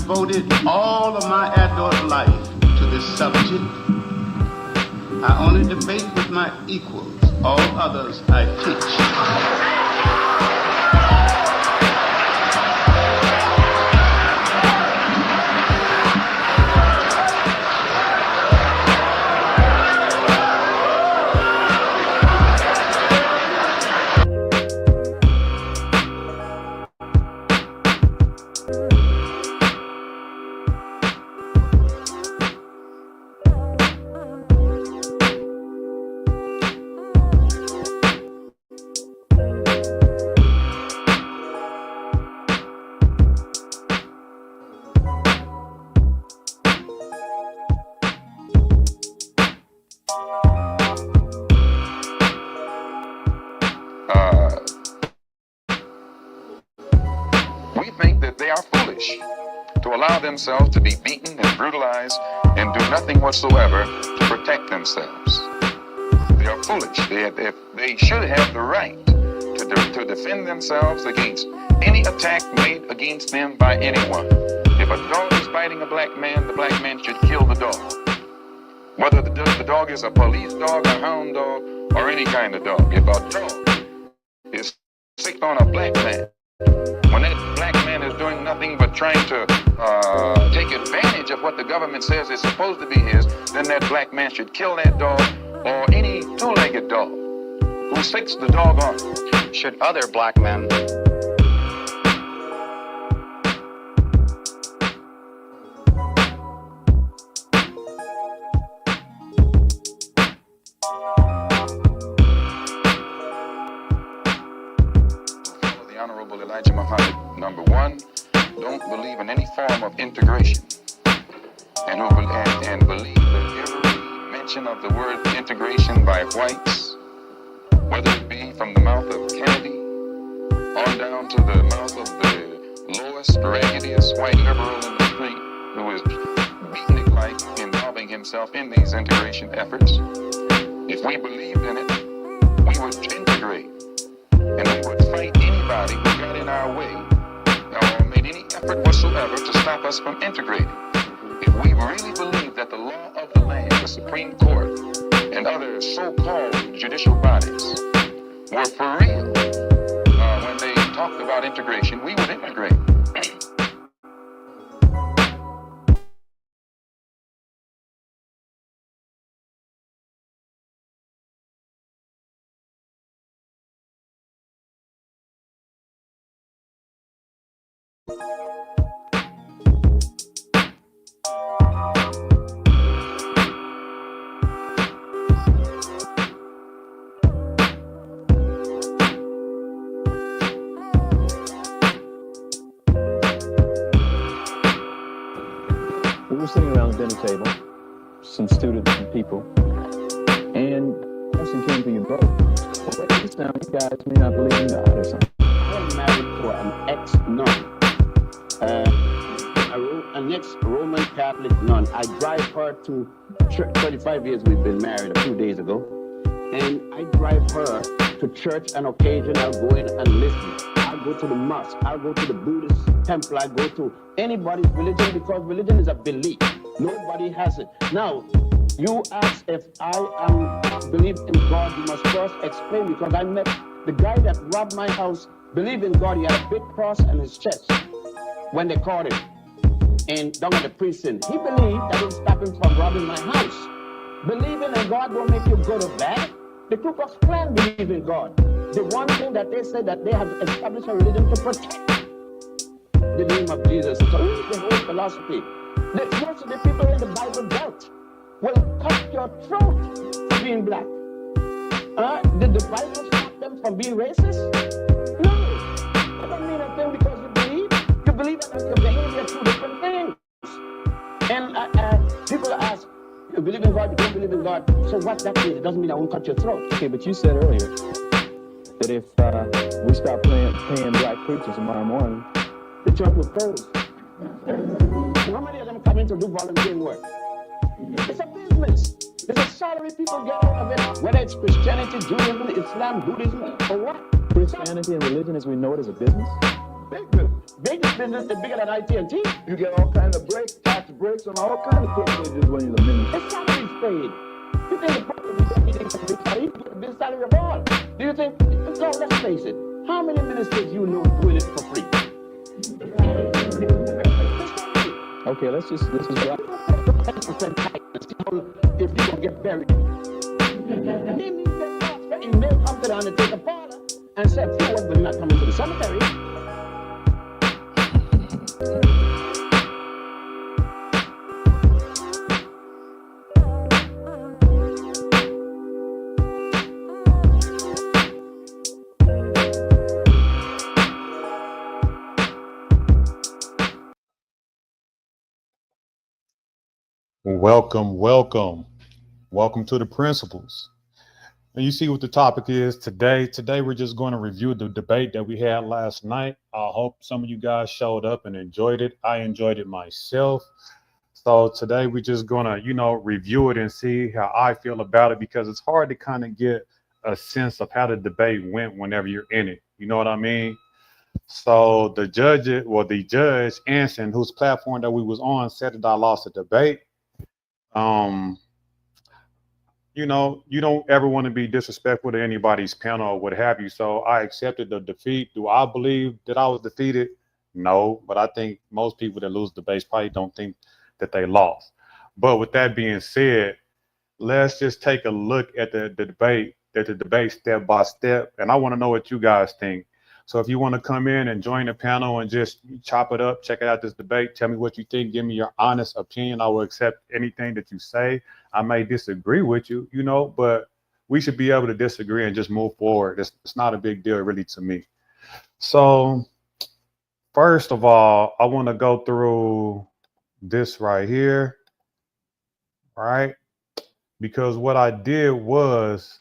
devoted all of my adult life to this subject. I only debate with my equals. All others I teach. We think that they are foolish to allow themselves to be beaten and brutalized and do nothing whatsoever to protect themselves. They are foolish. They should have the right to defend themselves against any attack made against them by anyone. If a dog is biting a black man, the black man should kill the dog. Whether the dog is a police dog, a hound dog, or any kind of dog. If a dog is sick on a black man, when that black man is doing nothing but trying to take advantage of what the government says is supposed to be his, then that black man should kill that dog or any two-legged dog who sicks the dog on. Should other black men Honorable Elijah Muhammad, number one, don't believe in any form of integration, and believe that every mention of the word integration by whites, whether it be from the mouth of Kennedy on down to the mouth of the lowest, raggediest white liberal in the street who is beating it like involving himself in these integration efforts, if we believed in it, we would integrate. And we would fight anybody who got in our way or made any effort whatsoever to stop us from integrating. If we really believe that the law of the land, the Supreme Court, and other so-called judicial bodies were for real, when they talked about integration, we would integrate. We were sitting around the dinner table, some students and people, and a person came to you both. Well, this now, you guys may not believe in God or something. I am married to an ex-nun, an ex-Roman Catholic nun. I drive her to church. 35 years we've been married a few days ago, and I drive her to church on occasion. I'll go in and listen. I'll go to the mosque. I'll go to the Buddhist temple. I go to anybody's religion because religion is a belief. Nobody has it. Now, you ask if I believe in God, you must first explain, because I met the guy that robbed my house, believed in God. He had a big cross on his chest when they caught him and down at the precinct. He believed that didn't stop him from robbing my house. Believing in God won't make you good or bad. The Ku Klux Klan believe in God. The one thing that they say that they have established a religion to protect the name of Jesus. So the whole philosophy. Most of the people in the Bible Belt will cut your throat for being black. Did the Bible stop them from being racist? No. That doesn't mean a thing because you believe. You believe that your behavior are two different things. And people ask, you believe in God, you don't believe in God. So what that means? It doesn't mean I won't cut your throat. Okay, but you said earlier that if we stop paying black preachers tomorrow morning, the church will close. How many of them come in to do volunteer work? It's a business. It's a salary people get out of it, whether it's Christianity, Judaism, Islam, Buddhism, or what. Christianity and religion as we know it is a business? Big business. Biggest business is bigger than IT&T. You get all kinds of breaks, tax breaks, and all kinds of privileges when you're the minister. It's salaries paid. You think the person who's getting a big salary, you get the big salary of all? Do you think, no, let's face it, how many ministers you know doing it for free? Okay, let's just drop. 10% tax and see how, if you don't get buried. He may come to the undertaker parlor and say, "Forward will not come into the cemetery." Welcome to the Principles. And you see what the topic is today. Today, we're just going to review the debate that we had last night. I hope some of you guys showed up and enjoyed it. I enjoyed it myself. So today, we're just going to, review it and see how I feel about it, because it's hard to kind of get a sense of how the debate went whenever you're in it. You know what I mean? So the judge, Anson, whose platform that we was on, said that I lost the debate. You don't ever want to be disrespectful to anybody's panel or what have you. So I accepted the defeat. Do I believe that I was defeated? No, but I think most people that lose debates probably don't think that they lost. But with that being said, let's just take a look at the debate step by step. And I want to know what you guys think. So if you want to come in and join the panel and just chop it up, check out this debate, tell me what you think, give me your honest opinion. I will accept anything that you say. I may disagree with you, but we should be able to disagree and just move forward. It's not a big deal really to me. So first of all, I want to go through this right here, right? Because what I did was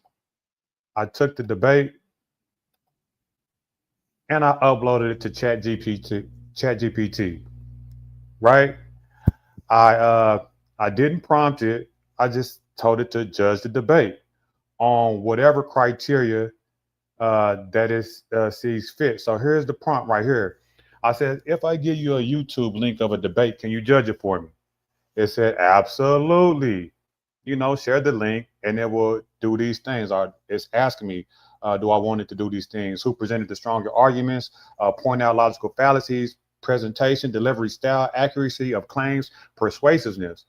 I took the debate and I uploaded it to ChatGPT, right? I didn't prompt it. I just told it to judge the debate on whatever criteria that it sees fit. So here's the prompt right here. I said, if I give you a YouTube link of a debate, can you judge it for me? It said, absolutely. Share the link and it will do these things. It's asking me, do I want it to do these things? Who presented the stronger arguments? Point out logical fallacies, presentation, delivery style, accuracy of claims, persuasiveness.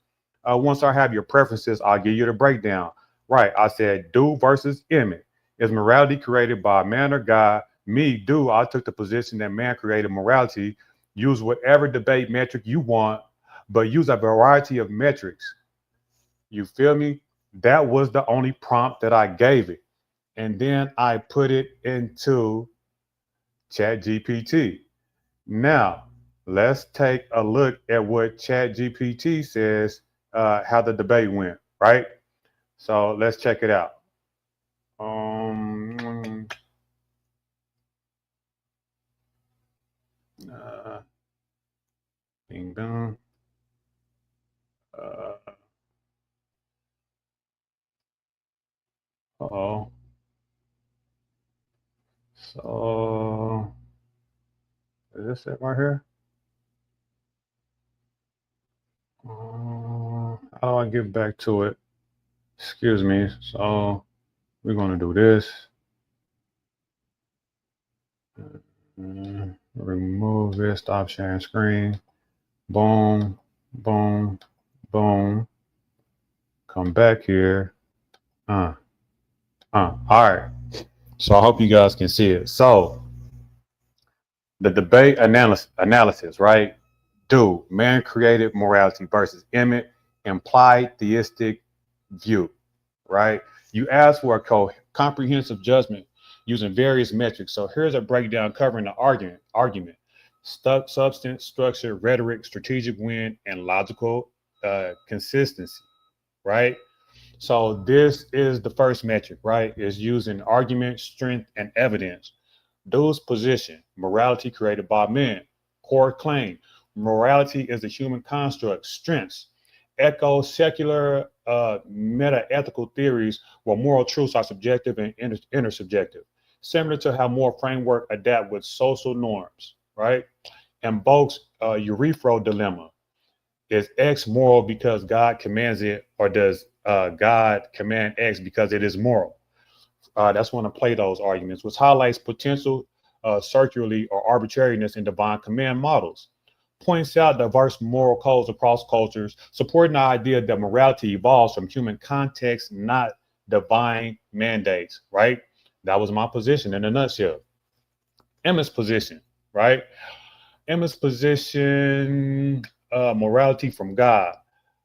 Once I have your preferences, I'll give you the breakdown. Right, I said, Do versus Emmet. Is morality created by man or God? Me, Do. I took the position that man created morality. Use whatever debate metric you want, but use a variety of metrics. You feel me? That was the only prompt that I gave it. And then I put it into ChatGPT. Now, let's take a look at what ChatGPT says, how the debate went, right? So let's check it out. Ding dong. Uh-oh. So is this it right here? How do I get back to it? Excuse me. So we're going to do this. Remove this, stop sharing screen. Boom, boom, boom. Come back here. All right. So I hope you guys can see it. So the debate analysis, right? Do man created morality versus Emmet, implied theistic view, right? You asked for a comprehensive judgment using various metrics. So here's a breakdown covering the argument, substance, structure, rhetoric, strategic win, and logical consistency, right? So this is the first metric, right? Is using argument, strength, and evidence. Do's position, morality created by men. Core claim, morality is a human construct. Strengths, echo secular meta-ethical theories where moral truths are subjective and intersubjective, similar to how moral framework adapt with social norms, right? invokes a urethral dilemma. Is X moral because God commands it, or does God command X because it is moral? That's one of Plato's arguments, which highlights potential circularity or arbitrariness in divine command models. Points out diverse moral codes across cultures, supporting the idea that morality evolves from human context, not divine mandates, right? That was my position in a nutshell. Emmet's position, right? Emmet's position, morality from God,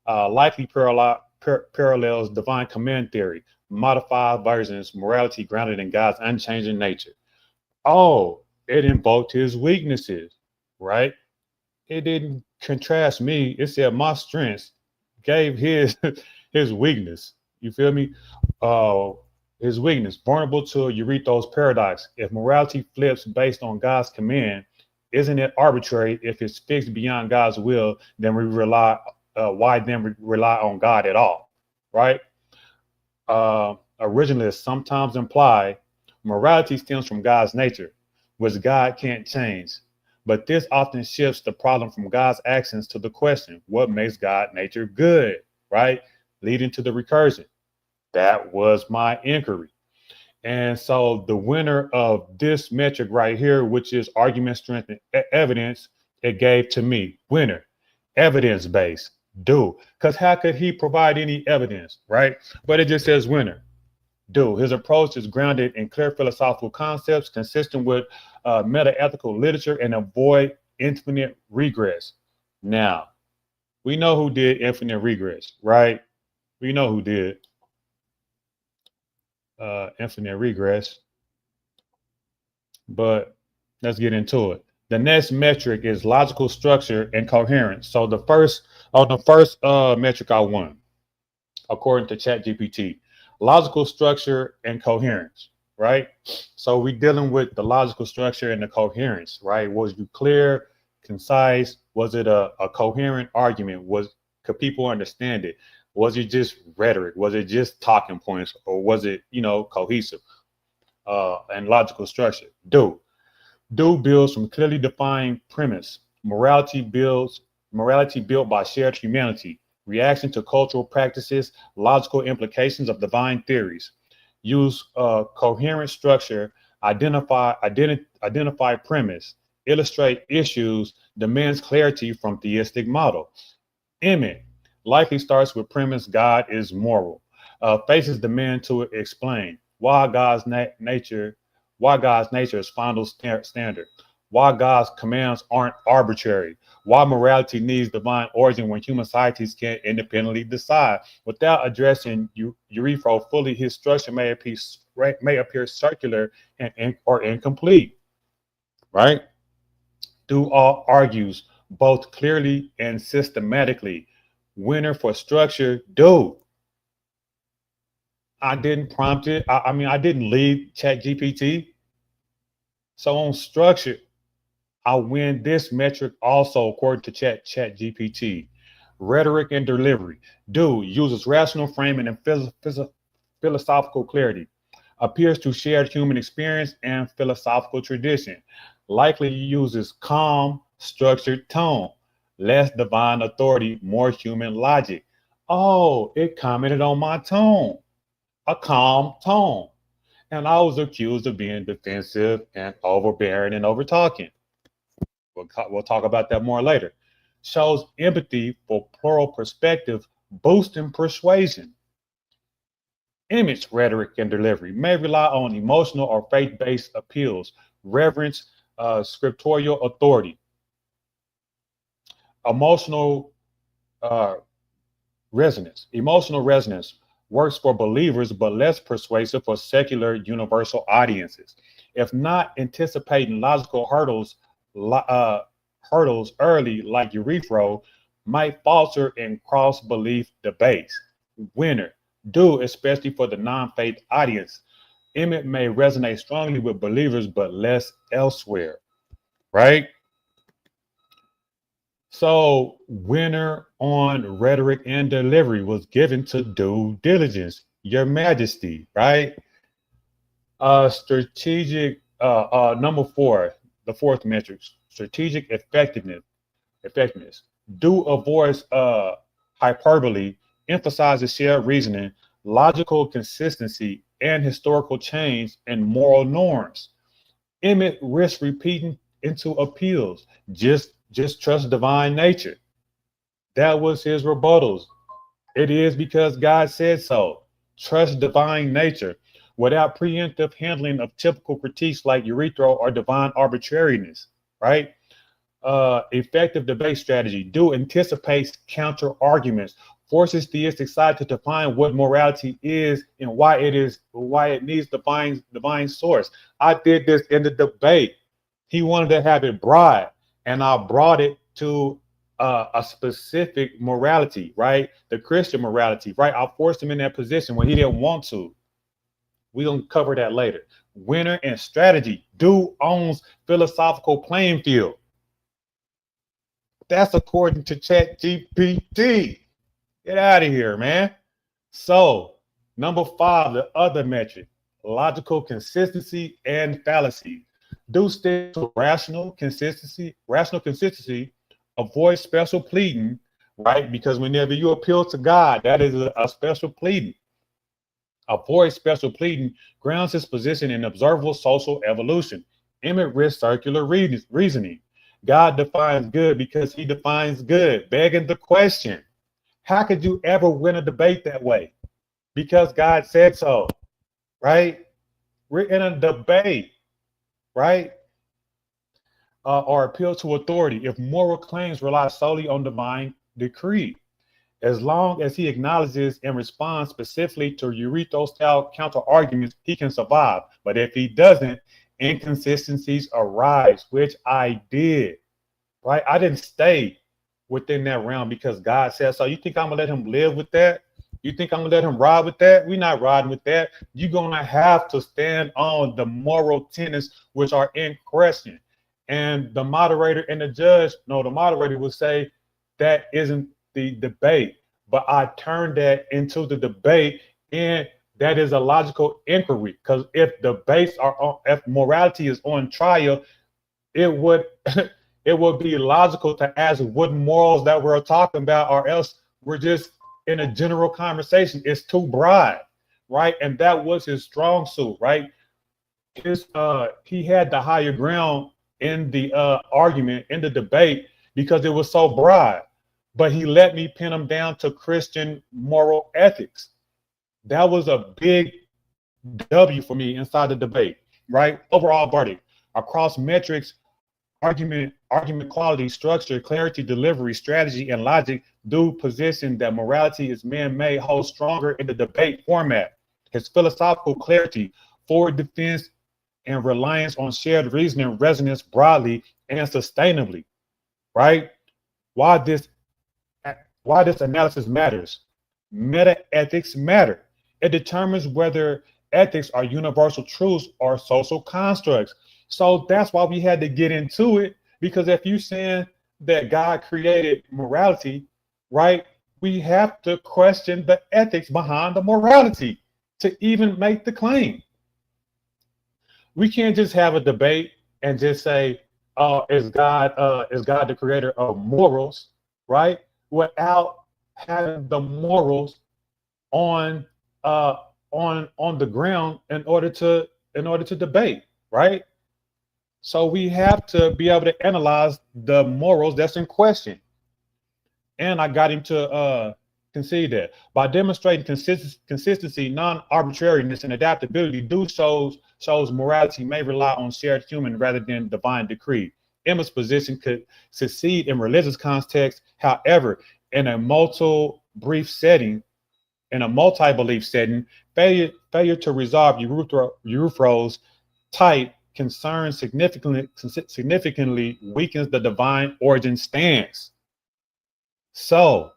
likely parallels divine command theory, modified versions, morality grounded in God's unchanging nature. Oh, it invoked his weaknesses, right? It didn't contrast me. It said my strengths gave his his weakness. You feel me? Uh, his weakness, vulnerable to Eureto's paradox. If morality flips based on God's command, isn't it arbitrary if it's fixed beyond God's will? Then we rely. Why then we rely on God at all, right? Originalists sometimes imply morality stems from God's nature, which God can't change. But this often shifts the problem from God's actions to the question, what makes God's nature good, right? Leading to the recursion. That was my inquiry. And so the winner of this metric right here, which is argument strength and evidence, it gave to me, winner, evidence based, do. Because how could he provide any evidence, right? But it just says winner, do. His approach is grounded in clear philosophical concepts, consistent with meta-ethical literature, and avoid infinite regress. Now, we know who did infinite regress, right? We know who did infinite regress, but let's get into it. The next metric is logical structure and coherence. So the first metric I won, according to ChatGPT, logical structure and coherence, right? So we're dealing with the logical structure and the coherence, right? Was you clear, concise? Was it a coherent argument? Could people understand it? Was it just rhetoric? Was it just talking points, or was it, cohesive and logical structure? Do builds from clearly defined premise. Morality built by shared humanity. Reaction to cultural practices, logical implications of divine theories. Use coherent structure, identify premise, illustrate issues, demands clarity from theistic model. Emmet likely starts with premise God is moral, faces demand to explain why God's nature is final standard, why God's commands aren't arbitrary, why morality needs divine origin when human societies can't independently decide. Without addressing urethral fully, his structure may appear circular or incomplete, right? All argues both clearly and systematically. Winner for structure, do. I didn't prompt it. I didn't lead ChatGPT. So on structure, I win this metric also according to ChatGPT. Rhetoric and delivery. Do uses rational framing and philosophical clarity. Appears to shared human experience and philosophical tradition. Likely uses calm, structured tone. Less divine authority, more human logic. Oh, it commented on my tone. A calm tone. And I was accused of being defensive and overbearing and over talking. We'll talk about that more later. Shows empathy for plural perspective, boosting persuasion. Image rhetoric and delivery may rely on emotional or faith-based appeals, reverence, scriptorial authority. Emotional resonance. Emotional resonance works for believers, but less persuasive for secular universal audiences. If not anticipating logical hurdles early, like urethral, might falter in cross-belief debates. Winner, do, especially for the non-faith audience. Emmet may resonate strongly with believers, but less elsewhere, right? So winner on rhetoric and delivery was given to due diligence, your majesty, right? Strategic, number 4, the fourth metric, strategic effectiveness. Do avoids hyperbole, emphasizes shared reasoning, logical consistency, and historical change and moral norms. Emmet risks repeating into appeals. Just trust divine nature. That was his rebuttals. It is because God said so. Trust divine nature without preemptive handling of typical critiques like urethra or divine arbitrariness, right? Effective debate strategy. Do anticipates counter arguments, forces theistic side to define what morality is and why it needs divine source. I did this in the debate. He wanted to have it broad, and I brought it to a specific morality, right? The Christian morality, right? I forced him in that position when he didn't want to. We're gonna cover that later. Winner and strategy. Dude owns philosophical playing field. That's according to ChatGPT. Get out of here, man. So, number 5, the other metric, logical consistency and fallacy. Do stick to rational consistency, avoid special pleading, right? Because whenever you appeal to God, that is a special pleading. Avoid special pleading, grounds his position in observable social evolution. Emmet risks circular reasoning. God defines good because he defines good, begging the question, how could you ever win a debate that way? Because God said so, right? We're in a debate, right? Or appeal to authority if moral claims rely solely on divine decree. As long as he acknowledges and responds specifically to urethral-style counter-arguments, he can survive. But if he doesn't, inconsistencies arise, which I did, right? I didn't stay within that realm because God said so. You think I'm gonna let him live with that? You think I'm gonna let him ride with that? We're not riding with that. You're gonna have to stand on the moral tenets which are in question. And the moderator and the judge, no, the moderator would say that isn't the debate, but I turned that into the debate, and that is a logical inquiry. Because if debates are on, if morality is on trial, it would it would be logical to ask what morals that we're talking about, or else we're just in a general conversation. It's too broad, right? And that was his strong suit, right? He had the higher ground in the argument, in the debate, because it was so broad. But he let me pin him down to Christian moral ethics. That was a big W for me inside the debate, right? Overall verdict across metrics, argument quality, structure, clarity, delivery, strategy, and logic. Do position that morality is man-made holds stronger in the debate format. His philosophical clarity, forward defense, and reliance on shared reasoning resonance broadly and sustainably, right? Why this analysis matters. Meta ethics matter. It determines whether ethics are universal truths or social constructs. So that's why we had to get into it, because if you're saying that God created morality, right, we have to question the ethics behind the morality to even make the claim. We can't just have a debate and just say, is God the creator of morals, right? Without having the morals on the ground in order to debate, right? So we have to be able to analyze the morals that's in question. And I got him to concede that by demonstrating consistency, non-arbitrariness, and adaptability. Do shows morality may rely on shared human rather than divine decree. Emma's position could succeed in religious context. However, in a multi-belief setting, failure to resolve Euthyphro's type concern significantly weakens the divine origin stance. So,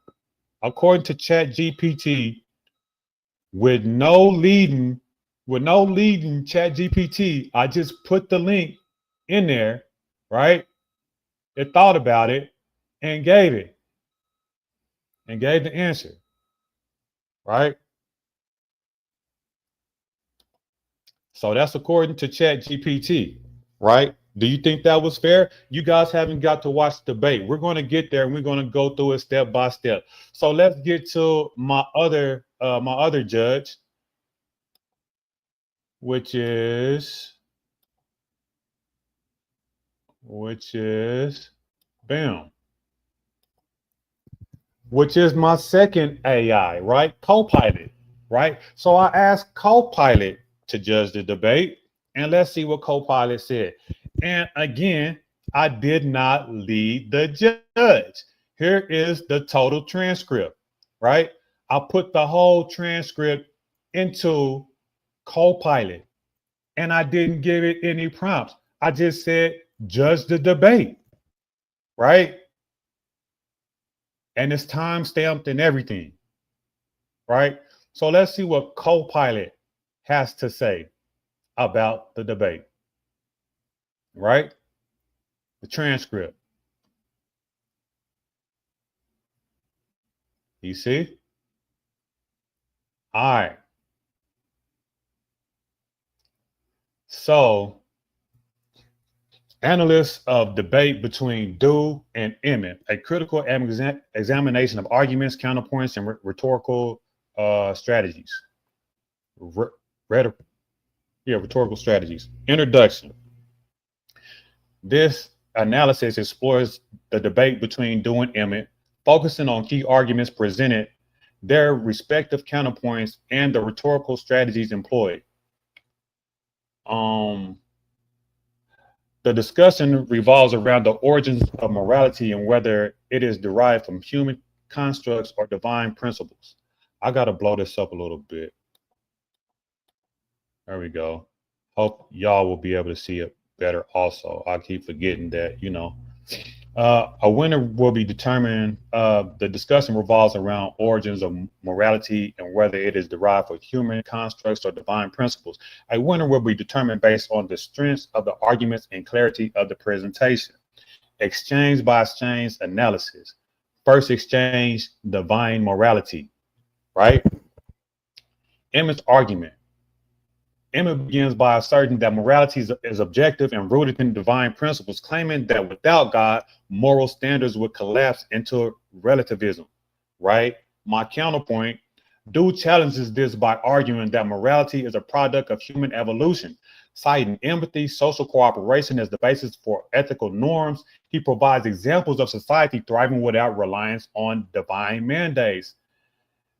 according to ChatGPT, with no leading ChatGPT, I just put the link in there, right? It thought about it and gave the answer, right? So that's according to ChatGPT, right? Do you think that was fair? You guys haven't got to watch the debate. We're going to get there and we're going to go through it step by step. So let's get to my other judge, which is bam, which is my second AI, right? Copilot, right? So I asked Copilot to judge the debate, and let's see what Copilot said. And again, I did not lead the judge. Here is the total transcript, right? I put the whole transcript into Copilot, and I didn't give it any prompts. I just said, judge the debate, right? And it's time stamped and everything, right? So let's see what Copilot has to say about the debate, right? The transcript. You see? All right. So, analysts of debate between Dew and Emmet, a critical examination of arguments, counterpoints, and rhetorical strategies. Rhetorical strategies. Introduction. This analysis explores the debate between Dew and Emmet, focusing on key arguments presented, their respective counterpoints, and the rhetorical strategies employed. The discussion revolves around the origins of morality and whether it is derived from human constructs or divine principles. I got to blow this up a little bit. There we go. Hope y'all will be able to see it better also. I keep forgetting that, a winner will be determined. The discussion revolves around origins of morality and whether it is derived from human constructs or divine principles. A winner will be determined based on the strength of the arguments and clarity of the presentation. Exchange by exchange analysis. First exchange, divine morality, right? Emmet's argument. Emmet begins by asserting that morality is objective and rooted in divine principles, claiming that without God, moral standards would collapse into relativism, right? My counterpoint, Dew challenges this by arguing that morality is a product of human evolution. Citing empathy, social cooperation as the basis for ethical norms, he provides examples of society thriving without reliance on divine mandates.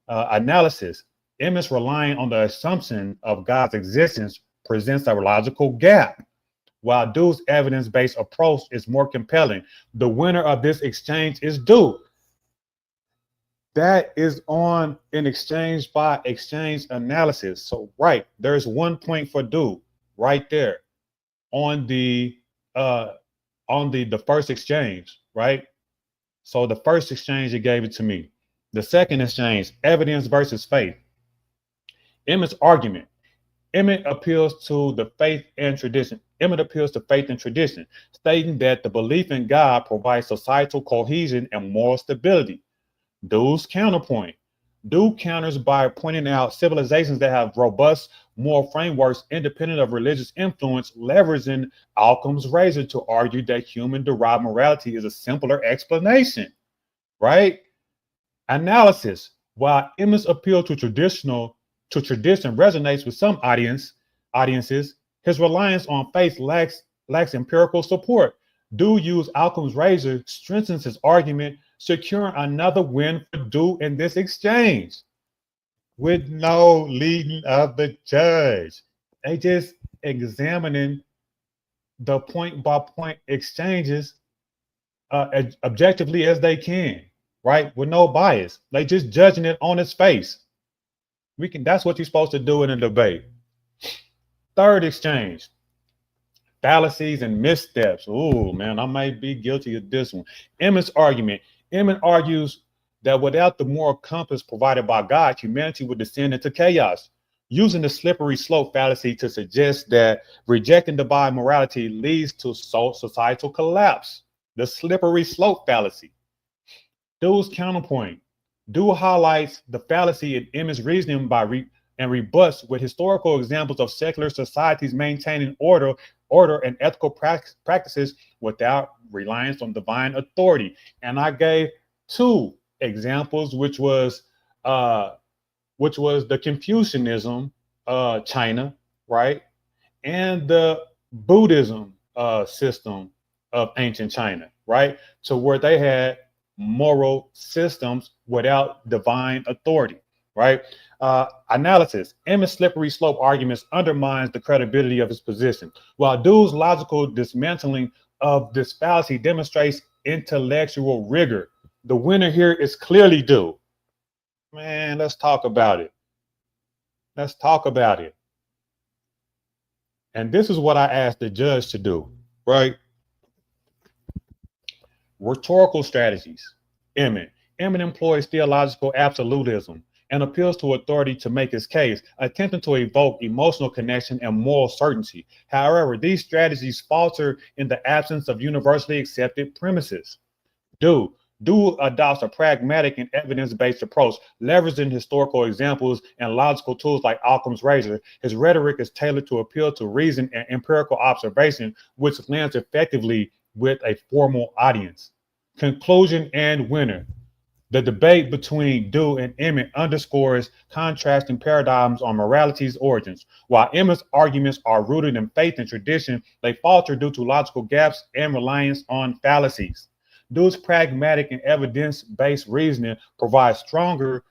Analysis. Emmet's relying on the assumption of God's existence presents a logical gap, while Dew's evidence-based approach is more compelling. The winner of this exchange is Dew. That is on an exchange by exchange analysis. So, right, there's 1 point for Dew right there on the first exchange, right? So the first exchange, it gave it to me. The second exchange, evidence versus faith. Emmet's argument. Emmet appeals to faith and tradition, stating that the belief in God provides societal cohesion and moral stability. Dew's counterpoint. Dew counters by pointing out civilizations that have robust moral frameworks independent of religious influence, leveraging Occam's razor to argue that human-derived morality is a simpler explanation, right? Analysis. While Emmet's appeal to tradition resonates with some audiences, his reliance on faith lacks empirical support. Dew use Occam's razor strengthens his argument, securing another win for Dew in this exchange. With no leading of the judge. They just examining the point-by-point exchanges as objectively as they can, right? With no bias. They just judging it on its face. That's what you're supposed to do in a debate. Third exchange, fallacies and missteps. Oh man, I might be guilty of this one. Emmet's argument. Emmet argues that without the moral compass provided by God, humanity would descend into chaos, using the slippery slope fallacy to suggest that rejecting divine morality leads to societal collapse. The slippery slope fallacy. Dew's counterpoint. Dew highlights the fallacy in Emmet's reasoning and rebuts with historical examples of secular societies maintaining order order and ethical practices without reliance on divine authority. And I gave two examples, which was the Confucianism, China, right, and the Buddhism system of ancient China, right, to where they had moral systems without divine authority, right? Analysis. Emmet's slippery slope arguments undermines the credibility of his position, while Dew's logical dismantling of this fallacy demonstrates intellectual rigor. The winner here is clearly Dew. Man, let's talk about it. Let's talk about it. And this is what I asked the judge to do, right? Rhetorical strategies. Emmet. Emmet employs theological absolutism and appeals to authority to make his case, attempting to evoke emotional connection and moral certainty. However, these strategies falter in the absence of universally accepted premises. Dew adopts a pragmatic and evidence-based approach, leveraging historical examples and logical tools like Occam's razor. His rhetoric is tailored to appeal to reason and empirical observation, which lands effectively with a formal audience. Conclusion and winner. The debate between Dew and Emmet underscores contrasting paradigms on morality's origins. While Emmet's arguments are rooted in faith and tradition, they falter due to logical gaps and reliance on fallacies. Dew's pragmatic and evidence-based reasoning provides stronger,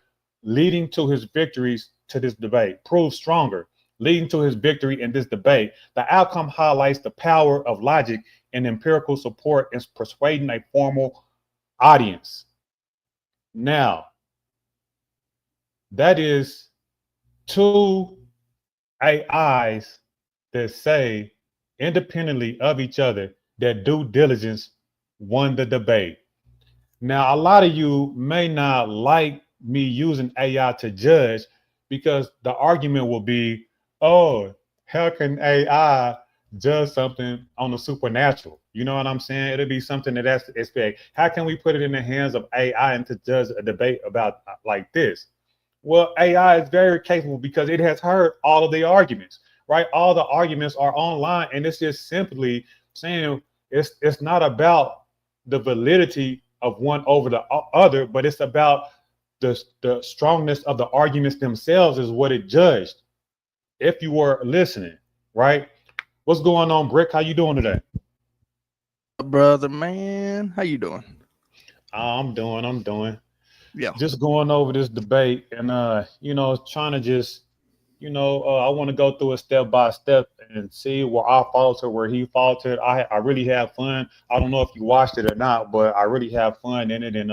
leading to his victories to this debate. Proves stronger, leading to his victory in this debate. The outcome highlights the power of logic and empirical support in persuading a formal audience. Now, that is two AIs that say independently of each other that due diligence won the debate. Now, a lot of you may not like me using AI to judge because the argument will be, oh, how can AI judge something on the supernatural? You know what I'm saying? It'll be something that's expect. How can we put it in the hands of AI and to judge a debate about like this? Well, AI is very capable because it has heard all of the arguments, right? All the arguments are online, and it's just simply saying it's not about the validity of one over the other, but it's about the strongness of the arguments themselves is what it judged. If you were listening, right? What's going on, Brick? How you doing today? Brother, man, how you doing? I'm doing. Yeah. Just going over this debate and trying to just I want to go through it step by step and see where I faltered, where he faltered. I really have fun. I don't know if you watched it or not, but I really have fun in it. And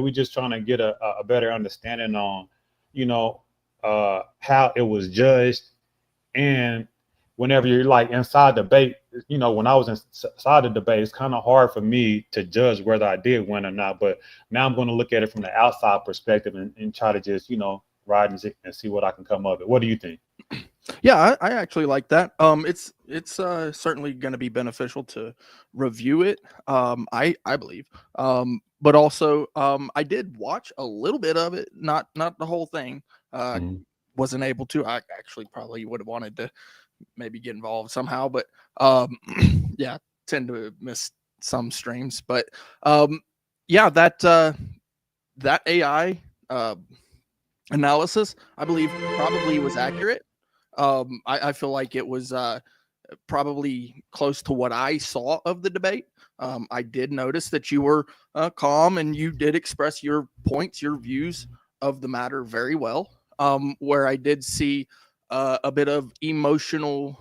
we just trying to get a better understanding on, how it was judged. And whenever you're like inside debate, when I was inside the debate, it's kind of hard for me to judge whether I did win or not. But now I'm going to look at it from the outside perspective and try to just, ride and see what I can come up with. What do you think? Yeah, I actually like that. It's certainly going to be beneficial to review it. I believe. But also, I did watch a little bit of it, not the whole thing. Wasn't able to. I actually probably would have wanted to maybe get involved somehow, but yeah, tend to miss some streams. But that AI analysis, I believe, probably was accurate. I feel like it was probably close to what I saw of the debate. I did notice that you were calm and you did express your points, your views of the matter very well. Where I did see a bit of emotional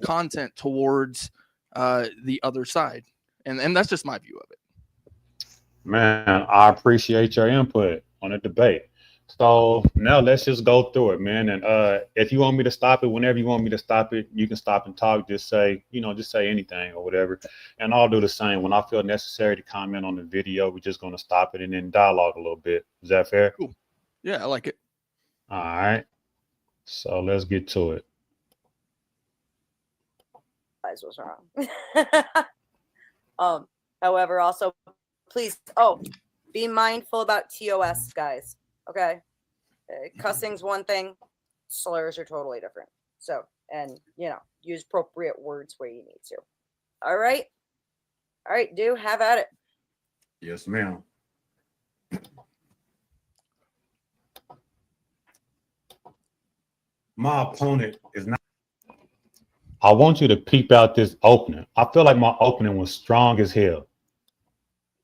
content towards the other side. And that's just my view of it. Man, I appreciate your input on the debate. So now let's just go through it, man. And if you want me to stop it, whenever you want me to stop it, you can stop and talk. Just say, just say anything or whatever. And I'll do the same. When I feel necessary to comment on the video, we're just going to stop it and then dialogue a little bit. Is that fair? Cool. Yeah, I like it. All right. So let's get to it. Was wrong. However, also please, be mindful about TOS, guys. Okay, cussing's one thing, slurs are totally different. So, and use appropriate words where you need to. All right. All right, do have at it. Yes, ma'am. My opponent is not. I want you to peep out this opening. I feel like my opening was strong as hell.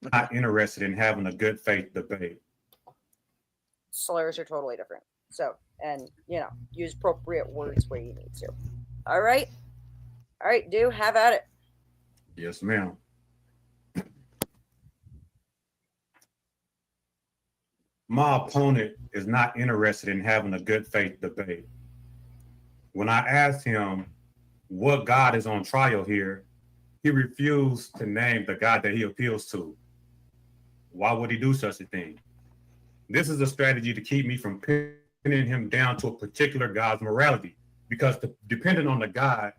Okay. Not interested in having a good faith debate. Slurs are totally different. So, and use appropriate words where you need to. All right. All right, do have at it. Yes, ma'am. My opponent is not interested in having a good faith debate. When I asked him what God is on trial here, he refused to name the God that he appeals to. Why would he do such a thing? This is a strategy to keep me from pinning him down to a particular God's morality, because depending on the God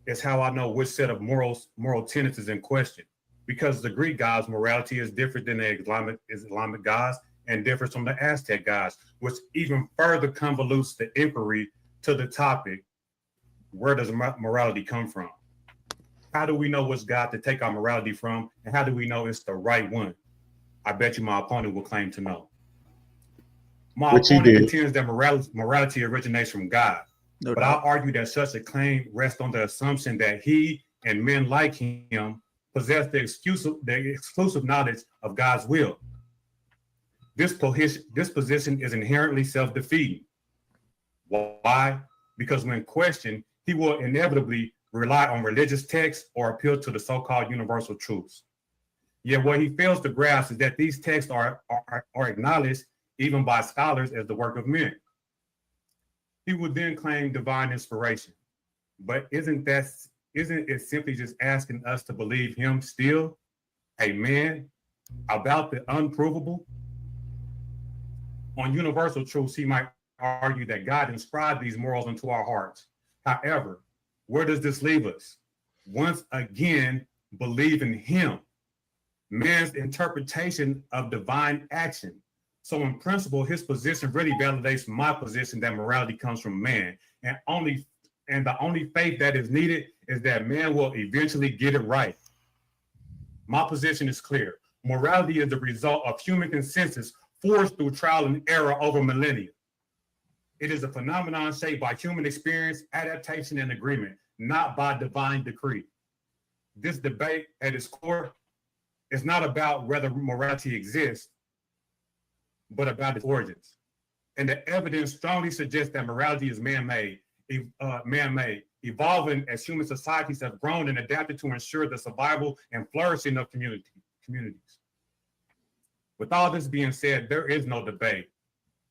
is how I know which set of moral tenets is in question. Because the Greek God's morality is different than the Islamic gods and differs from the Aztec gods, which even further convolutes the inquiry to the topic, where does morality come from? How do we know which God to take our morality from, and how do we know it's the right one? I bet you my opponent will claim to know. My opponent contends that morality originates from God. No but doubt. I argue that such a claim rests on the assumption that he and men like him possess the exclusive knowledge of God's will. This position is inherently self-defeating. Why? Because when questioned, he will inevitably rely on religious texts or appeal to the so-called universal truths. Yet what he fails to grasp is that these texts are acknowledged even by scholars as the work of men. He would then claim divine inspiration. But isn't it simply just asking us to believe him still, a man, about the unprovable? On universal truths, he might argue that God inscribed these morals into our hearts. However, where does this leave us? Once again, believe in him, man's interpretation of divine action. So in principle, his position really validates my position that morality comes from man. And the only faith that is needed is that man will eventually get it right. My position is clear. Morality is the result of human consensus forced through trial and error over millennia. It is a phenomenon shaped by human experience, adaptation, and agreement, not by divine decree. This debate at its core is not about whether morality exists, but about its origins. And the evidence strongly suggests that morality is man-made, evolving as human societies have grown and adapted to ensure the survival and flourishing of communities. With all this being said, there is no debate.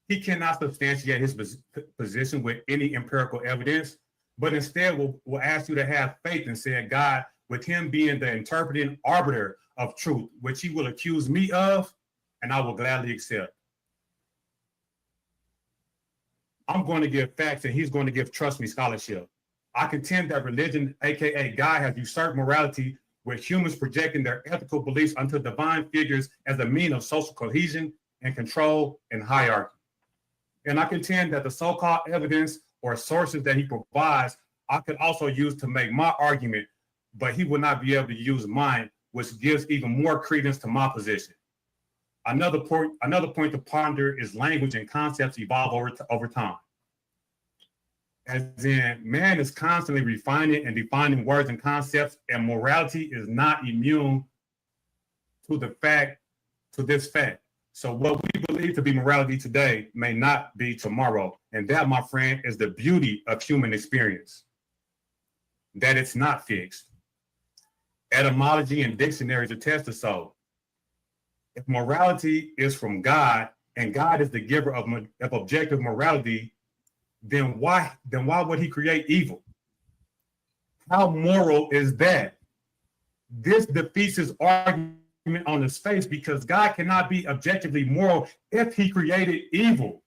He cannot substantiate his position with any empirical evidence, but instead will ask you to have faith in said God, with him being the interpreting arbiter of truth, which he will accuse me of, and I will gladly accept. I'm going to give facts and he's going to give trust me scholarship. I contend that religion, aka God, has usurped morality, with humans projecting their ethical beliefs onto divine figures as a means of social cohesion and control and hierarchy. And I contend that the so-called evidence or sources that he provides, I could also use to make my argument, but he will not be able to use mine, which gives even more credence to my position. Another point to ponder is language and concepts evolve over time. As in, man is constantly refining and defining words and concepts, and morality is not immune to this fact. So what we believe to be morality today may not be tomorrow. And that, my friend, is the beauty of human experience, that it's not fixed. Etymology and dictionaries attest to so. If morality is from God and God is the giver of objective morality, then why would he create evil? How moral is that? This defeats his argument on his face, because God cannot be objectively moral if he created evil.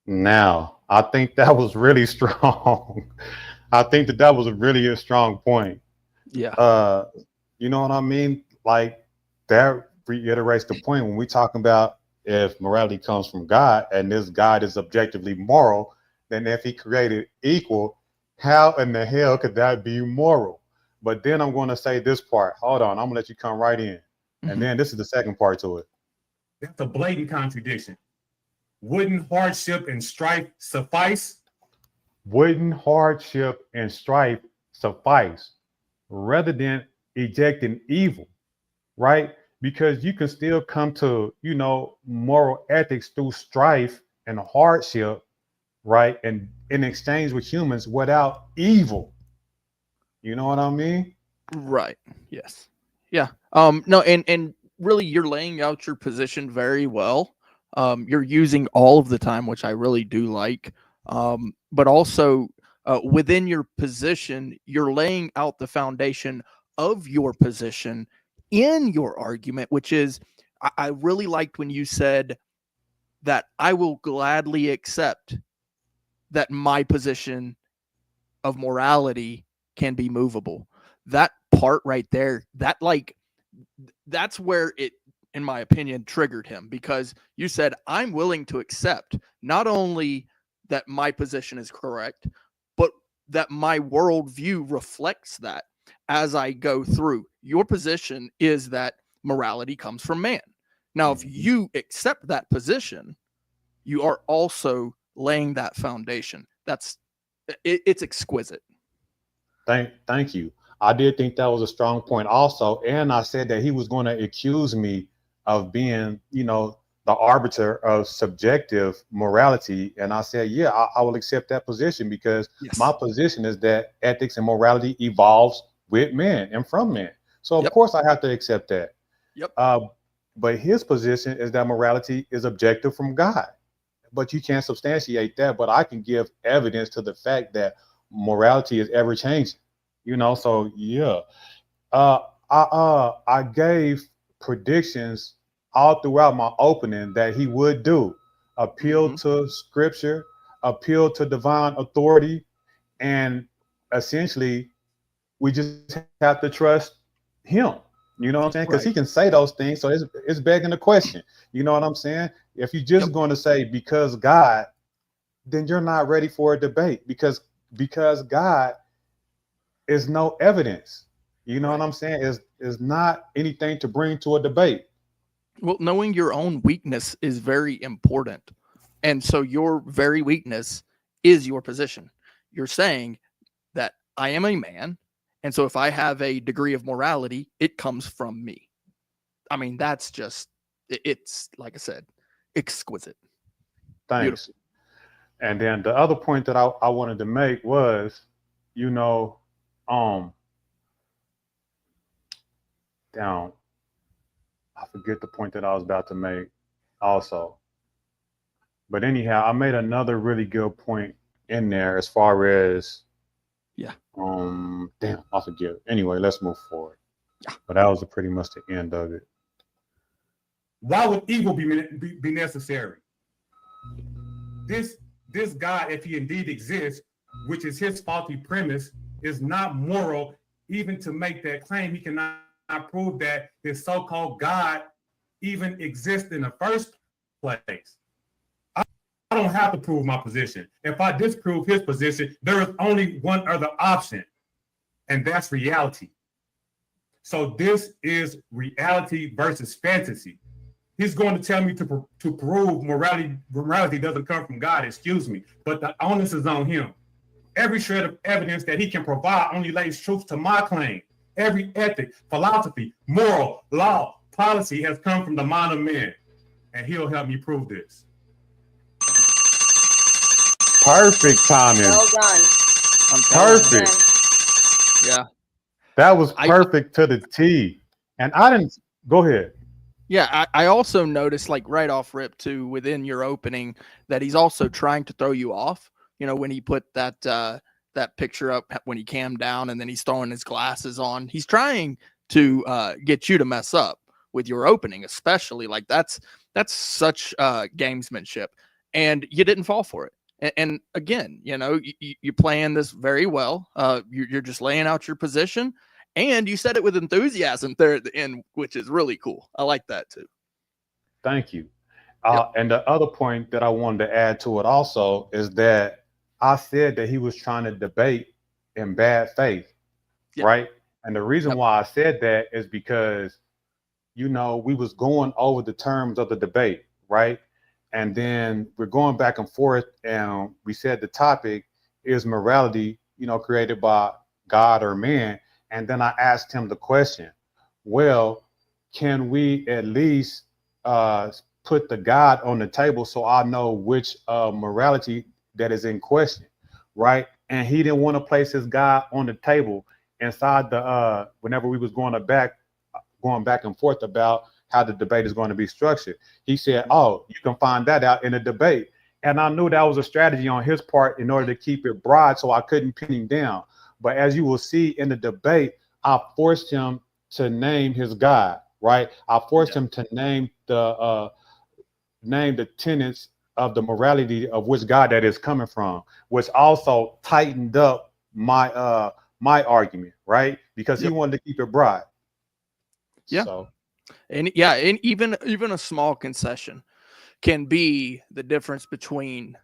Now, I think that was really strong. I think that was really a strong point. Yeah. You know what I mean? Like, that reiterates the point when we talk about if morality comes from God and this God is objectively moral, then if he created equal, How in the hell could that be moral? But then I'm going to say this part. Hold on, I'm gonna let you come right in, and then this is the second part to it. That's a blatant contradiction. Wouldn't hardship and strife suffice? Wouldn't hardship and strife suffice rather than ejecting evil, right? Because you can still come to, moral ethics through strife and hardship, right? And in exchange with humans without evil. You know what I mean? Right. Yes. Yeah. No, and really you're laying out your position very well. You're using all of the time, which I really do like. But also within your position, you're laying out the foundation of your position in your argument, which is I really liked when you said that I will gladly accept that my position of morality can be movable. That part right there, that's where it, in my opinion, triggered him, because you said, I'm willing to accept not only that my position is correct, but that my worldview reflects that as I go through. Your position is that morality comes from man. Now, if you accept that position, you are also laying that foundation. It's exquisite. Thank you. I did think that was a strong point also. And I said that he was going to accuse me of being, the arbiter of subjective morality. And I said, yeah, I will accept that position because my position is that ethics and morality evolves with men and from men. So of course I have to accept that. But his position is that morality is objective from God. But you can't substantiate that. But I can give evidence to the fact that morality is ever changing. So yeah. I gave predictions all throughout my opening that he would do. Appeal to scripture, appeal to divine authority, and essentially we just have to trust him. You know what I'm saying? Because he can say those things, so it's begging the question. You know what I'm saying? If you're just going to say because God, then you're not ready for a debate because God is no evidence. You know what I'm saying? Is not anything to bring to a debate. Well, knowing your own weakness is very important. And so your very weakness is your position. You're saying that I am a man, and so if I have a degree of morality, it comes from me. I mean, that's just, it's like I said, exquisite. Thanks. Beautiful. And then the other point that I wanted to make was, down. I forget the point that I was about to make also. But anyhow, I made another really good point in there as far as I forget. Anyway, let's move forward. But that was pretty much the end of it. Why would evil be necessary? This God, if he indeed exists, which is his faulty premise, is not moral. Even to make that claim, he cannot prove that his so-called God even exists in the first place. I don't have to prove my position. If I disprove his position, there is only one other option, and that's reality. So this is reality versus fantasy. He's going to tell me to prove morality doesn't come from God, excuse me, but the onus is on him. Every shred of evidence that he can provide only lays truth to my claim. Every ethic, philosophy, moral, law, policy has come from the mind of man, and he'll help me prove this. Perfect timing. Well done. Perfect. Yeah. That was perfect to the T. And I didn't go ahead. Yeah, I also noticed, like right off rip too, within your opening, that he's also trying to throw you off. When he put that picture up when he cammed down and then he's throwing his glasses on. He's trying to get you to mess up with your opening, especially. Like that's such gamesmanship, and you didn't fall for it. And again, you're playing this very well. You're just laying out your position. And you said it with enthusiasm there at the end, which is really cool. I like that too. Thank you. And the other point that I wanted to add to it also is that I said that he was trying to debate in bad faith, Yeah. right? And the reason Yep. why I said that is because, we was going over the terms of the debate, right? And then we're going back and forth, and we said the topic is morality, created by God or man. And then I asked him the question, well, can we at least put the God on the table so I know which morality that is in question, right? And he didn't want to place his God on the table inside the whenever we was going back and forth about how the debate is going to be structured. He said, "Oh, you can find that out in a debate." And I knew that was a strategy on his part in order to keep it broad so I couldn't pin him down. But as you will see in the debate, I forced him to name his God, right? I forced him to name the tenets of the morality of which God that is coming from, which also tightened up my argument, right? Because he Yep. wanted to keep it broad. Yeah. So And even a small concession can be the difference between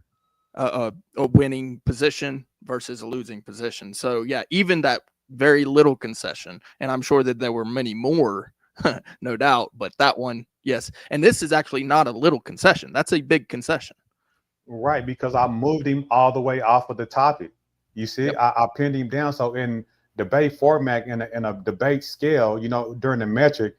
a winning position versus a losing position. So yeah, even that very little concession, and I'm sure that there were many more, no doubt, but that one, yes. And this is actually not a little concession. That's a big concession. right, because I moved him all the way off of the topic. You see, Yep. I pinned him down. So in debate format, in a debate scale, during the metric,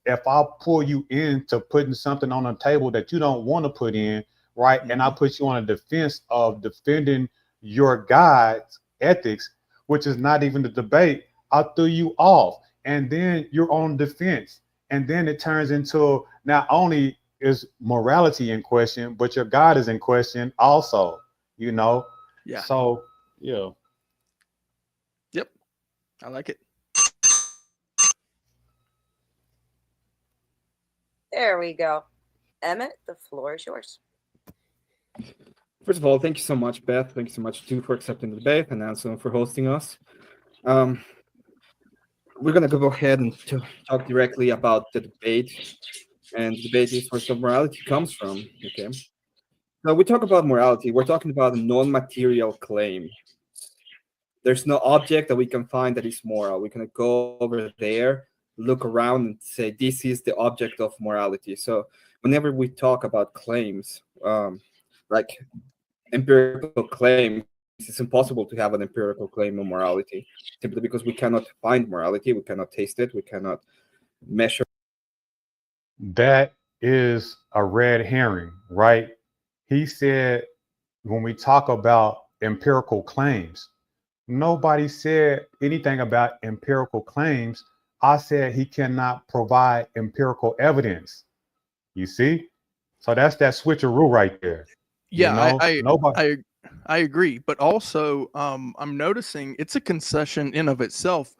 if I pull you into putting something on a table that you don't want to put in, right, and I put you on a defense of defending your guide's ethics, which is not even the debate, I threw you off. And then you're on defense. And then it turns into not only is morality in question, but your God is in question also, Yeah. So, yeah. Yep. I like it. There we go. Emmett, the floor is yours. First of all, thank you so much, Beth. Thank you so much, too, for accepting the debate and also for hosting us. We're going to go ahead and talk directly about the debate. And the debate is where some morality comes from. Okay. Now, we talk about morality. We're talking about a non-material claim. There's no object that we can find that is moral. We can go over there, look around, and say, this is the object of morality. So whenever we talk about claims, like empirical claims, it's impossible to have an empirical claim on morality simply because we cannot find morality, we cannot taste it, we cannot measure. That is a red herring, right? He said when we talk about empirical claims, nobody said anything about empirical claims. I said he cannot provide empirical evidence. You see? So that's that switcheroo right there. Yeah, Nobody. I agree, but also I'm noticing it's a concession in of itself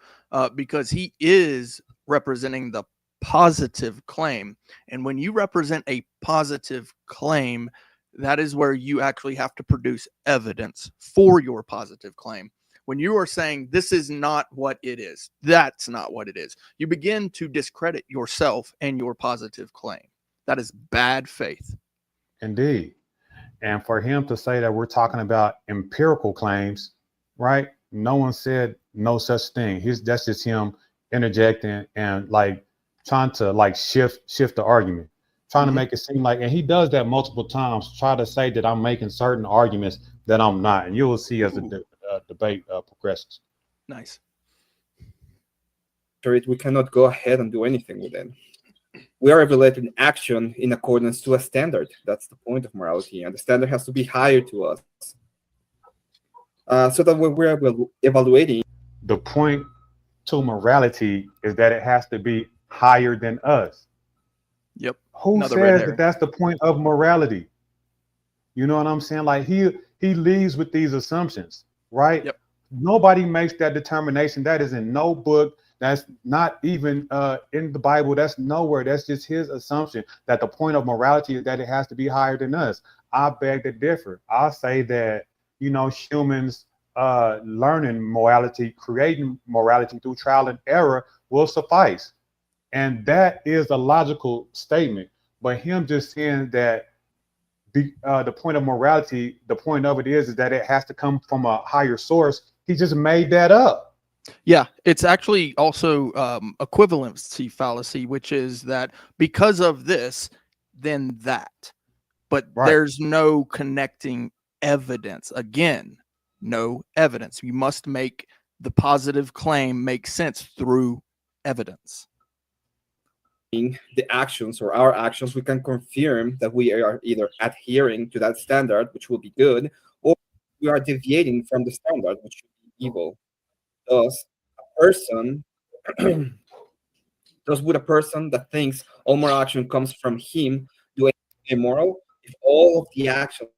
because he is representing the positive claim, and when you represent a positive claim, that is where you actually have to produce evidence for your positive claim. When you are saying this is not what it is, that's not what it is, you begin to discredit yourself and your positive claim. That is bad faith. Indeed. And for him to say that we're talking about empirical claims, right? No one said no such thing. That's just him interjecting and like trying to like shift the argument, trying to make it seem like, and he does that multiple times, try to say that I'm making certain arguments that I'm not. And you will see as the debate progresses. Nice. We cannot go ahead and do anything with it. We are evaluating action in accordance to a standard. That's the point of morality, and the standard has to be higher to us. So that when we're evaluating, the point to morality is that it has to be higher than us. Yep. Who Another says that that's the point of morality? You know what I'm saying? Like he leads with these assumptions, right? Yep. Nobody makes that determination. That is in no book. That's not even in the Bible. That's nowhere. That's just his assumption that the point of morality is that it has to be higher than us. I beg to differ. I say that, humans learning morality, creating morality through trial and error will suffice. And that is a logical statement. But him just saying that the point of morality, the point of it is that it has to come from a higher source. He just made that up. Yeah, it's actually also equivalency fallacy, which is that because of this, then that. But Right. there's no connecting evidence. Again, no evidence. You must make the positive claim make sense through evidence. The actions or our actions, we can confirm that we are either adhering to that standard, which will be good, or we are deviating from the standard, which should be evil. Thus, a person, thus would a person that thinks all moral action comes from him do anything immoral? If all of the actions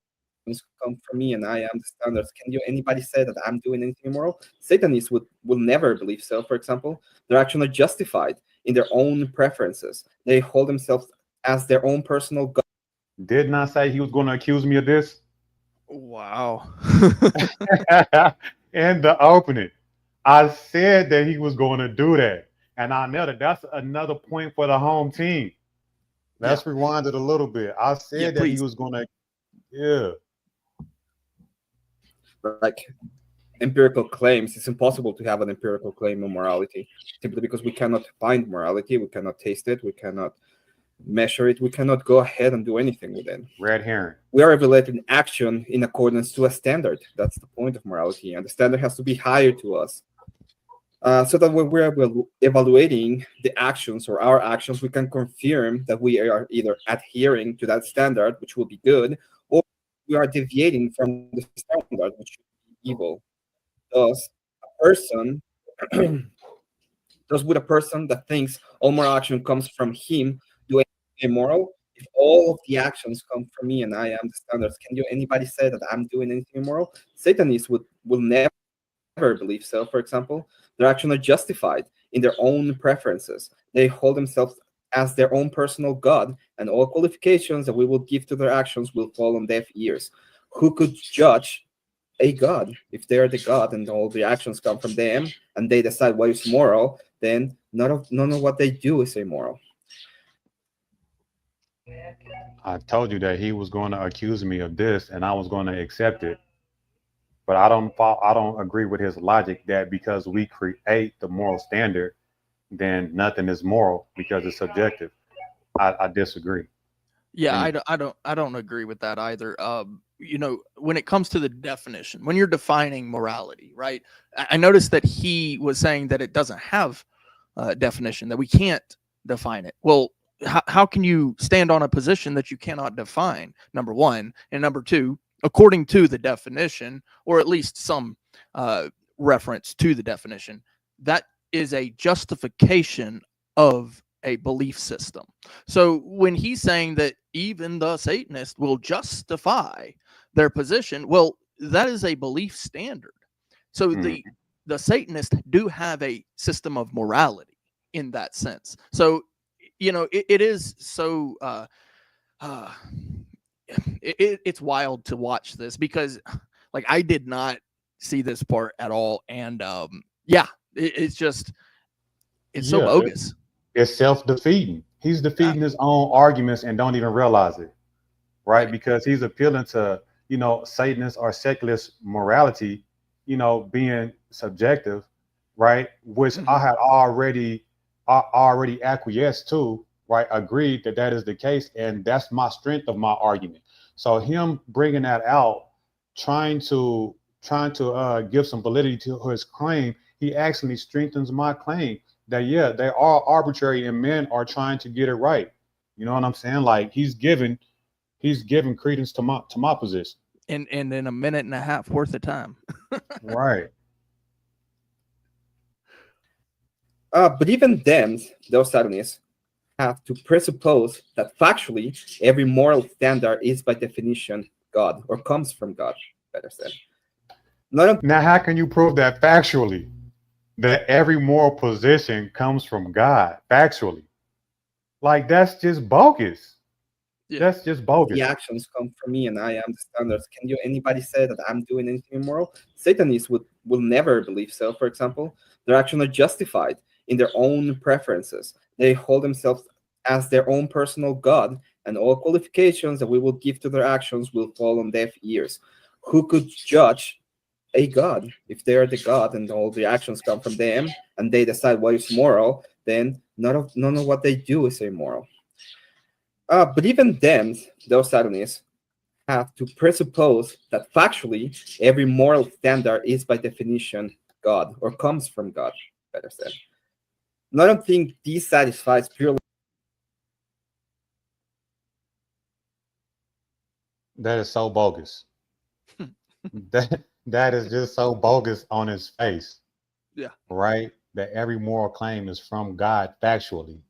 come from me and I am the standards, can anybody say that I'm doing anything immoral? Satanists will never believe so. For example, their actions are justified in their own preferences. They hold themselves as their own personal God. Didn't I say he was going to accuse me of this? Wow. In the opening, I said that he was going to do that. And I know that's another point for the home team. Let's rewind it a little bit. I said that he was going to, like empirical claims. It's impossible to have an empirical claim on morality simply because we cannot find morality, we cannot taste it, we cannot measure it, we cannot go ahead and do anything with it. Red herring. We are evaluating action in accordance to a standard. That's the point of morality, and the standard has to be higher to us. So that when we're evaluating the actions or our actions, we can confirm that we are either adhering to that standard, which will be good, or we are deviating from the standard, which should be evil. Thus, a person, thus would a person that thinks all moral action comes from him do anything immoral? If all of the actions come from me and I am the standards, can anybody say that I'm doing anything immoral? Satanists will never believe so. For example, their actions are justified in their own preferences. They hold themselves as their own personal God, and all qualifications that we will give to their actions will fall on deaf ears. Who could judge a God? If they are the God and all the actions come from them and they decide what is moral, then none of what they do is immoral. I told you that he was going to accuse me of this and I was going to accept it. But I don't agree with his logic that because we create the moral standard, then nothing is moral because it's subjective. I disagree. Yeah, I don't agree with that either. When it comes to the definition, when you're defining morality, right? I noticed that he was saying that it doesn't have a definition, that we can't define it. Well, how can you stand on a position that you cannot define? Number one, and number two, according to the definition, or at least some reference to the definition, that is a justification of a belief system. So when he's saying that even the Satanist will justify their position, well, that is a belief standard. So the Satanists do have a system of morality in that sense. So, it is so it's wild to watch this because like I did not see this part at all. And it's so bogus. It's self-defeating. He's defeating his own arguments and don't even realize it, right? Because he's appealing to, Satanist or secularist morality, being subjective, right? Which I had already acquiesced to, right? Agreed that is the case, and that's my strength of my argument. So him bringing that out, trying to give some validity to his claim, he actually strengthens my claim that they are arbitrary and men are trying to get it right. You know what I'm saying? Like he's giving credence to my position. And in a minute and a half worth of time. Right. But even then, those Satanists have to presuppose that factually every moral standard is by definition God or comes from God, better said. Now, how can you prove that factually? That every moral position comes from God factually? Like that's just bogus. Yeah. That's just bogus. The actions come from me and I am the standards. Can anybody say that I'm doing anything immoral? Satanists will never believe so. For example, their actions are justified in their own preferences. They hold themselves as their own personal God, and all qualifications that we will give to their actions will fall on deaf ears. Who could judge a god. If they are the god and all the actions come from them and they decide what is moral, then none of what they do is immoral. But even them, those Satanists, have to presuppose that factually every moral standard is by definition God or comes from God, better said. And I don't think this satisfies purely. That is so bogus. that is just so bogus on its face. Yeah. Right? That every moral claim is from God factually.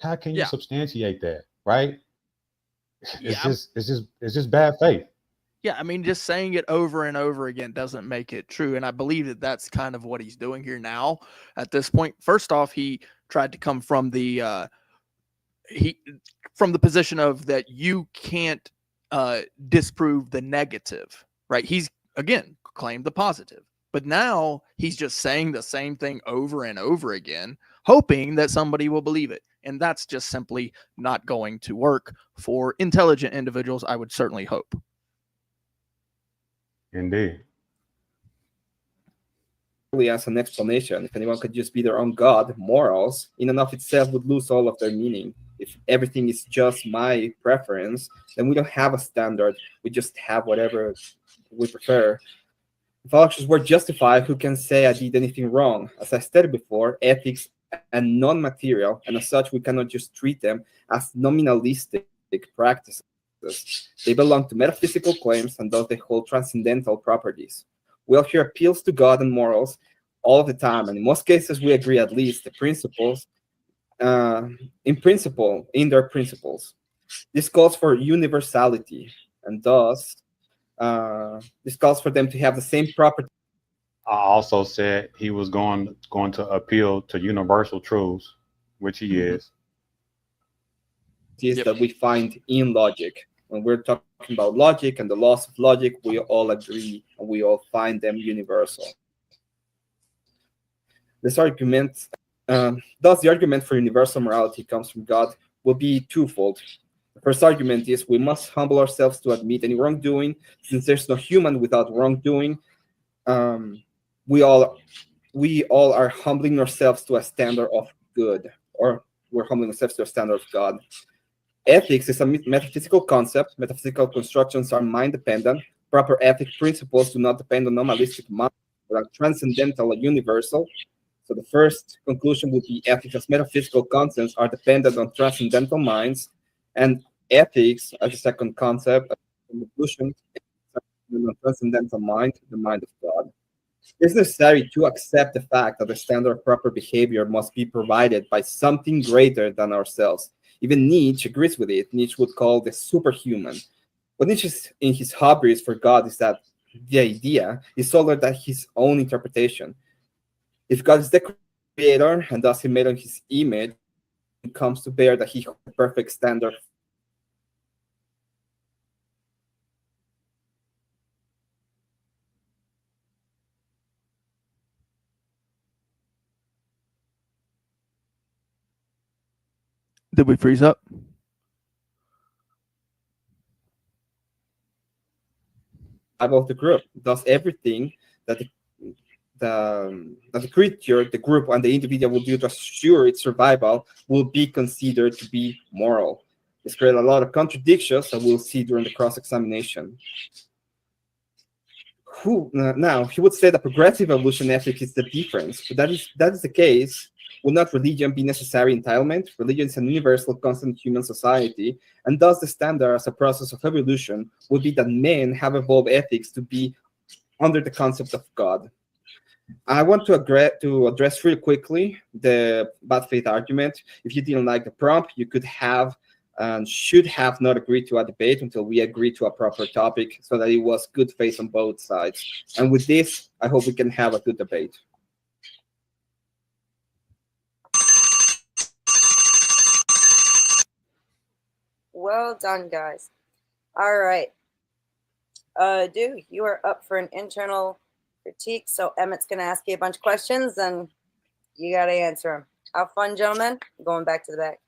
How can you Yeah. substantiate that? Right? Yeah. It's just bad faith. Yeah, I mean, just saying it over and over again doesn't make it true. And I believe that that's kind of what he's doing here now at this point. First off, he tried to come from the position of that you can't disprove the negative, right? He's again claimed the positive, but now he's just saying the same thing over and over again, hoping that somebody will believe it. And that's just simply not going to work for intelligent individuals, I would certainly hope. Indeed. As an explanation, if anyone could just be their own god, morals in and of itself would lose all of their meaning. If everything is just my preference, then we don't have a standard. We just have whatever we prefer. If all actions were justified, who can say I did anything wrong? As I stated before, ethics are non-material, and as such, we cannot just treat them as nominalistic practices. They belong to metaphysical claims, and thus they hold transcendental properties. We all hear appeals to God and morals all the time, and in most cases, we agree at least the principles, in their principles. This calls for universality, and thus this calls for them to have the same property. I also said he was going to appeal to universal truths, which he is. That we find in logic. When we're talking about logic and the laws of logic, we all agree and we all find them universal. This argument, thus the argument for universal morality comes from God, will be twofold. The first argument is we must humble ourselves to admit any wrongdoing, since there's no human without wrongdoing. We all are humbling ourselves to a standard of good, or we're humbling ourselves to a standard of God. Ethics is a metaphysical concept. Metaphysical constructions are mind-dependent. Proper ethic principles do not depend on nominalistic mind, but are transcendental and universal. So the first conclusion would be ethics as metaphysical concepts are dependent on transcendental minds, and ethics as a second concept, conclusion, on transcendental mind, the mind of God. It's necessary to accept the fact that the standard of proper behavior must be provided by something greater than ourselves. Even Nietzsche agrees with it. Nietzsche would call the superhuman. What Nietzsche in his hubris for God is that the idea is older than his own interpretation. If God is the creator and thus he made on his image, it comes to bear that he has the perfect standard. Did we freeze up? About the group, thus everything that the creature, the group, and the individual will do to assure its survival will be considered to be moral. This creates a lot of contradictions that we'll see during the cross-examination. Now, he would say that progressive evolution ethics is the difference, but that is the case. Will not religion be necessary entitlement? Religion is an universal constant human society, and thus the standard as a process of evolution would be that men have evolved ethics to be under the concept of God. I want to address real quickly the bad faith argument. If you didn't like the prompt, you could have and should have not agreed to a debate until we agreed to a proper topic so that it was good faith on both sides. And with this, I hope we can have a good debate. Well done, guys. All right. Dude, you are up for an internal critique. So Emmett's going to ask you a bunch of questions, and you got to answer them. Have fun, gentlemen. Going back to the back.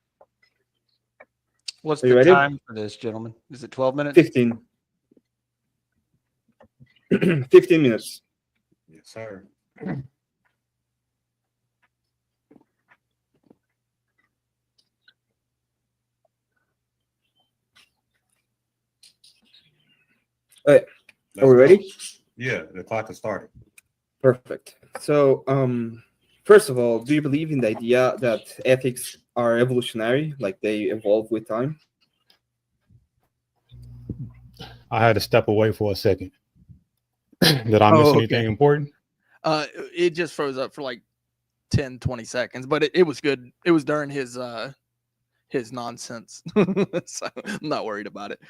What's Are you the ready? time for this, gentlemen? Is it 12 minutes? 15. 15 minutes. Yes, sir. All right. Are we ready? Yeah, the clock has started. Perfect. So, first of all, do you believe in the idea that ethics are evolutionary, like they evolve with time? I had to step away for a second. Did I miss anything important? It just froze up for like 10, 20 seconds, but it was good. It was during his nonsense. So I'm not worried about it.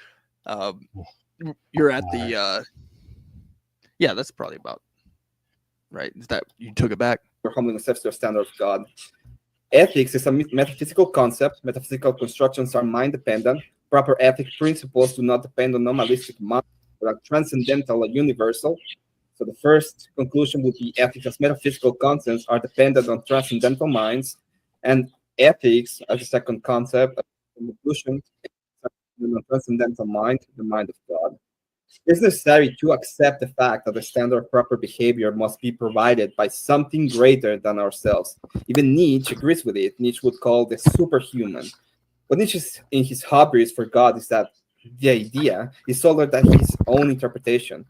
You're at the yeah, that's probably about right. Is that you took it back? Or humbling themselves to a standard of God. Ethics is a metaphysical concept. Metaphysical constructions are mind-dependent. Proper ethic principles do not depend on normalistic minds, but are transcendental and universal. So the first conclusion would be ethics as metaphysical concepts are dependent on transcendental minds, and ethics as a second concept, conclusion, on transcendental mind, the mind of God. It's necessary to accept the fact that the standard of proper behavior must be provided by something greater than ourselves. Even Nietzsche agrees with it. Nietzsche would call the superhuman. What Nietzsche in his hubris for God is that the idea is older than his own interpretation.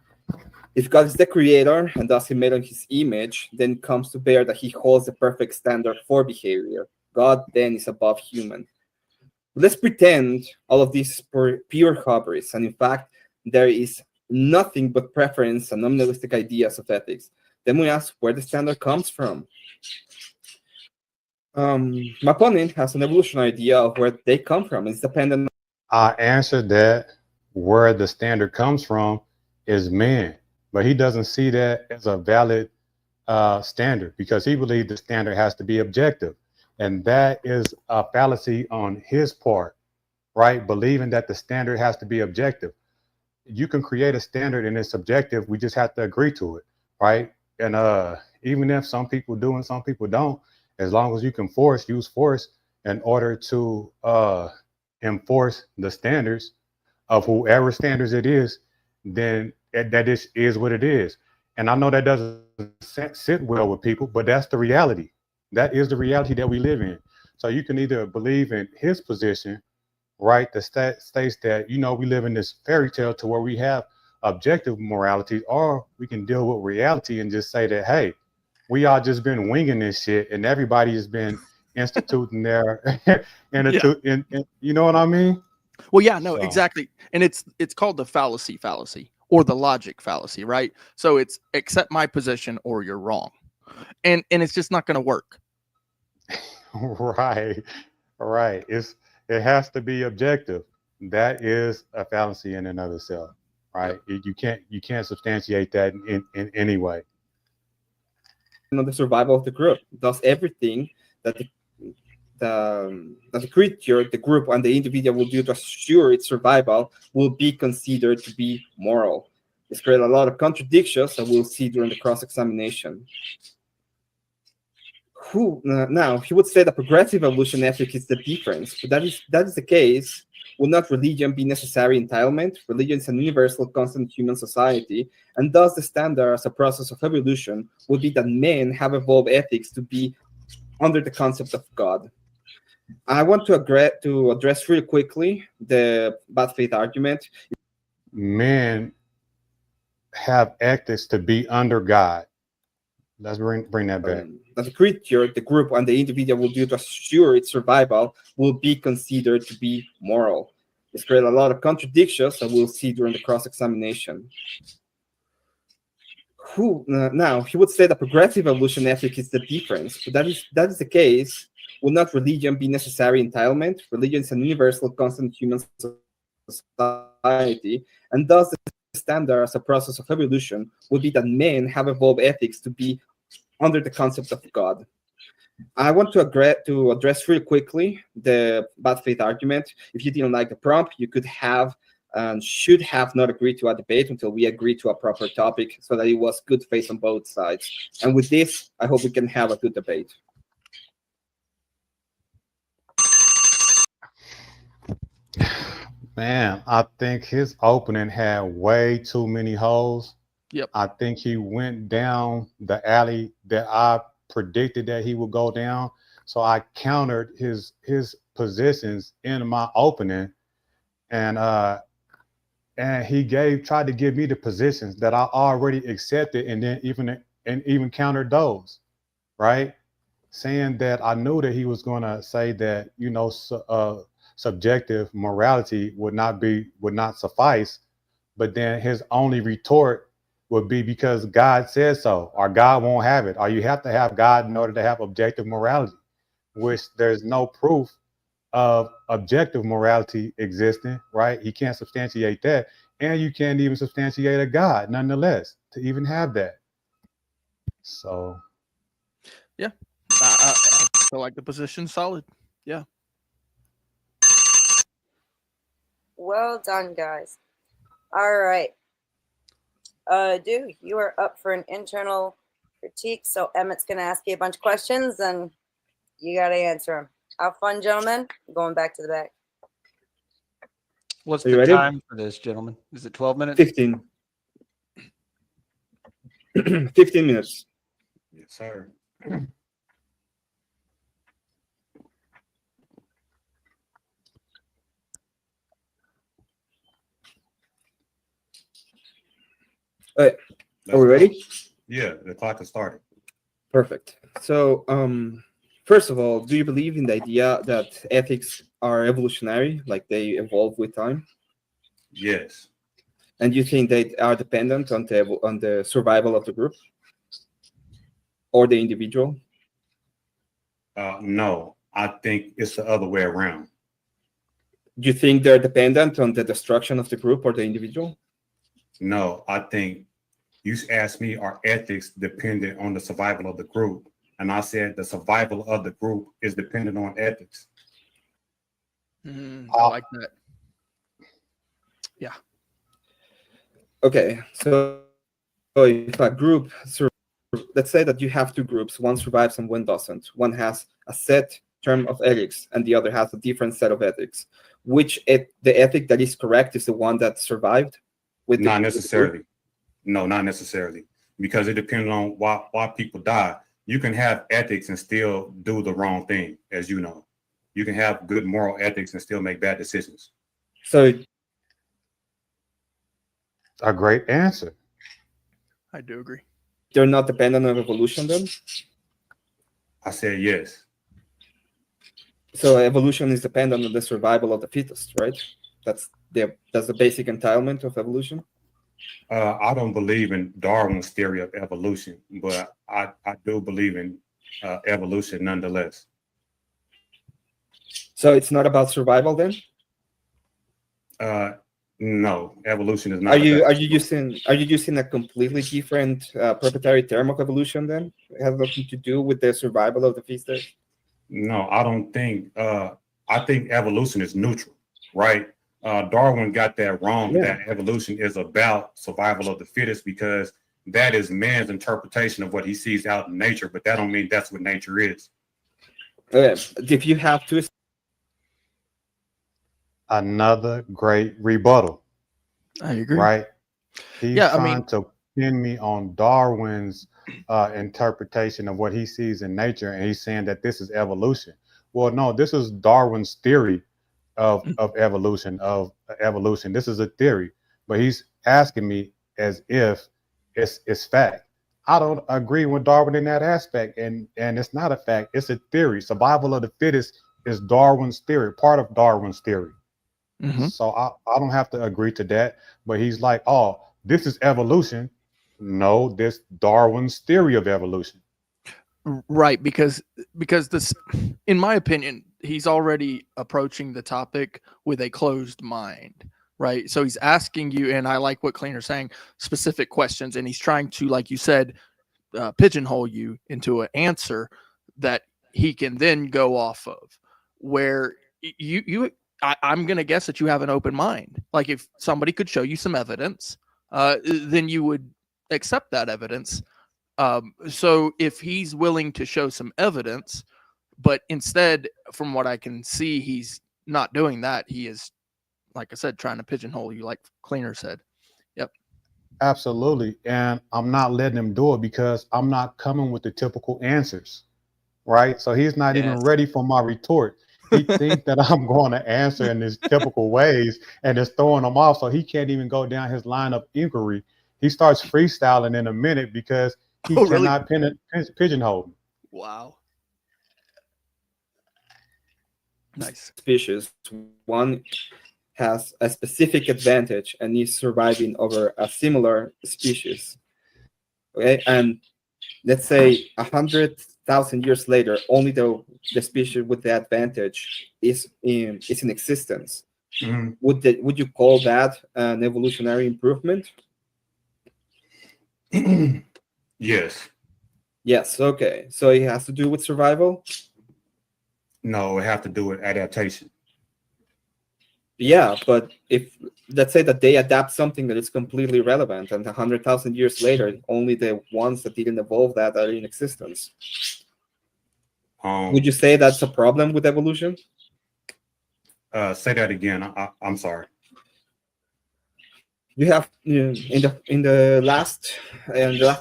If God is the creator and thus he made on his image, then it comes to bear that he holds the perfect standard for behavior. God then is above human. Let's pretend all of this is pure hubris, and in fact, there is nothing but preference and nominalistic ideas of ethics. Then we ask where the standard comes from. My opponent has an evolutionary idea of where they come from. It's dependent. I answered that where the standard comes from is man, but he doesn't see that as a valid standard because he believes the standard has to be objective. And that is a fallacy on his part, right? Believing that the standard has to be objective. You can create a standard and it's subjective. We just have to agree to it, right? And even if some people do and some people don't, as long as you can use force in order to enforce the standards of whoever standards it is, then that is what it is. And I know that doesn't sit well with people, but that's the reality. That is the reality that we live in. So you can either believe in his position, right, that states that, we live in this fairy tale to where we have objective morality, or we can deal with reality and just say that, hey, we all just been winging this shit and everybody has been instituting their you know what I mean? Well, yeah, no, exactly. And it's called the fallacy or the logic fallacy, right? So it's accept my position or you're wrong. And it's just not going to work. Right. It has to be objective. That is a fallacy in and of itself, right? You can't substantiate that in any way. The survival of the group does everything that the creature, the group, and the individual will do to assure its survival will be considered to be moral. This creates a lot of contradictions that we'll see during the cross-examination. Now, he would say that progressive evolution ethic is the difference, but that is the case. Will not religion be necessary entitlement? Religion is an universal constant human society, and thus the standard as a process of evolution would be that men have evolved ethics to be under the concept of God. I want to address really quickly the bad faith argument. Men have ethics to be under God. Let's bring that back. That the creature, the group, and the individual will do to assure its survival will be considered to be moral. This creates a lot of contradictions that we'll see during the cross-examination. Now, he would say that progressive evolution ethic is the difference, but that is the case. Will not religion be necessary entitlement? Religion is an universal constant human society, and thus the standard as a process of evolution would be that men have evolved ethics to be under the concept of God. I want to address really quickly the bad faith argument. If you didn't like the prompt, you could have and should have not agreed to a debate until we agree to a proper topic so that it was good faith on both sides. And with this, I hope we can have a good debate. Man, I think his opening had way too many holes. Yep. I think he went down the alley that I predicted that he would go down. So I countered his positions in my opening, and he tried to give me the positions that I already accepted, and then even countered those, right? Saying that I knew that he was going to say that subjective morality would not suffice, but then his only retort would be because God says so, or God won't have it, or you have to have God in order to have objective morality, which there's no proof of objective morality existing, right? He can't substantiate that, and you can't even substantiate a God, nonetheless, to even have that. So, Yeah, I feel like the position's solid. Yeah. Well done, guys. All right. Dude, you are up for an internal critique. So Emmett's going to ask you a bunch of questions, and you got to answer them. Have fun, gentlemen. Going back to the back. What's Are you the ready? time for this, gentlemen? Is it 12 minutes? 15. 15 minutes. Yes, sir. All right. Are we ready? Yeah, the clock has started. Perfect. So, first of all, do you believe in the idea that ethics are evolutionary, like they evolve with time? Yes. And you think they are dependent on the survival of the group or the individual? No, I think it's the other way around. Do you think they're dependent on the destruction of the group or the individual? No, I think you asked me, are ethics dependent on the survival of the group? And I said the survival of the group is dependent on ethics. I like that. Yeah. Okay, so if a group, let's say that you have two groups, one survives and one doesn't. One has a set term of ethics and the other has a different set of ethics. The ethic that is correct is the one that survived? Not necessarily. No, not necessarily. Because it depends on why people die. You can have ethics and still do the wrong thing, as you know. You can have good moral ethics and still make bad decisions. So, a great answer. I do agree. They're not dependent on evolution then? I said yes. So evolution is dependent on the survival of the fittest, right? That's the basic entitlement of evolution. I don't believe in Darwin's theory of evolution, but I do believe in evolution nonetheless. So it's not about survival then? No, evolution is not. Are you using a completely different proprietary term of evolution then? It has nothing to do with the survival of the fittest? No, I don't think. I think evolution is neutral, right? Darwin got that wrong. Yeah. That evolution is about survival of the fittest because that is man's interpretation of what he sees out in nature, but that don't mean that's what nature is. If you have to. Another great rebuttal. I agree. Right? He's trying to pin me on Darwin's interpretation of what he sees in nature, and he's saying that this is evolution. Well, no, this is Darwin's theory of evolution. This is a theory, but he's asking me as if it's fact. I don't agree with Darwin in that aspect, and it's not a fact. It's a theory. Survival of the fittest is Darwin's theory, part of Darwin's theory. Mm-hmm. So I don't have to agree to that. But he's like, oh, this is evolution. No, this Darwin's theory of evolution. Right, because this, in my opinion, he's already approaching the topic with a closed mind. Right. So he's asking you, and I like what Cleaner's saying, specific questions, and he's trying to, like you said, pigeonhole you into an answer that he can then go off of. Where I'm going to guess that you have an open mind. Like if somebody could show you some evidence, then you would accept that evidence. So if he's willing to show some evidence, but instead, from what I can see, he's not doing that. He is, like I said, trying to pigeonhole you, like Cleaner said. Yep. Absolutely. And I'm not letting him do it because I'm not coming with the typical answers, right? So he's not even Yes. ready for my retort. He thinks that I'm going to answer in his typical ways and it's throwing him off. So he can't even go down his line of inquiry. He starts freestyling in a minute because he Oh, really? cannot pigeonhole me. Wow. Nice. Species. One has a specific advantage and is surviving over a similar species. Okay, and let's say 100,000 years later, only the species with the advantage is in existence. Mhm. Would you call that an evolutionary improvement? Yes. Yes. Okay. So it has to do with survival. No, it have to do with adaptation. Yeah, but if let's say that they adapt something that is completely relevant, and 100,000 years later, only the ones that didn't evolve that are in existence, would you say that's a problem with evolution? Say that again. I'm sorry. You have in the last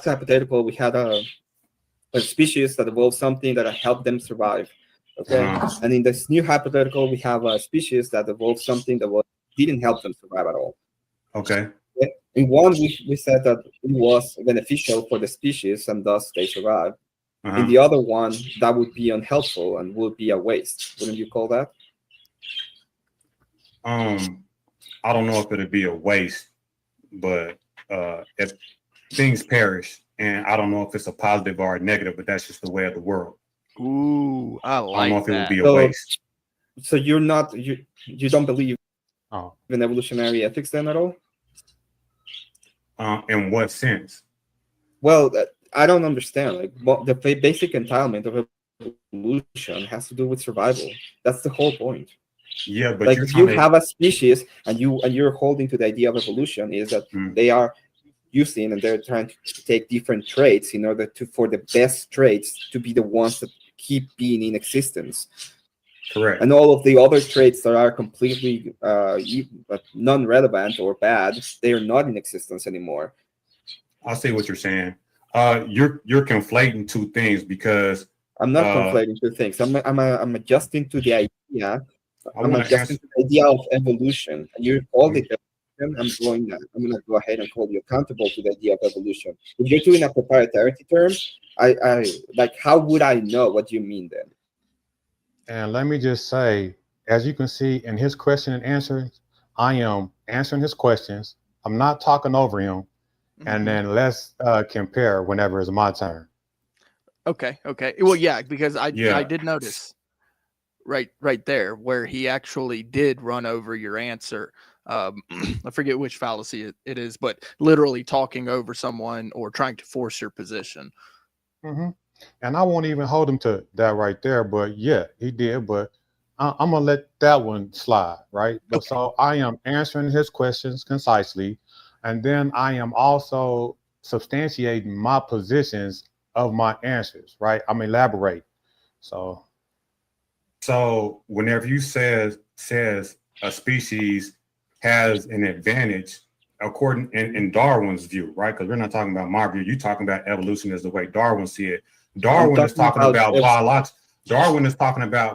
hypothetical, we had a species that evolved something that helped them survive. Okay, and in this new hypothetical, we have a species that evolved something that didn't help them survive at all. Okay. In one, we said that it was beneficial for the species and thus they survived. In the other one, that would be unhelpful and would be a waste. Wouldn't you call that? I don't know if it'd be a waste, but if things perish, and I don't know if it's a positive or a negative, but that's just the way of the world. Ooh, I like I don't know if that. it would be a waste. So you don't believe in evolutionary ethics then at all? In what sense? Well, I don't understand. Like the basic entitlement of evolution has to do with survival. That's the whole point. Yeah, but like if you have a species and you're holding to the idea of evolution is that they are using and they're trying to take different traits in order for the best traits to be the ones that keep being in existence. Correct. And all of the other traits that are completely non-relevant or bad, they are not in existence anymore. I see what you're saying. You're conflating two things because I'm not conflating two things. I'm adjusting to the idea. I'm adjusting to the idea of evolution. And you call it evolution. I'm gonna go ahead and hold you accountable to the idea of evolution. If you're doing a proprietary term, I like how would I know what you mean then? And let me just say, as you can see in his question and answers, I am answering his questions. I'm not talking over him. And then let's compare whenever it's my turn. Okay. Well, yeah, because I did notice right there where he actually did run over your answer. I forget which fallacy it is, but literally talking over someone or trying to force your position. And I won't even hold him to that right there, but yeah, he did. But I'm gonna let that one slide, right? But so I am answering his questions concisely, and then I am also substantiating my positions of my answers, right? I'm elaborating. So whenever you says a species has an advantage, according in Darwin's view, right? Because we're not talking about my view. You're talking about evolution as the way Darwin see it. Darwin is talking about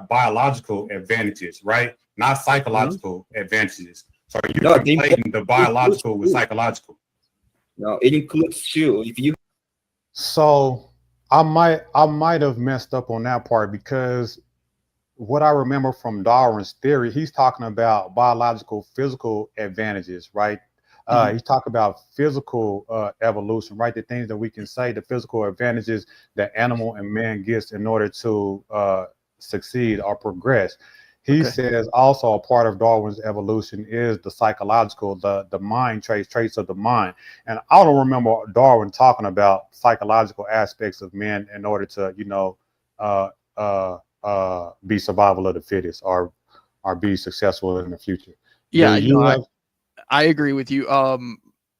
biological advantages, right? Not psychological advantages. So you're conflating the biological with psychological. No, it includes two. So I might have messed up on that part because what I remember from Darwin's theory, he's talking about biological physical advantages, right? He's talking about physical evolution, right? The things that we can say, the physical advantages that animal and man gets in order to succeed or progress. He says also a part of Darwin's evolution is the psychological, the mind traits of the mind. And I don't remember Darwin talking about psychological aspects of men in order to, be survival of the fittest or be successful in the future. Yeah, I agree with you.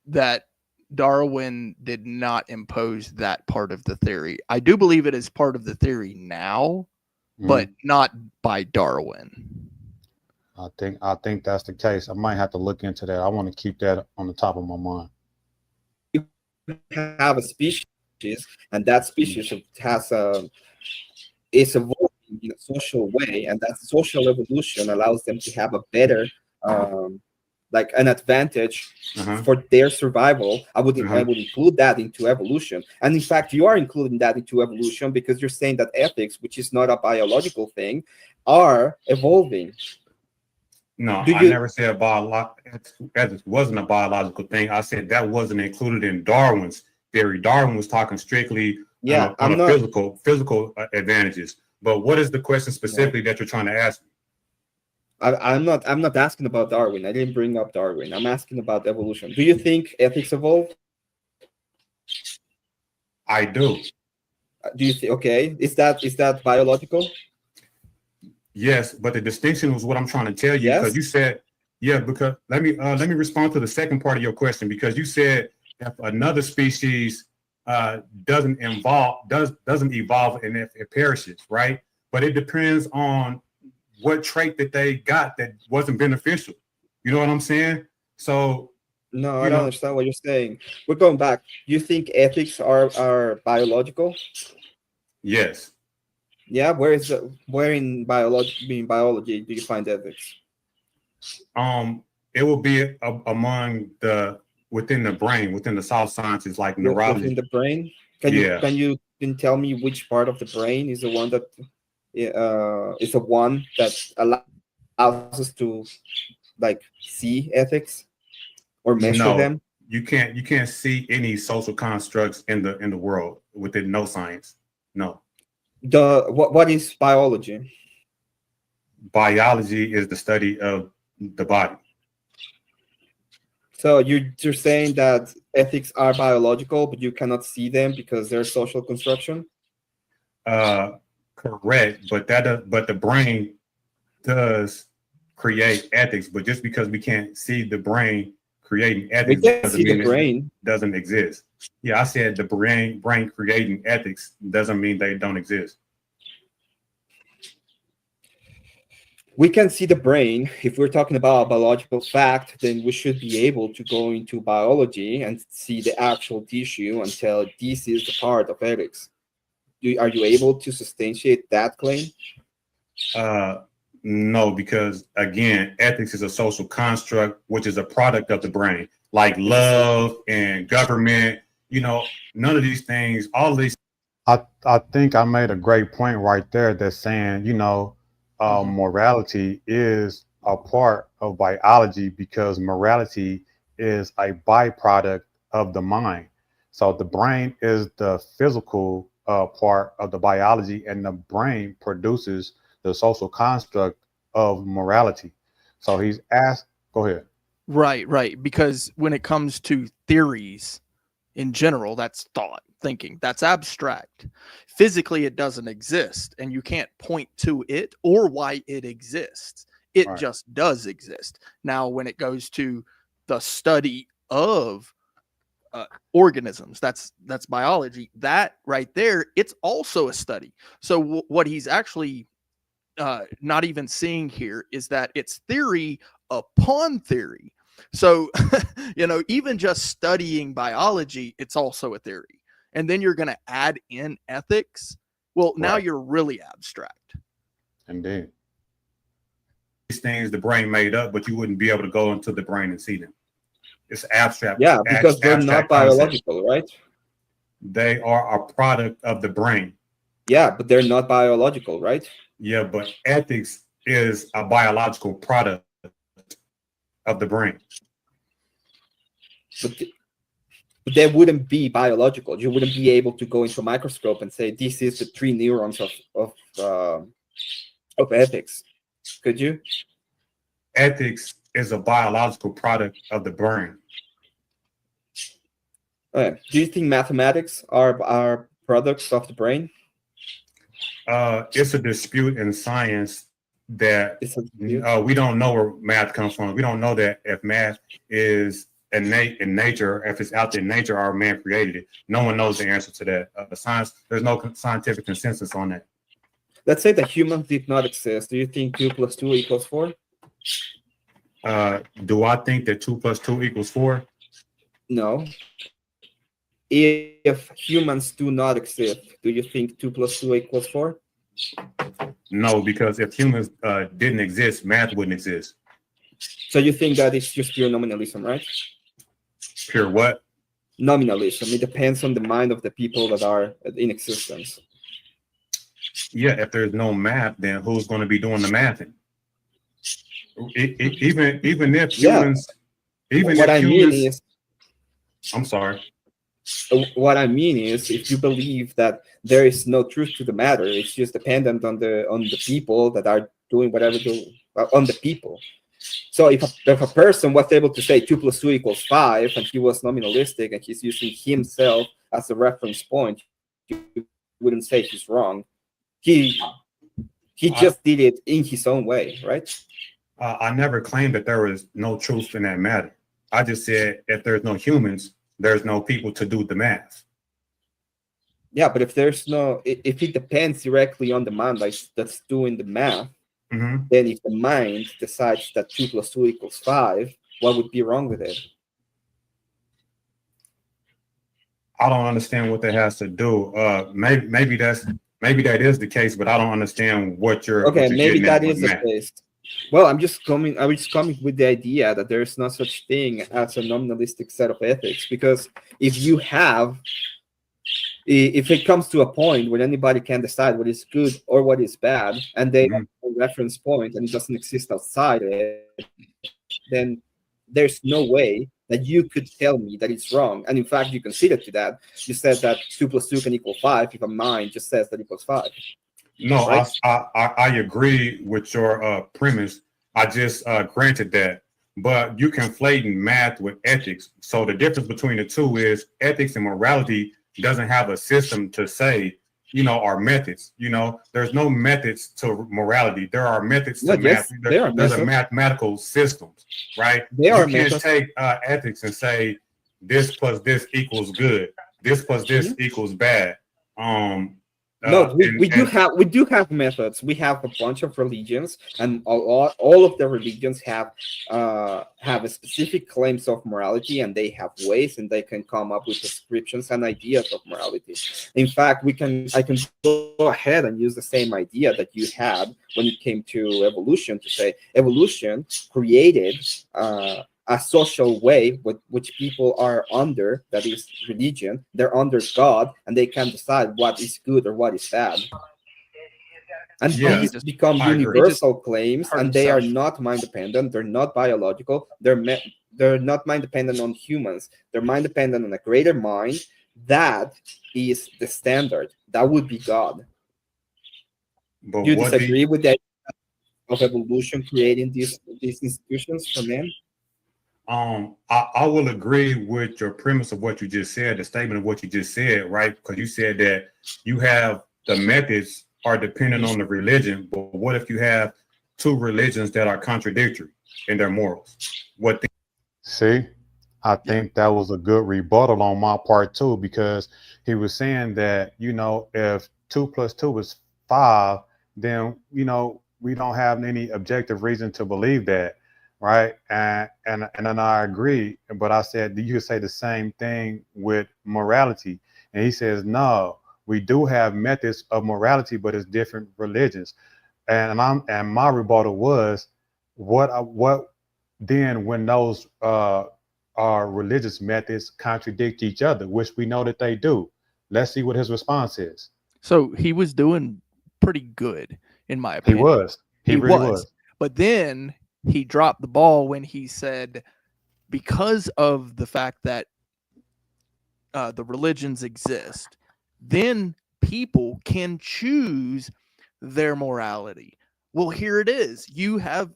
That Darwin did not impose that part of the theory. I do believe it is part of the theory now, but not by Darwin. I think that's the case. I might have to look into that. I want to keep that on the top of my mind. have a species, and that species has is evolving in a social way, and that social evolution allows them to have a better, like an advantage for their survival. I would include that into evolution, and in fact, you are including that into evolution because you're saying that ethics, which is not a biological thing, are evolving. No, I never said ethics wasn't a biological thing. I said that wasn't included in Darwin's theory. Darwin was talking strictly on physical advantages. But what is the question specifically that you're trying to ask me? I'm not asking about Darwin. I didn't bring up Darwin. I'm asking about evolution. Do you think ethics evolved? I do. Do you think, okay, is that biological? Yes, but the distinction was what I'm trying to tell you, because you said, because let me respond to the second part of your question, because you said if another species doesn't evolve and if it perishes, right? But it depends on what trait that they got that wasn't beneficial. You know what I'm saying? So no, I don't understand what you're saying. We're going back. You think ethics are biological? Yes. Yeah, where in biology do you find ethics? It will be within the brain, within the soft sciences like neurology. Within the brain? Can you tell me which part of the brain is the one that is the one that allows us to like see ethics or measure them? You can't see any social constructs in the world within no science. No. What is biology? Biology is the study of the body. So you're saying that ethics are biological, but you cannot see them because they're social construction? Correct, but the brain does create ethics, but just because we can't see the brain creating ethics doesn't mean it doesn't exist. Yeah, I said the brain creating ethics doesn't mean they don't exist. We can see the brain. If we're talking about a biological fact, then we should be able to go into biology and see the actual tissue and tell this is the part of ethics. Are you able to substantiate that claim? No, because again, ethics is a social construct, which is a product of the brain, like love and government. None of these things, all of these. I think I made a great point right there that's saying, morality is a part of biology because morality is a byproduct of the mind. So the brain is the physical part of the biology, and the brain produces the social construct of morality. So he's asked, go ahead. Right. Because when it comes to theories in general, that's thought, thinking, that's abstract. Physically, it doesn't exist, and you can't point to it or why it exists. It just does exist. Now, when it goes to the study of organisms, that's biology. That right there, it's also a study. So what he's actually not even seeing here is that it's theory upon theory. So, even just studying biology, it's also a theory. And then you're going to add in ethics. Well, now you're really abstract. Indeed. These things the brain made up, but you wouldn't be able to go into the brain and see them. It's abstract. Yeah, because they're not biological, right? They are a product of the brain. Yeah, but they're not biological, right? Yeah, but ethics is a biological product of the brain. But they wouldn't be biological. You wouldn't be able to go into a microscope and say this is the 3 neurons of ethics. Could you? Ethics is a biological product of the brain. Do you think mathematics are products of the brain? It's a dispute in science that we don't know where math comes from. We don't know that if math is innate in nature, if it's out there in nature, or man created it. No one knows the answer to that. There's no scientific consensus on that. Let's say that humans did not exist. Do you think 2 + 2 = 4? Do I think that 2 + 2 = 4? No. if humans do not exist, do you think 2 + 2 = 4? No, because if humans didn't exist, math wouldn't exist. So you think that it's just pure nominalism, right? Pure what? Nominalism. It depends on the mind of the people that are in existence. Yeah, if there's no math, then who's going to be doing the mathing? Even if humans, What I mean is, I'm sorry. What I mean is, if you believe that there is no truth to the matter, it's just dependent on the people that are doing whatever on the people. So if a person was able to say 2 + 2 = 5, and he was nominalistic and he's using himself as a reference point, you wouldn't say he's wrong. He just did it in his own way, right? I never claimed that there was no truth in that matter. I just said if there's no humans, there's no people to do the math. Yeah, but if it depends directly on the mind that's doing the math, then if the mind decides that 2 + 2 = 5, what would be wrong with it? I don't understand what that has to do. Maybe that is the case, but I don't understand what you're. Okay, what you're maybe that at is the case. Well, I was coming with the idea that there is no such thing as a nominalistic set of ethics, because if it comes to a point where anybody can decide what is good or what is bad, and they have a reference point and it doesn't exist outside it, then there's no way that you could tell me that it's wrong. And in fact, you conceded to that. You said that 2 + 2 can = 5 if a mind just says that = 5. No, right? I agree with your premise. I just granted that, but you conflating math with ethics. So the difference between the two is ethics and morality doesn't have a system to say, are methods. There's no methods to morality. There are methods to math. There's a mathematical systems, right? You can't take ethics and say this plus this equals good. This plus this equals bad. No, we do have methods. We have a bunch of religions, and all of the religions have a specific claims of morality, and they have ways, and they can come up with descriptions and ideas of morality. In fact, I can go ahead and use the same idea that you had when it came to evolution, to say evolution created a social way with which people are under, that is religion. They're under God, and they can decide what is good or what is bad. And these become universal claims, and they are not mind dependent. They're not biological. They're not mind dependent on humans. They're mind dependent on a greater mind. That is the standard. That would be God. But do you disagree with the idea of evolution creating these institutions for men? I will agree with your premise of what you just said, the statement of what you just said, right? Because you said that you have the methods are dependent on the religion, but what if you have two religions that are contradictory in their morals? See, I think that was a good rebuttal on my part too, because he was saying that, if 2 + 2 is 5, then, we don't have any objective reason to believe that. Right. And then I agree. But I said, you could say the same thing with morality. And he says, no, we do have methods of morality, but it's different religions. And my rebuttal was, what then when those are religious methods contradict each other, which we know that they do? Let's see what his response is. So he was doing pretty good, in my opinion. He was. He really was. But then he dropped the ball when he said, because of the fact that the religions exist, then people can choose their morality. Well, here it is. You have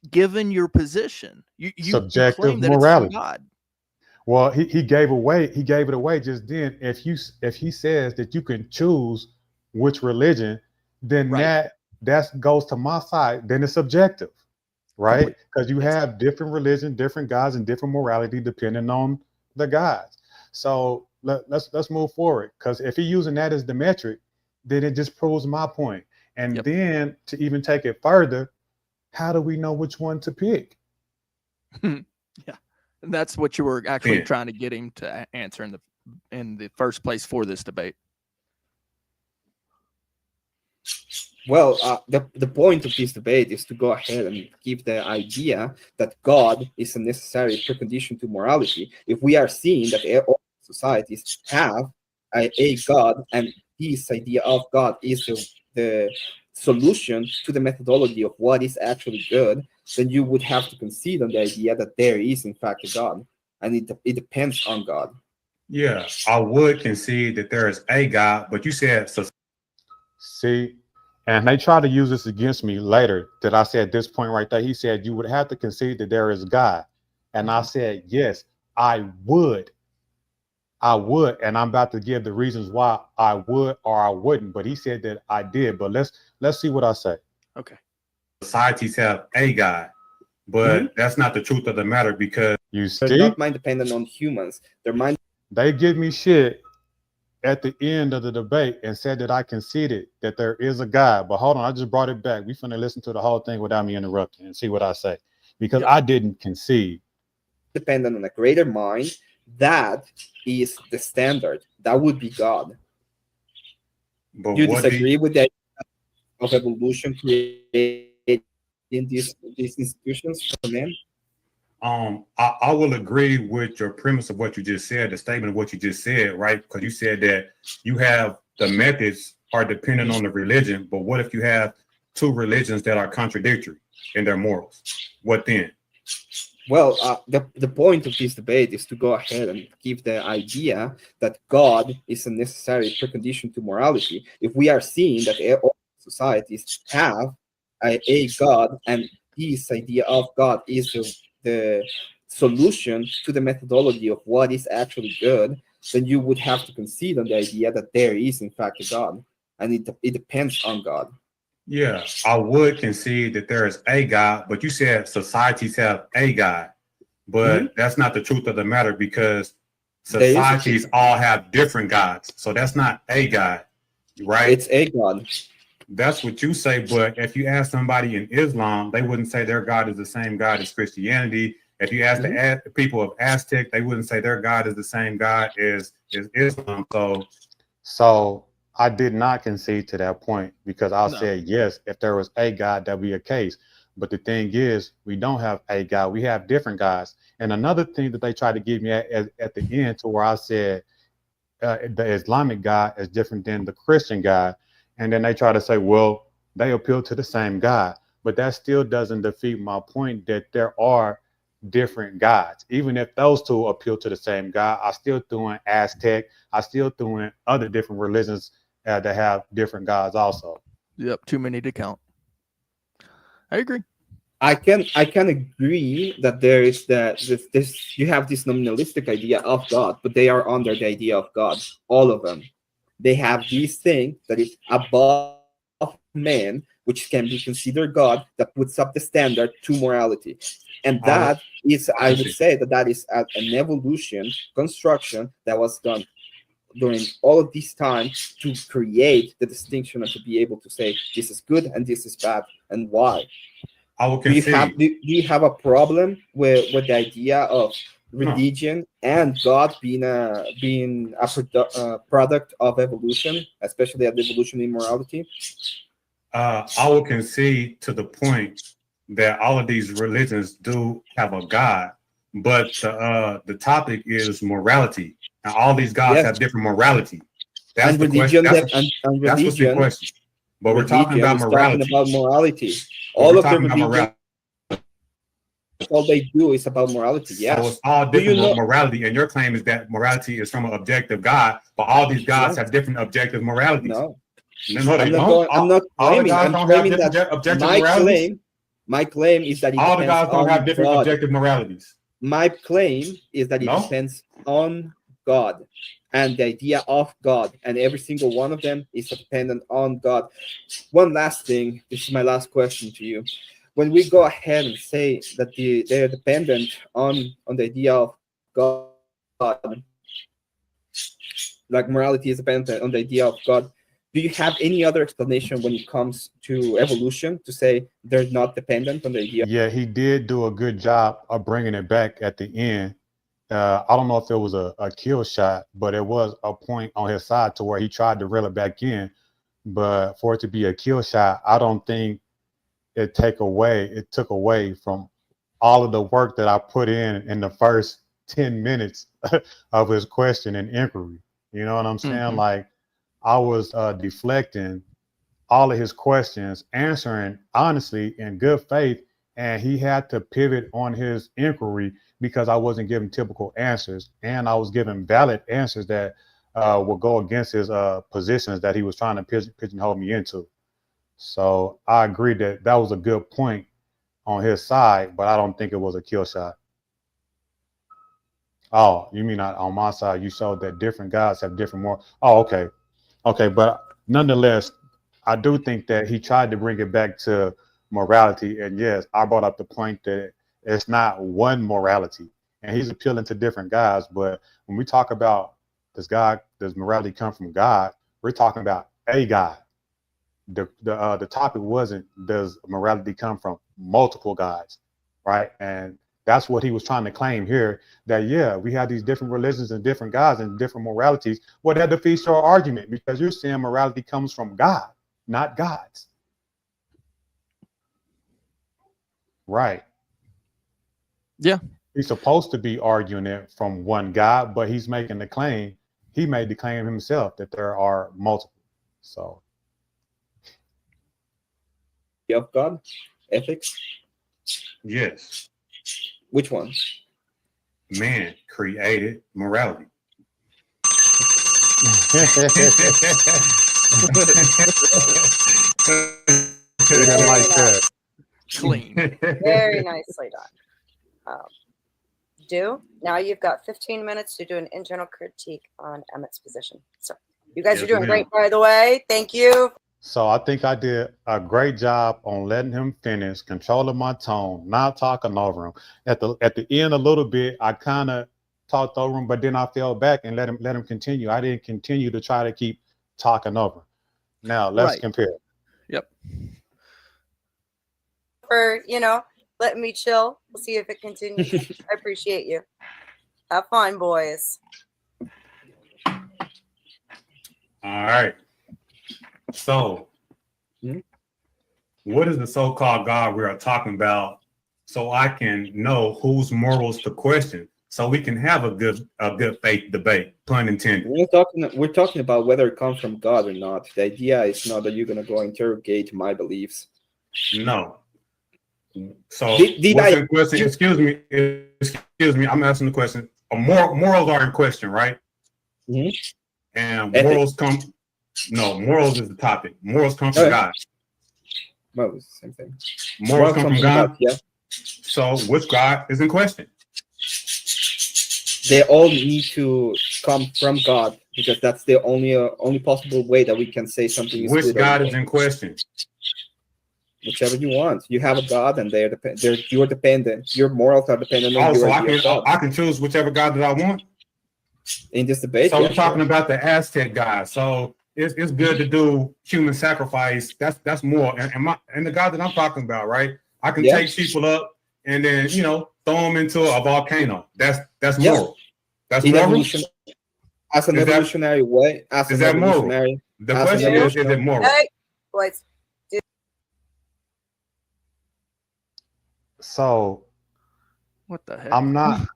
given your position. You subjective claim that morality. It's from God. Well, he gave it away just then. If he says that you can choose which religion, then that goes to my side. Then it's subjective. Right? Because you have different religion, different gods, and different morality depending on the gods. So let's move forward. Because if he's using that as the metric, then it just proves my point. And then to even take it further, how do we know which one to pick? Yeah, and that's what you were actually trying to get him to answer in the in the first place for this debate? Well, the point of this debate is to go ahead and give the idea that God is a necessary precondition to morality. If we are seeing that all societies have a God, and this idea of God is the solution to the methodology of what is actually good, then you would have to concede on the idea that there is in fact a God, and it depends on God. Yeah, I would concede that there is a God, but you said so. See, and they try to use this against me later that I said this point right there. He said, you would have to concede that there is God. And I said, yes, I would. And I'm about to give the reasons why I would or I wouldn't. But he said that I did. But let's see what I say. Okay. Societies have a God, but that's not the truth of the matter, because you they're see, not mind dependent on humans. They give me shit at the end of the debate and said that I conceded that there is a God. But hold on, I just brought it back. We finna listen to the whole thing without me interrupting and see what I say, because I didn't concede. Dependent on a greater mind, that is the standard. That would be God. But you disagree with the idea of evolution creating these institutions for men? I will agree with your premise of what you just said, the statement of what you just said, right? Because you said that you have the methods are dependent on the religion, but what if you have two religions that are contradictory in their morals? What then? Well, the point of this debate is to go ahead and give the idea that God is a necessary precondition to morality. If we are seeing that all societies have a God, and this idea of God is the solution to the methodology of what is actually good, then you would have to concede on the idea that there is in fact a God, and it depends on God. Yeah, I would concede that there is a God, but you said societies have a God, but that's not the truth of the matter, because societies all have different gods. So that's not a God, right? It's a God. That's what you say, but if you ask somebody in Islam, they wouldn't say their God is the same God as Christianity. If you ask the people of Aztec, they wouldn't say their God is the same God as Islam. So I did not concede to that point, because I said, yes, if there was a God, that'd be a case. But the thing is, we don't have a God. We have different gods. And another thing that they tried to give me at the end, to where I said the Islamic God is different than the Christian God. And then they try to say, well, they appeal to the same God. But that still doesn't defeat my point that there are different gods. Even if those two appeal to the same God, I still threw in Aztec. I still threw in other different religions that have different gods also. Yep, too many to count. I agree. I can agree that there is this you have this nominalistic idea of God, but they are under the idea of God. All of them. They have this thing that is above man, which can be considered God, that puts up the standard to morality. And that is, I would say that is an evolution construction that was done during all of this time to create the distinction and to be able to say this is good and this is bad and why. Do you have a problem with the idea of religion and God being a product of evolution, especially of evolution in morality? I will concede to the point that all of these religions do have a God, but the topic is morality, and all these gods have different morality. That's the question. That's what's the question. But we're talking about morality. Talking about morality. All of the religions, all they do is about morality. Yes. So it's all different morality, and your claim is that morality is from an objective God, but all these gods have different objective moralities. No, they don't. I'm not claiming. I'm claiming that my claim is that all the gods don't have different objective moralities. My claim is that it depends on God and the idea of God, and every single one of them is dependent on God. One last thing. This is my last question to you. When we go ahead and say that they are dependent on the idea of God, like morality is dependent on the idea of God, do you have any other explanation when it comes to evolution to say they're not dependent on the idea? Yeah, he did do a good job of bringing it back at the end I don't know if it was a kill shot, but it was a point on his side to where he tried to reel it back in. But for it to be a kill shot, I don't think it took away from all of the work that I put in the first 10 minutes of his question and inquiry. You know what I'm saying? Mhm. Like I was deflecting all of his questions, answering honestly in good faith, and he had to pivot on his inquiry because I wasn't giving typical answers, and I was giving valid answers that would go against his positions that he was trying to pigeonhole me into. So I agree that that was a good point on his side, but I don't think it was a kill shot. Oh, you mean on my side? You showed that different guys have different more. Oh, okay, okay, but nonetheless, I do think that he tried to bring it back to morality, and yes, I brought up the point that it's not one morality, and he's appealing to different guys. But when we talk about does morality come from God? We're talking about a God. The topic wasn't does morality come from multiple gods, right? And that's what he was trying to claim here, that yeah, we have these different religions and different gods and different moralities. Well, that defeats your argument because you're saying morality comes from God, not gods. Right. Yeah. He's supposed to be arguing it from one God, but he's making the claim. He made the claim himself that there are multiple. So Of God, ethics. Yes. Which one? Man created morality. Didn't like that. Clean. Very nicely done. Do now you've got 15 minutes to do an internal critique on Emmett's position. So you guys Yes, are doing ma'am. great, by the way. Thank you. So I think I did a great job on letting him finish, controlling my tone, not talking over him. At the end, a little bit, I kind of talked over him, but then I fell back and let him continue. I didn't continue to try to keep talking over. Now let's Right. compare. Yep. For letting me chill. We'll see if it continues. I appreciate you. Have fun, boys. All right. So, what is the so-called God we are talking about? So I can know whose morals to question, so we can have a good faith debate. Pun intended. We're talking about whether it comes from God or not. The idea is not that you're gonna go interrogate my beliefs. No. So Did what's I- in question? Excuse me. I'm asking the question. Morals are in question, right? Mhm. And Ethics. morals come. No, morals is the topic. Morals come from Okay. God. Well, it's the same thing. Morals come from God. Yeah. So which God is in question? They all need to come from God because that's the only possible way that we can say something is Which good. God is in question? Whichever you want. You have a God, and they're you're dependent. Your morals are dependent on your idea of God. I can choose whichever God that I want. In this debate, So yeah, we're talking sure. about the Aztec God. So it's good to do human sacrifice. That's more. And the God that I'm talking about, right? I can Yeah. take people up and then throw them into a volcano. That's Yeah. moral. That's In moral. evolution, as an Is that- evolutionary way, as Is an that moral? evolutionary. The as an question is it evolutionary- moral? Hey, boys. So What the heck? I'm not.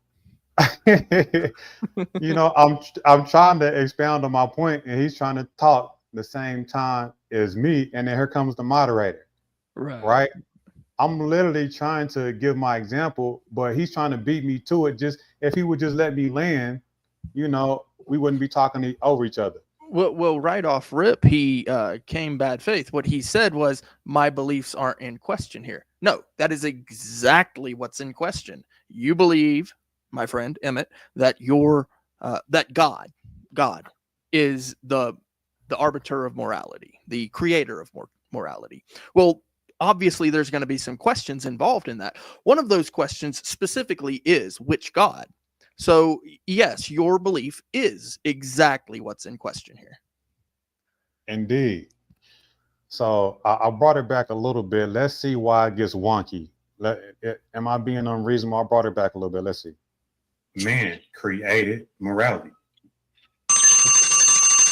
I'm trying to expound on my point, and he's trying to talk the same time as me, and then here comes the moderator. Right? I'm literally trying to give my example, but he's trying to beat me to it. Just if he would just let me land, we wouldn't be talking over each other. Well, right off rip, he came bad faith. What he said was, my beliefs aren't in question here. No, that is exactly what's in question. You believe, my friend Emmet, that that God is the arbiter of morality, the creator of morality. Well, obviously, there's going to be some questions involved in that. One of those questions specifically is which God. So, yes, your belief is exactly what's in question here. Indeed. So I brought it back a little bit. Let's see why it gets wonky. Am I being unreasonable? I brought it back a little bit. Let's see. man created morality.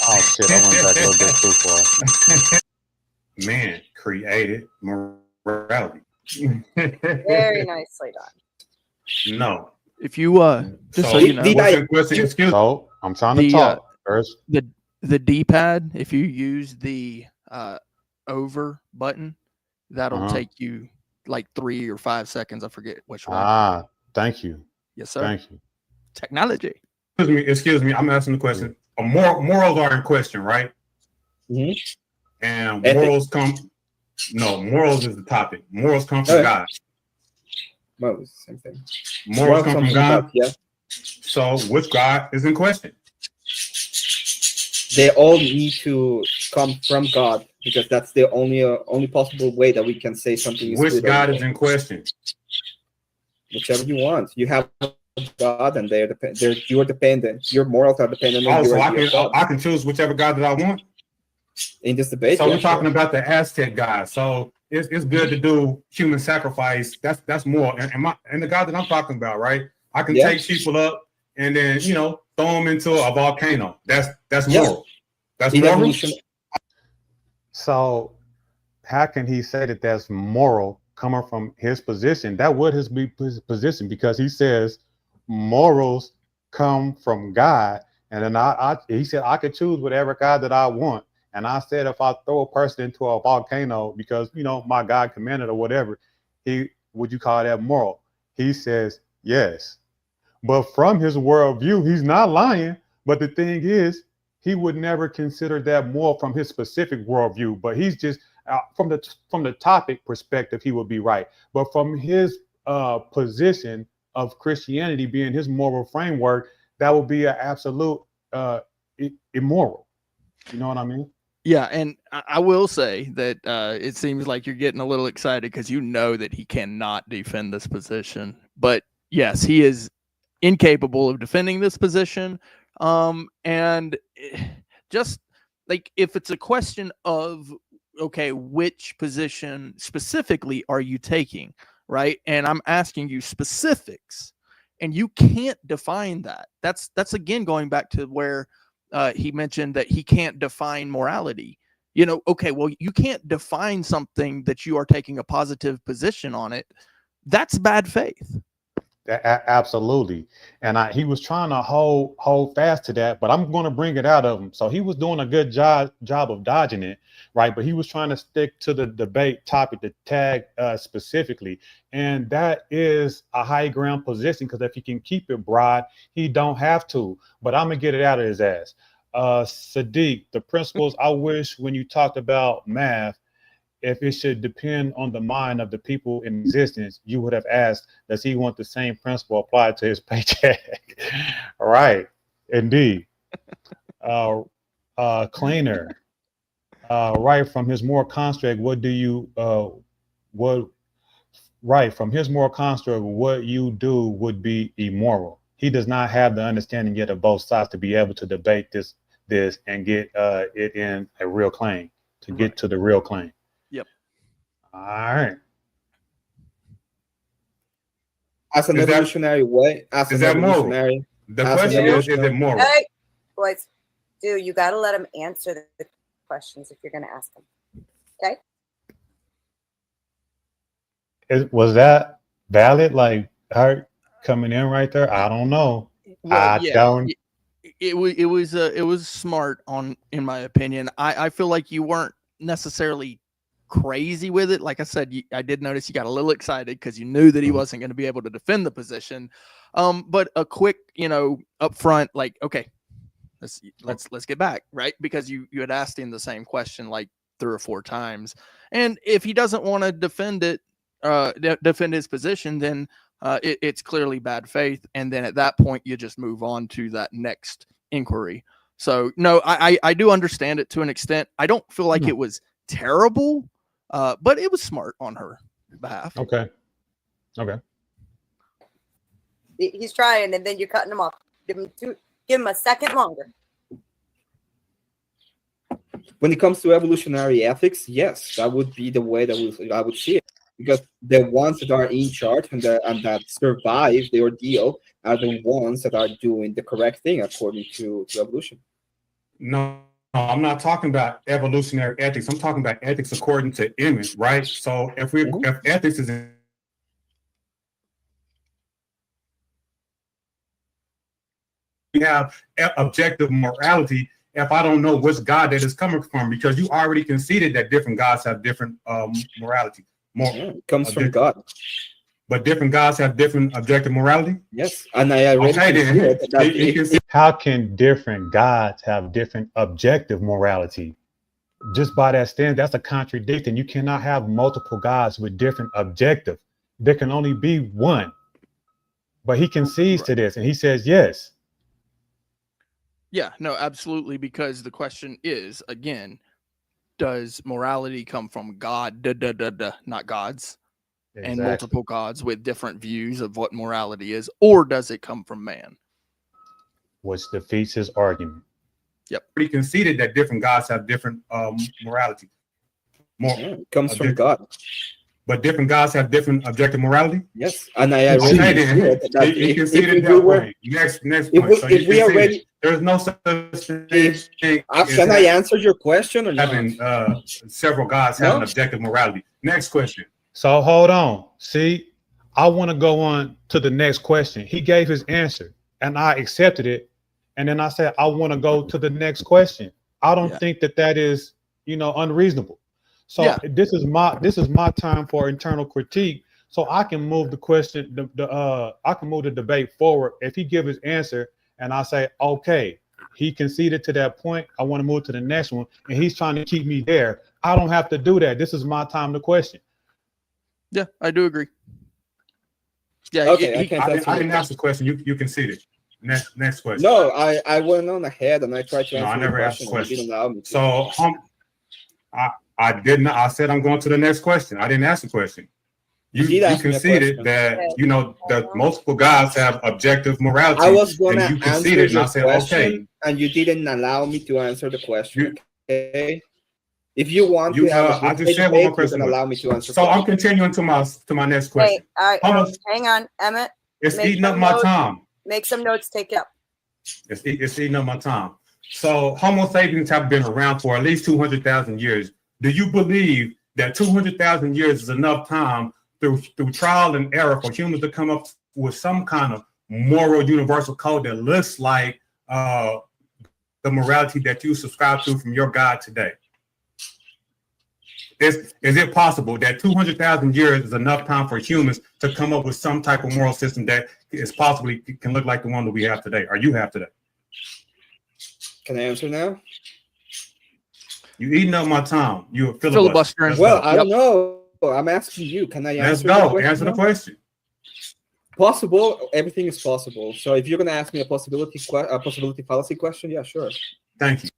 Oh shit, I went back a little bit too far. Man created morality. Very nicely done. No. If you just So so you know, what's the question? Excuse me. So I'm trying to The, talk first. the D-pad, if you use the over button, that'll take you like 3 or 5 seconds. I forget which one. Ah, thank you. Yes, sir. Thank you. Technology. Excuse me. I'm asking the question. Morals are in question, right? Mm-hmm. And morals morals is the topic. Morals come from God. Well, it's the same thing. Morals come from God. Yeah. So which God is in question? They all need to come from God because that's the only possible way that we can say something is Which good. God is in question? Whichever you want. You have God, and you're dependent. Your morals are dependent on so God. I can choose whichever God that I want. In this debate, so we're talking about the Aztec God. So it's good to do human sacrifice. That's more. And the God that I'm talking about, right? I can take people up and then throw them into a volcano. That's moral. That's moral. So how can he say that that's moral coming from his position? That would be his position, because he says morals come from God. And then he said I could choose whatever God that I want. And I said, if I throw a person into a volcano because, my God commanded or whatever, would you call that moral? He says, yes. But from his worldview, he's not lying. But the thing is, he would never consider that moral from his specific worldview. But he's just from the topic perspective, he would be right. But from his position of Christianity being his moral framework, that would be an absolute immoral. You know what I mean? Yeah, and I will say that it seems like you're getting a little excited because you know that he cannot defend this position. But yes, he is incapable of defending this position. And just like if it's a question of, okay, which position specifically are you taking, right? And I'm asking you specifics, and you can't define that. That's again going back to where he mentioned that he can't define morality. Okay, well, you can't define something that you are taking a positive position on it. That's bad faith. Absolutely. And he was trying to hold fast to that, but I'm going to bring it out of him. So he was doing a good job of dodging it, right? But he was trying to stick to the debate topic, the tag specifically. And that is a high ground position, because if he can keep it broad, he don't have to. But I'm going to get it out of his ass. Sadiq, the principles I wish when you talked about math, if it should depend on the mind of the people in existence, you would have asked, does he want the same principle applied to his paycheck? Right. Indeed. Cleaner. Right. From his moral construct, from his moral construct, what you do would be immoral. He does not have the understanding yet of both sides to be able to debate this and get it in a real claim, to get to the real claim. Yep. All right. As an evolutionary way, as an evolutionary. The question is it moral? Hey, boys, you got to let him answer the questions if you're going to ask him. Okay. Was that valid? Like her coming in right there? I don't know. Well, it was smart in my opinion. I feel like you weren't necessarily crazy with it. Like I said, I did notice you got a little excited because you knew that he wasn't going to be able to defend the position. But a quick, up front, like, okay, let's get back, right? Because you had asked him the same question like 3 or 4 times, and if he doesn't want to defend his position, then it's clearly bad faith. And then at that point, you just move on to that next inquiry. So no, I do understand it to an extent. I don't feel like it was terrible, but it was smart on her behalf. Okay. He's trying, and then you're cutting him off. Give him a second longer. When it comes to evolutionary ethics, yes, that would be the way that I would see it. because the ones that are in charge and that survive the ordeal are the ones that are doing the correct thing according to evolution. No, I'm not talking about evolutionary ethics. I'm talking about ethics according to Emmet, right? So if ethics is we have objective morality, if I don't know which God that is coming from, because you already conceded that different gods have different morality. It comes from God. But different gods have different objective morality? Yes, and I already How can different gods have different objective morality? Just by that stand, that's a contradiction. You cannot have multiple gods with different objective. There can only be one. But he concedes to this, and he says yes. Yeah, no, absolutely. Because the question is, again, does morality come from God, not gods, and multiple gods with different views of what morality is, or does it come from man? Which defeats his argument. Yep. He conceded that different gods have different morality. It comes from God. But different gods have different objective morality? Yes, and I already conceded that way. Next point. So if we already, there's no such thing. Can I answer your question or not? Having several gods have an objective morality. Next question. So hold on. See, I want to go on to the next question. He gave his answer, and I accepted it. And then I said, I want to go to the next question. I don't think that is, unreasonable. So this is my time for internal critique. So I can move the question, I can move the debate forward. If he give his answer and I say, okay, he conceded to that point, I want to move to the next one, and he's trying to keep me there, I don't have to do that. This is my time to question. Yeah, I do agree. Yeah, okay. I didn't ask the question. You conceded. Next question. No, I went on ahead and I tried to answer. No, I never asked the question. You didn't allow me to. So I did not. I said I'm going to the next question. I didn't ask the question. You conceded that that multiple gods have objective morality. I was going to answer your question, okay, and you didn't allow me to answer the question. Okay. If you want to have I just said one more question. Allow me to answer. So I'm continuing to my next question. Wait, hang on, Emmet. It's eating up my time. Make some notes. Take it up. It's eating up my time. So Homo sapiens have been around for at least 200,000 years. Do you believe that 200,000 years is enough time through trial and error for humans to come up with some kind of moral universal code that looks like the morality that you subscribe to from your God today? Is it possible that 200,000 years is enough time for humans to come up with some type of moral system that is possibly can look like the one that we have today, or you have today? Can I answer now? You eating up my time. You a filibustering. Well, I don't know. I'm asking you. Can I answer? Let's go. Answer the question. Possible. Everything is possible. So if you're gonna ask me a possibility fallacy question, yeah, sure. Thank you.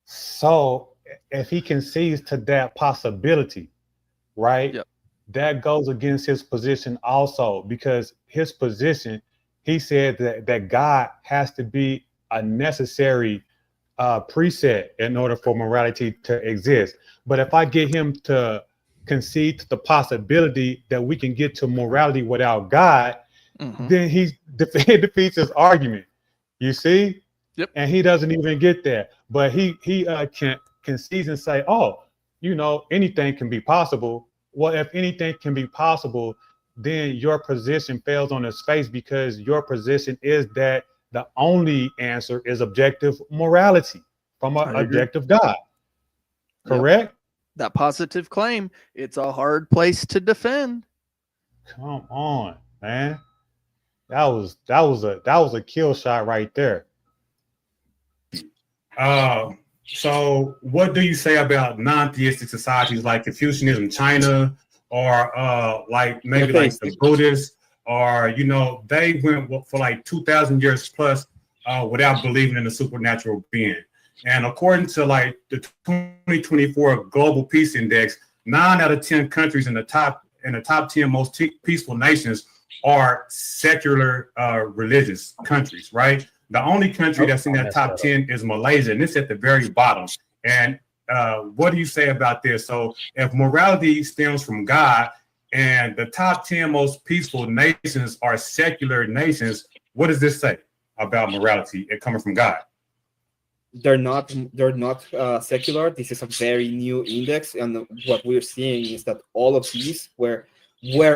So if he concedes to that possibility, right? Yep. That goes against his position also, because his position, he said that God has to be a necessary preset in order for morality to exist. But if I get him to concede to the possibility that we can get to morality without God, then he defeats his argument. You see? Yep. And he doesn't even get there. But he can concede and say, oh, anything can be possible. Well, if anything can be possible, then your position fails on its face, because your position is that the only answer is objective morality from an objective God. Correct? Yep. That positive claim, it's a hard place to defend. Come on, man. That was a kill shot right there. So what do you say about non-theistic societies like Confucianism, China, or like maybe like the Buddhists, or they went for like 2,000 years plus without believing in a supernatural being? And according to like the 2024 Global Peace Index, 9 out of 10 countries in the top 10 most peaceful nations are secular religious countries, right? The only country that's in that top 10 is Malaysia, and it's at the very bottom. And what do you say about this? So if morality stems from God, and the top 10 most peaceful nations are secular nations. What does this say about morality? It coming from God. They're not secular. This is a very new index, and what we're seeing is that all of these were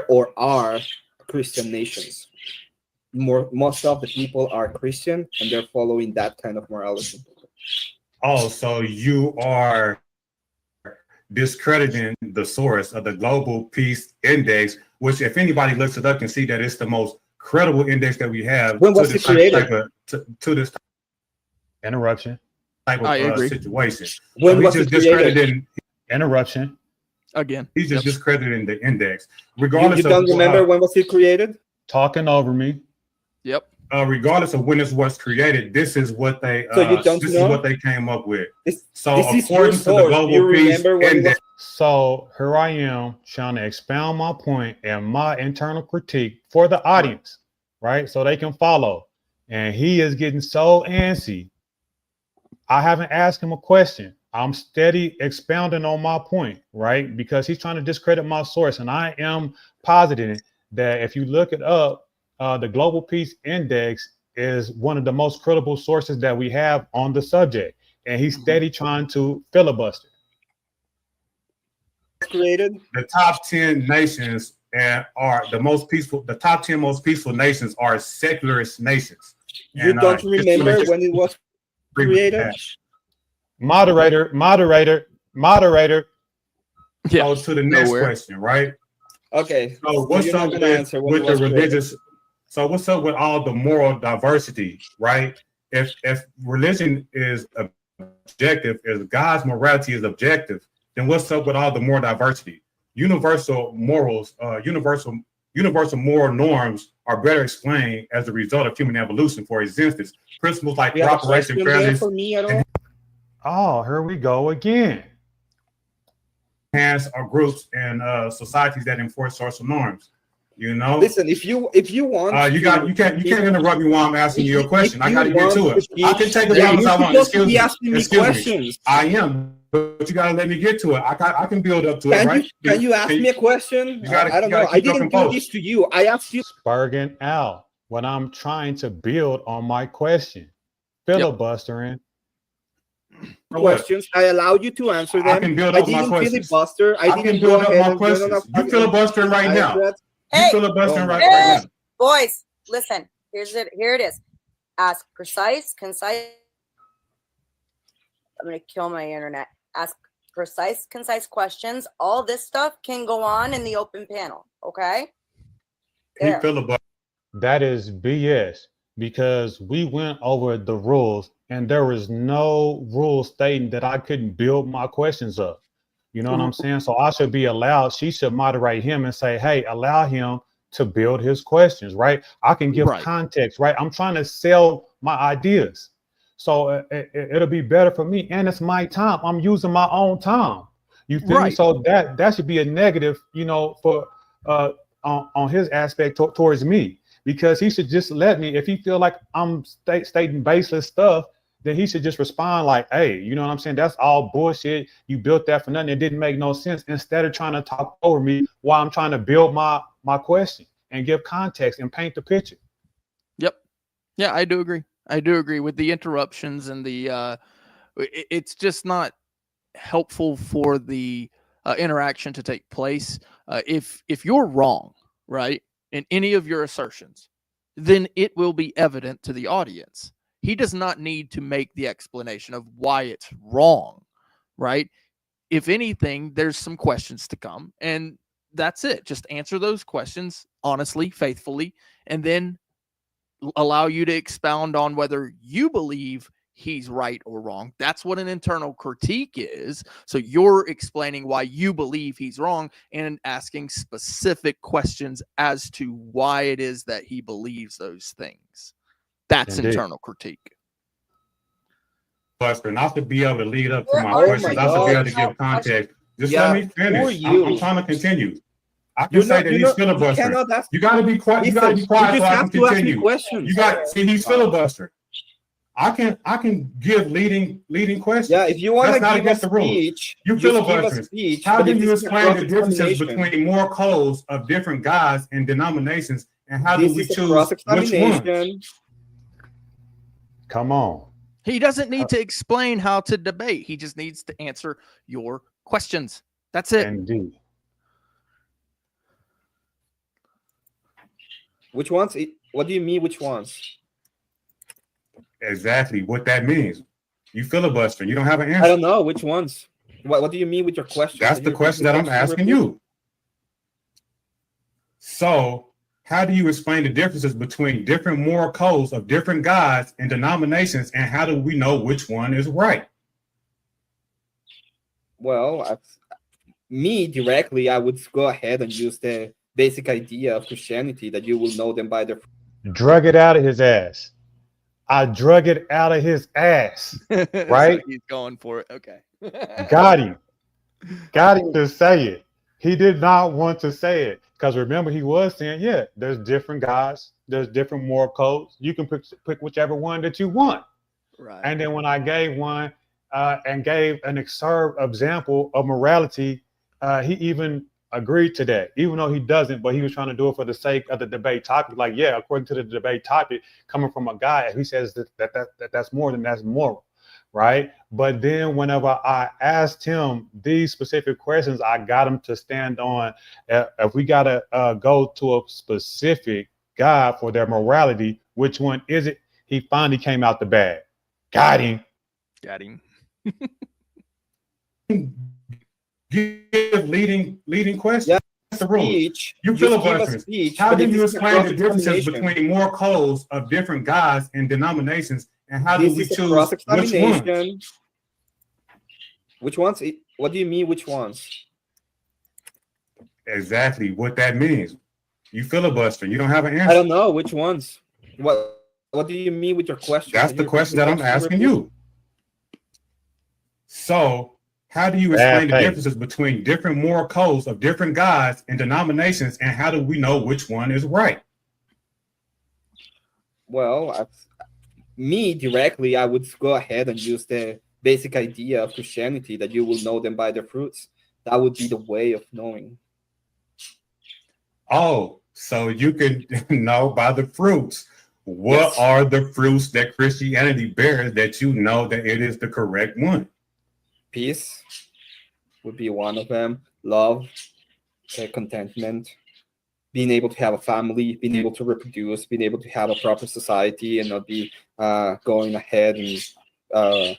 or are Christian nations. Most of the people are Christian, and they're following that kind of morality. Oh, so you are discrediting the source of the Global Peace Index, which, if anybody looks it up, can see that it's the most credible index that we have. When was it created? To this Interruption. type of situation. When so was it created? Interruption. Again. He's just discrediting the index. Regardless you don't remember when was it created? Talking over me. Yep. Regardless of when it was created, this is what they is what they came up with. So according to the Global Peace Index. So here I am trying to expound my point and my internal critique for the audience, right? So they can follow. And he is getting so antsy. I haven't asked him a question. I'm steady expounding on my point, right? Because he's trying to discredit my source. And I am positing that if you look it up, the Global Peace Index is one of the most credible sources that we have on the subject. And he's steady trying to filibuster. Created the top 10 nations and are the most peaceful. The top 10 most peaceful nations are secularist nations. You don't remember when it was created? Moderator. Yeah. So to the next question, right? Okay. So what's up with the religious? So what's up with all the moral diversity, right? If religion is objective, if God's morality is objective, then what's up with all the moral diversity? Universal morals, universal moral norms are better explained as a result of human evolution. For instance, principles like cooperation, fairness. Oh, here we go again. Hands are groups and societies that enforce social norms. You know. Listen, if you want, you can't interrupt me while I'm asking you a question. I got to get to it. I can take as long as I want. Excuse me. I am, but you got to let me get to it. I can build up to it. Right? Can you ask me a question? I don't know. I didn't do this to you. I asked you. Spurging out when I'm trying to build on my question, filibustering. Questions. I allowed you to answer them. I can build up my questions. Filibuster. I can build up my questions. You filibustering right now. Hey, right now. Boys, listen. Here it is. Ask precise, concise. I'm gonna kill my internet. Ask precise, concise questions. All this stuff can go on in the open panel. Okay. That is BS because we went over the rules and there was no rule stating that I couldn't build my questions up. You know what I'm saying? So I should be allowed, she should moderate him and say, hey, allow him to build his questions, right? I can give context, right? I'm trying to sell my ideas. So it'll be better for me. And it's my time. I'm using my own time. You feel me? So that should be a negative, you know, for on his aspect towards me, because he should just let me, if he feel like I'm stating baseless stuff, then he should just respond like, hey, you know what I'm saying? That's all bullshit. You built that for nothing. It didn't make no sense. Instead of trying to talk over me while I'm trying to build my question and give context and paint the picture. Yep. Yeah, I do agree. I do agree with the interruptions and the, it's just not helpful for the interaction to take place. If you're wrong, right, in any of your assertions, then it will be evident to the audience. He does not need to make the explanation of why it's wrong, right? If anything, there's some questions to come, and that's it. Just answer those questions honestly, faithfully, and then allow you to expound on whether you believe he's right or wrong. That's what an internal critique is. So you're explaining why you believe he's wrong and asking specific questions as to why it is that he believes those things. That's internal critique. Buster, not to be able to lead up to my questions, I should be able to give context. Just let me finish. I'm trying to continue. I can say that he's filibustering. You got to be quiet. You got to be quiet so I can continue. He's filibustering. I can give leading questions. Yeah, if you want That's to not give a against the rules. speech, You just give a filibustering. speech. How but do if you this is a explain the differences cross-examination, between moral codes of different gods and denominations, and how do this we is a choose which one? cross-examination. Come on. He doesn't need to explain how to debate. He just needs to answer your questions. That's it. Indeed. Which ones? What do you mean? Which ones? Exactly what that means. You filibustering. You don't have an answer. I don't know which ones. What do you mean with your question? That's the question that I'm asking you. So, how do you explain the differences between different moral codes of different gods and denominations, and how do we know which one is right? Well, me directly, I would go ahead and use the basic idea of Christianity that you will know them by their. Drug it out of his ass. I drug it out of his ass. Right? So he's going for it. Okay. Got him. Got him to say it. He did not want to say it. Because remember, he was saying, yeah, there's different gods, there's different moral codes. You can pick whichever one that you want. Right. And then when I gave one and gave an example of morality, he even agreed to that, even though he doesn't, but he was trying to do it for the sake of the debate topic. Like, yeah, according to the debate topic, coming from a guy, he says that's more than that's moral. Right. But then whenever I asked him these specific questions, I got him to stand on if we got to go to a specific God for their morality, which one is it? He finally came out the bag. Got him. Got him. Give leading questions. Yeah. That's the rules. Speech, You filibustering. How do you explain the differences between moral codes of different gods and denominations, and how do we choose which one? Which ones? What do you mean? Which ones? Exactly what that means. You filibustering. You don't have an answer. I don't know which ones. What do you mean with your question? That's the question that I'm asking you. So, how do you explain the differences between different moral codes of different gods and denominations, and how do we know which one is right? Well, me directly, I would go ahead and use the basic idea of Christianity that you will know them by their fruits. That would be the way of knowing. Oh, so you can know by the fruits. What are the fruits that Christianity bears that you know that it is the correct one? Peace would be one of them. Love, contentment, being able to have a family, being able to reproduce, being able to have a proper society and not be going ahead and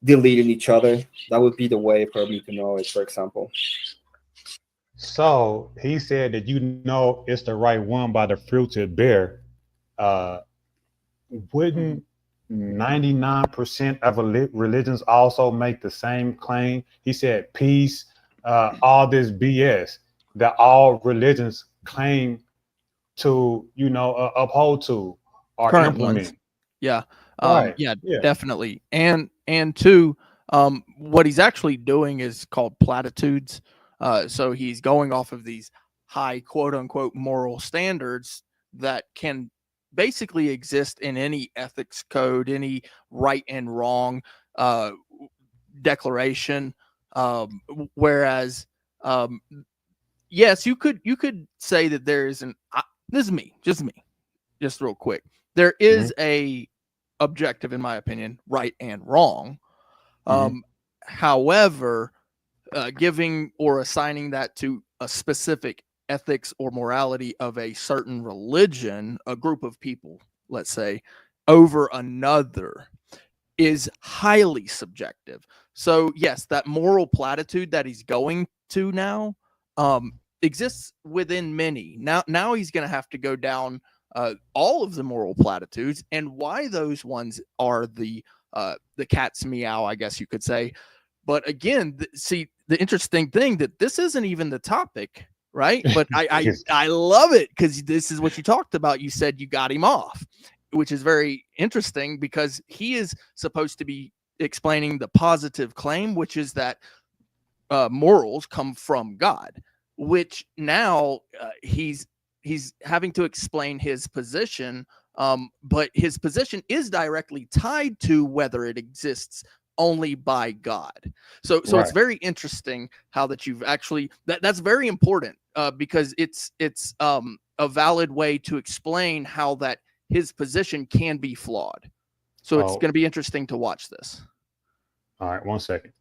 deleting each other. That would be the way for me to know it, for example. So he said that you know it's the right one by the fruits it bear. Wouldn't 99% of religions also make the same claim? He said peace, all this BS that all religions claim to, uphold to or Current implement. ones. Yeah. Right. Yeah, definitely. And two, what he's actually doing is called platitudes. So he's going off of these high quote unquote moral standards that can basically exist in any ethics code, any right and wrong declaration. Whereas, yes, you could say that there is this is me, just real quick. There is a objective, in my opinion, right and wrong. However, giving or assigning that to a specific ethics or morality of a certain religion, a group of people, let's say, over another is highly subjective. So yes, that moral platitude that he's going to now exists within many. Now he's going to have to go down all of the moral platitudes and why those ones are the cat's meow, I guess you could say. But again, see, the interesting thing that this isn't even the topic, right? But I love it because this is what you talked about. You said you got him off, which is very interesting because he is supposed to be explaining the positive claim, which is that morals come from God, which now he's having to explain his position But his position is directly tied to whether it exists only by God. So Right. it's very interesting how that you've actually that's very important because it's a valid way to explain how that his position can be flawed. So it's Oh. going to be interesting to watch this. All right, 1 second.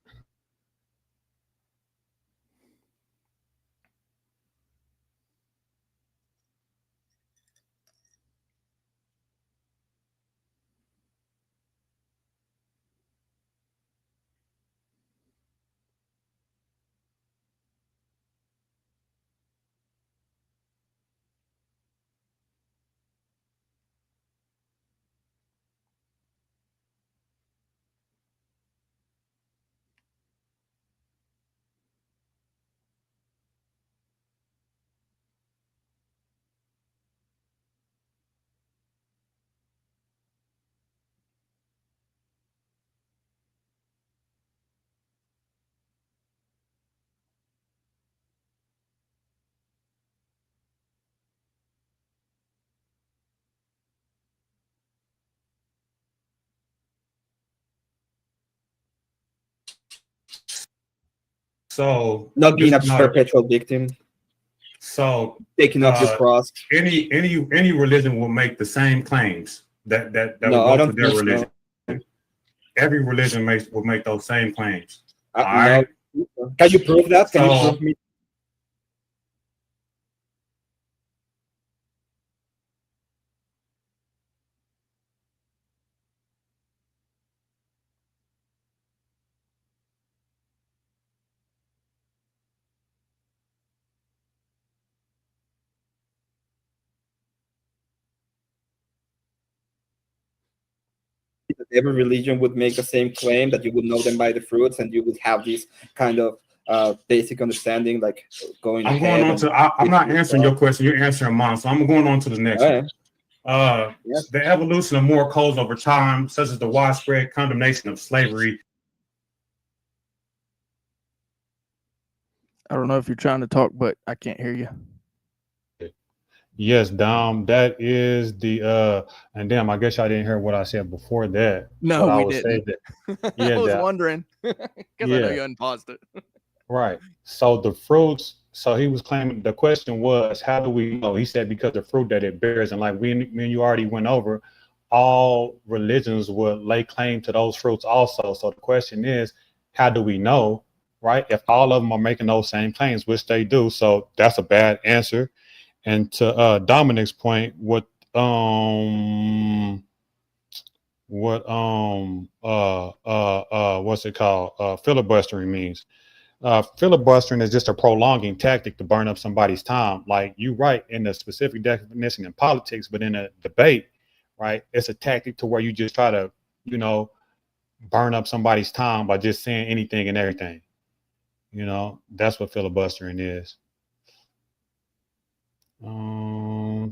So Not being a this is not perpetual victim, so taking up your cross. any religion will make the same claims that No, will I go to don't their think religion. so. Every religion will make those same claims. All No. right. Can you prove that? Can you So- prove me? That every religion would make the same claim, that you would know them by the fruits, and you would have this kind of basic understanding, like going. I'm going on to. I'm not answering your question. You're answering mine. So I'm going on to the next one. Yes. The evolution of moral codes over time, such as the widespread condemnation of slavery. I don't know if you're trying to talk, but I can't hear you. Yes, Dom, that is the and damn, I guess I didn't hear what I said before that. No, I we would say didn't. that, I was that, wondering because I know you unpaused it. right. So the fruits, so he was claiming, the question was, how do we know? He said because the fruit that it bears, and like me and you already went over, all religions would lay claim to those fruits also. So the question is, how do we know, right? If all of them are making those same claims, which they do, so that's a bad answer. And to Dominic's point, what's it called? Filibustering means. Filibustering is just a prolonging tactic to burn up somebody's time. Like you write in the specific definition in politics, but in a debate, right? It's a tactic to where you just try to, burn up somebody's time by just saying anything and everything. That's what filibustering is.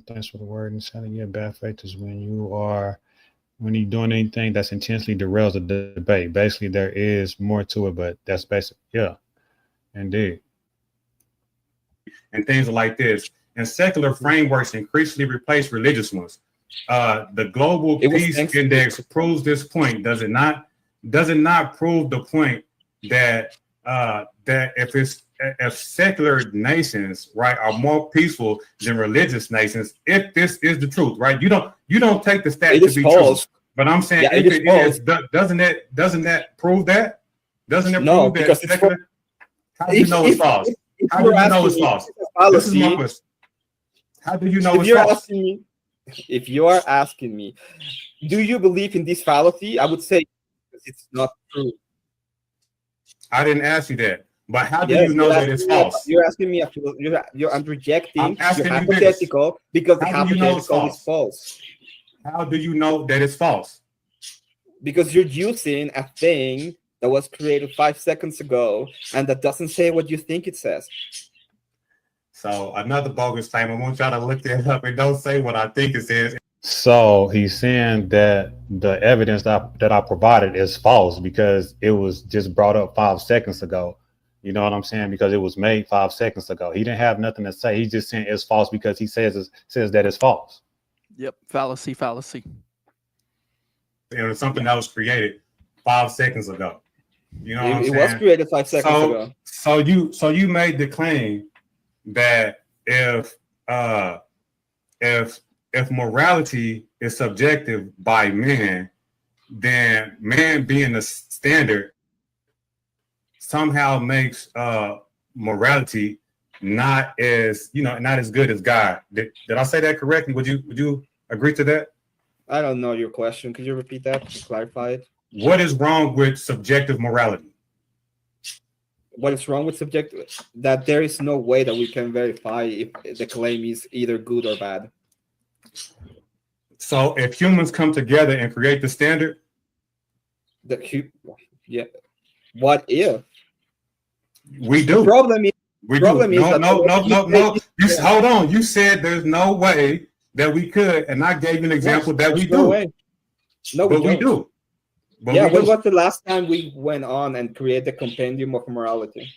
Thanks for the word and saying. Yeah, bad faith is when you're doing anything that's intentionally derails the debate. Basically, there is more to it, but that's basic. Yeah, indeed. And things like this. And secular frameworks increasingly replace religious ones. The Global Peace Index proves this point, does it not? Does it not prove the point that if secular nations, right, are more peaceful than religious nations, if this is the truth, right? You don't take the stat to be true, but I'm saying if it is, doesn't that prove that? Doesn't it prove that secular? How do you know it's false? How do you know it's false? This is my question. How do you know it's false? If you are asking me, do you believe in this fallacy? I would say it's not true. I didn't ask you that, but how do you know that it's false? You're asking me. You're rejecting your hypothetical because the hypothetical is false. How do you know that it's false? Because you're using a thing that was created 5 seconds ago and that doesn't say what you think it says. So another bogus claim. I want y'all to look that up. It don't say what I think it says. So he's saying that the evidence that I provided is false because it was just brought up 5 seconds ago. You know what I'm saying? Because it was made 5 seconds ago. He didn't have nothing to say. He's just saying it's false because he says that it's false. Yep. Fallacy. It was something that was created 5 seconds ago. You know what I'm It saying? was created 5 seconds ago. So you made the claim that if morality is subjective by men, then man being the standard somehow makes morality not as good as God. Did I say that correctly? Would you agree to that? I don't know your question. Could you repeat that to clarify it? What is wrong with subjective morality? What is wrong with subjective? That there is no way that we can verify if the claim is either good or bad. So if humans come together and create the standard, yeah. What if? We do. The problem is no. Hold on. You said there's no way that we could, and I gave you an example that we do. Way. No, but we do. But yeah, when was the last time we went on and created the compendium of morality?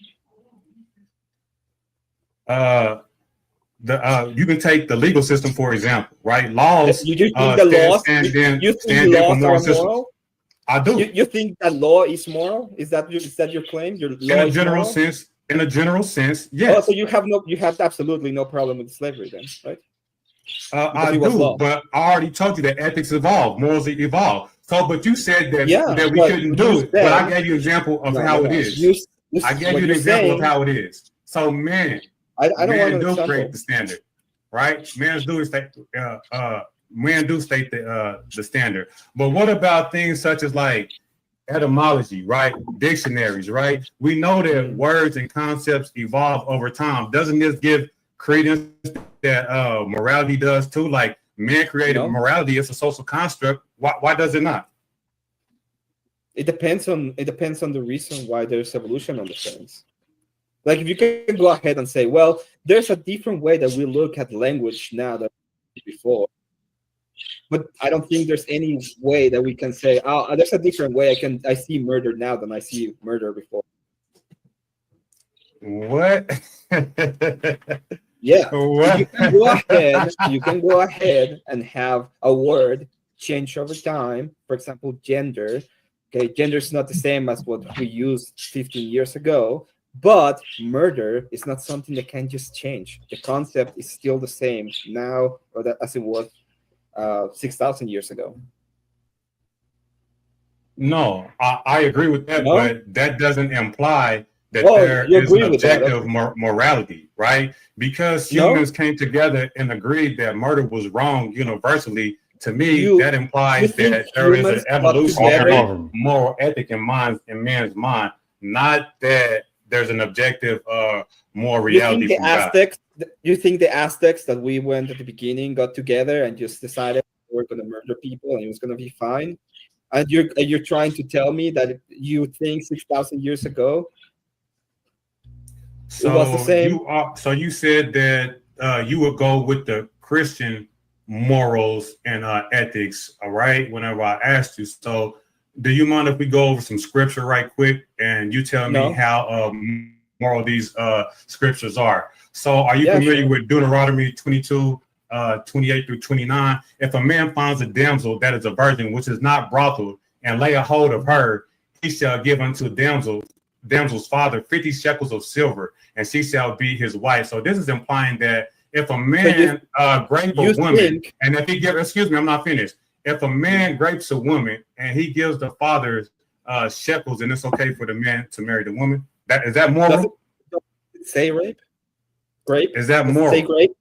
You can take the legal system for example, right? Laws. You think the laws stand laws are moral? I do. You think that law is moral? Is that your claim? In a general sense, yes. Oh, so you have absolutely no problem with slavery then, right? I do, but I already told you that ethics evolve, morals evolve. So, but you said that we couldn't do it. But I gave you an example of how it is. I gave you an example of how it is. So, man, I don't men want to create the standard, right? Men do state the standard. But what about things such as like etymology, right? Dictionaries, right? We know that words and concepts evolve over time. Doesn't this give credence that morality does too? Like man created morality as a social construct. Why does it not? It depends on the reason why there's evolution on the things. Like if you can go ahead and say, well, there's a different way that we look at language now than before. But I don't think there's any way that we can say, oh, there's a different way I see murder now than I see murder before. What? Yeah. What? You can go ahead and have a word change over time. For example, gender. Okay, gender is not the same as what we used 15 years ago, but murder is not something that can just change. The concept is still the same now as it was 6,000 years ago. No, I agree with that, but that doesn't imply that there is an objective morality, right? Because humans came together and agreed that murder was wrong universally. To me, that implies that there is an evolutionary moral ethic in man's mind, not that there's an objective moral reality. You think the Aztecs that we went at the beginning got together and just decided we're going to murder people and it was going to be fine? And you're trying to tell me that you think 6,000 years ago it was the same? So you said that you would go with the Christian morals and ethics, all right, whenever I asked you. So do you mind if we go over some scripture right quick and you tell me how moral these scriptures are? So are you familiar with Deuteronomy 22, 28 through 29? If a man finds a damsel that is a virgin, which is not brothel, and lay a hold of her, he shall give unto damsel's father 50 shekels of silver, and she shall be his wife. So this is implying that if a man grapes a woman, and if he gives, excuse me, I'm not finished. If a man grapes a woman and he gives the father shekels, and it's okay for the man to marry the woman, is that moral? Does it say rape? Grape? Is that moral? Does it say grape?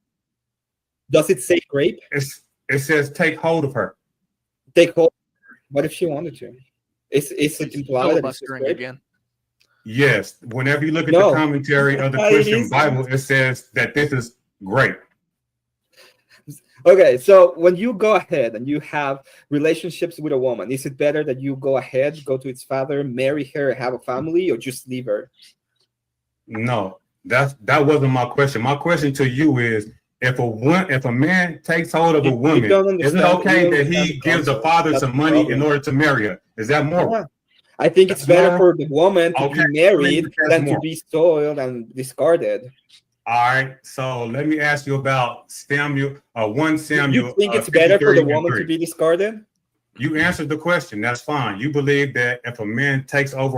Does it say grape? It says take hold of her. Take hold. What if she wanted to? Is it implied that it's grape? Again. Yes. Whenever you look at the commentary of the Christian Bible, it says that this is grape. Okay, so when you go ahead and you have relationships with a woman, is it better that you go ahead, go to its father, marry her, have a family, or just leave her? No, that wasn't my question. My question to you is, if a man takes hold of a woman, is it okay that he gives the father some money in order to marry her? Is that moral? Yeah. I think it's better for the woman to be married than to be soiled and discarded. All right. So let me ask you about Samuel. 1 Samuel. You think it's better for the woman to 53. be discarded? You answered the question. That's fine. You believe that if a man takes hold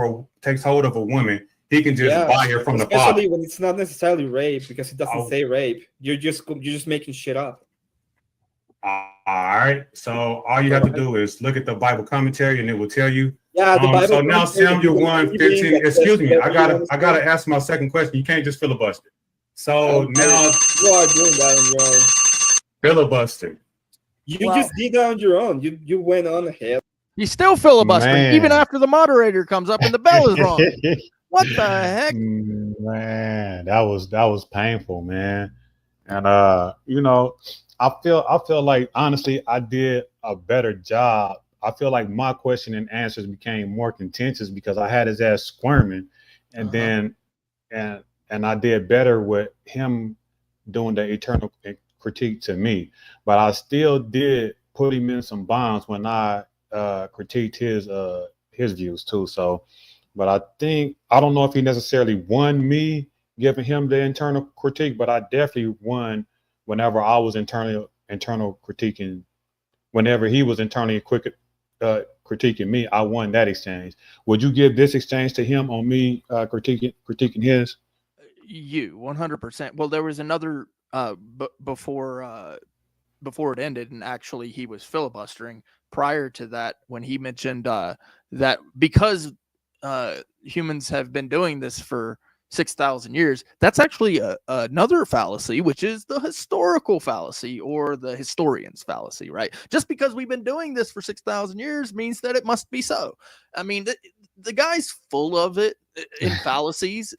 of a woman, he can just buy her from the father. Especially when it's not necessarily rape, because it doesn't say rape. You're just making shit up. All right. So all you have to do is look at the Bible commentary, and it will tell you. Yeah, the Bible. So now Samuel 1:15. Excuse me. I gotta ask my second question. You can't just filibuster. So now you are doing that on your own. Filibuster. You just did that on your own. You went on ahead. He's still filibustering, Man. even after the moderator comes up and the bell is wrong. What the heck? Man, that was painful, man. And you know, I feel like honestly I did a better job. I feel like my question and answers became more contentious because I had his ass squirming, and then and I did better with him doing the eternal critique to me. But I still did put him in some bounds when I critiqued his views too. So, but I don't know if he necessarily won me giving him the internal critique, but I definitely won whenever I was internal critiquing. Whenever he was internally critiquing me, I won that exchange. Would you give this exchange to him on me critiquing his? You 100%. Well, there was another before it ended, and actually he was filibustering prior to that when he mentioned that because humans have been doing this for 6,000 years, that's actually another fallacy, which is the historical fallacy or the historian's fallacy, right? Just because we've been doing this for 6,000 years means that it must be so. I mean, the guy's full of it in fallacies,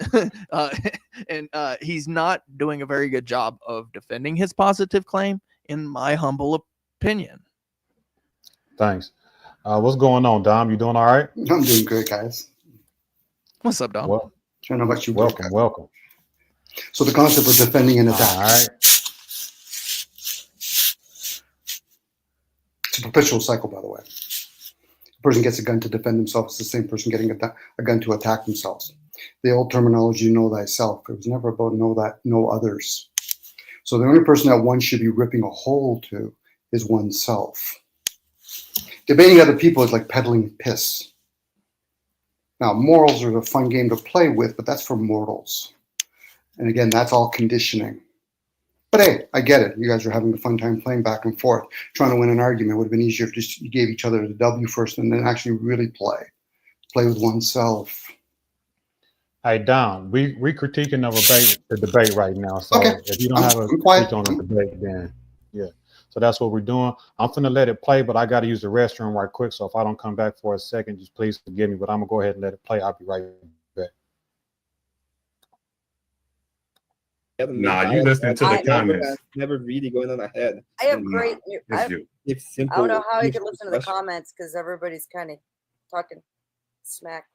and he's not doing a very good job of defending his positive claim, in my humble opinion. Thanks. What's going on, Dom? You doing all right? I'm doing good, guys. What's up, Dom? Well, I don't know about you. welcome. So the concept of defending an attack. All right. It's a perpetual cycle, by the way. A person gets a gun to defend themselves. It's the same person getting a gun to attack themselves. The old terminology, know thyself. It was never about know others. So the only person that one should be ripping a hole to is oneself. Debating other people is like peddling piss. Now, morals are a fun game to play with, but that's for mortals. And again, that's all conditioning. But hey, I get it. You guys are having a fun time playing back and forth. Trying to win an argument would have been easier if just you gave each other the W first and then actually really play with oneself. Hey, Dom, we critiquing the debate right now. So okay. If you don't have a critique on the debate, then yeah. So that's what we're doing. I'm finna let it play, but I got to use the restroom right quick. So if I don't come back for a second, just please forgive me. But I'm gonna go ahead and let it play. I'll be right back. Nah, you listening to the comments. Never really going on ahead. I have great news. I don't know how you can listen to the comments because everybody's kind of talking smack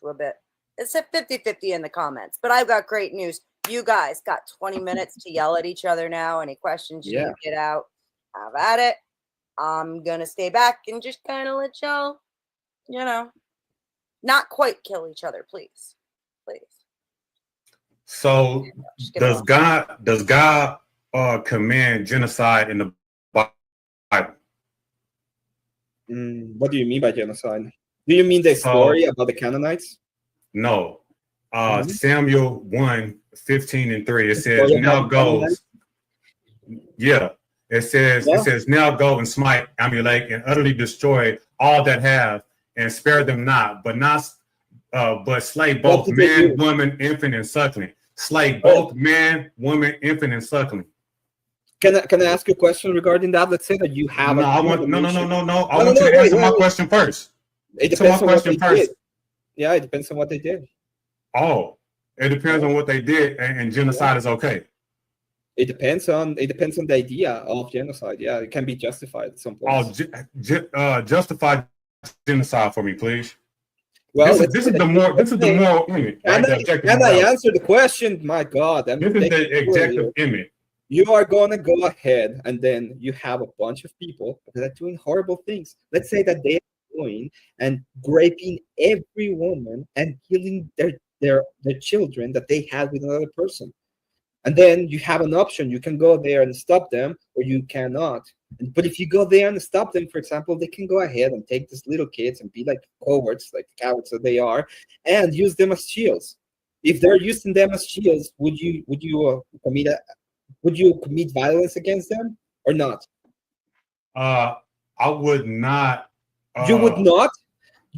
to a bit. It's at 50-50 in the comments, but I've got great news. You guys got 20 minutes to yell at each other now. Any questions you need to get out, have at it. I'm going to stay back and just kind of let y'all, not quite kill each other, please. Please. So does God command genocide in the Bible? What do you mean by genocide? Do you mean the story about the Canaanites? No. Samuel 1:15-3. It says, now goes. Yeah. It says, now go and smite Amalek and utterly destroy all that have, and spare them not, but slay both man, woman, infant, and suckling. Slay both man, woman, infant, and suckling. Can I ask you a question regarding that? Let's say that you have no. I want you to answer my question first. It depends on what they did. Yeah, it depends on what they did. Oh, it depends on what they did, and genocide is okay. It depends on the idea of genocide. Yeah, it can be justified at some point. Justify genocide for me, please. Well, this is the moral image. Can I answer the question? My God, this is the objective image. You are going to go ahead, and then you have a bunch of people that are doing horrible things. Let's say that they are going and raping every woman and killing their children that they had with another person. And then you have an option. You can go there and stop them, or you cannot. But if you go there and stop them, for example, they can go ahead and take these little kids and be like cowards, like cowards that they are, and use them as shields. If they're using them as shields, would you commit violence against them or not? I would not. You would not.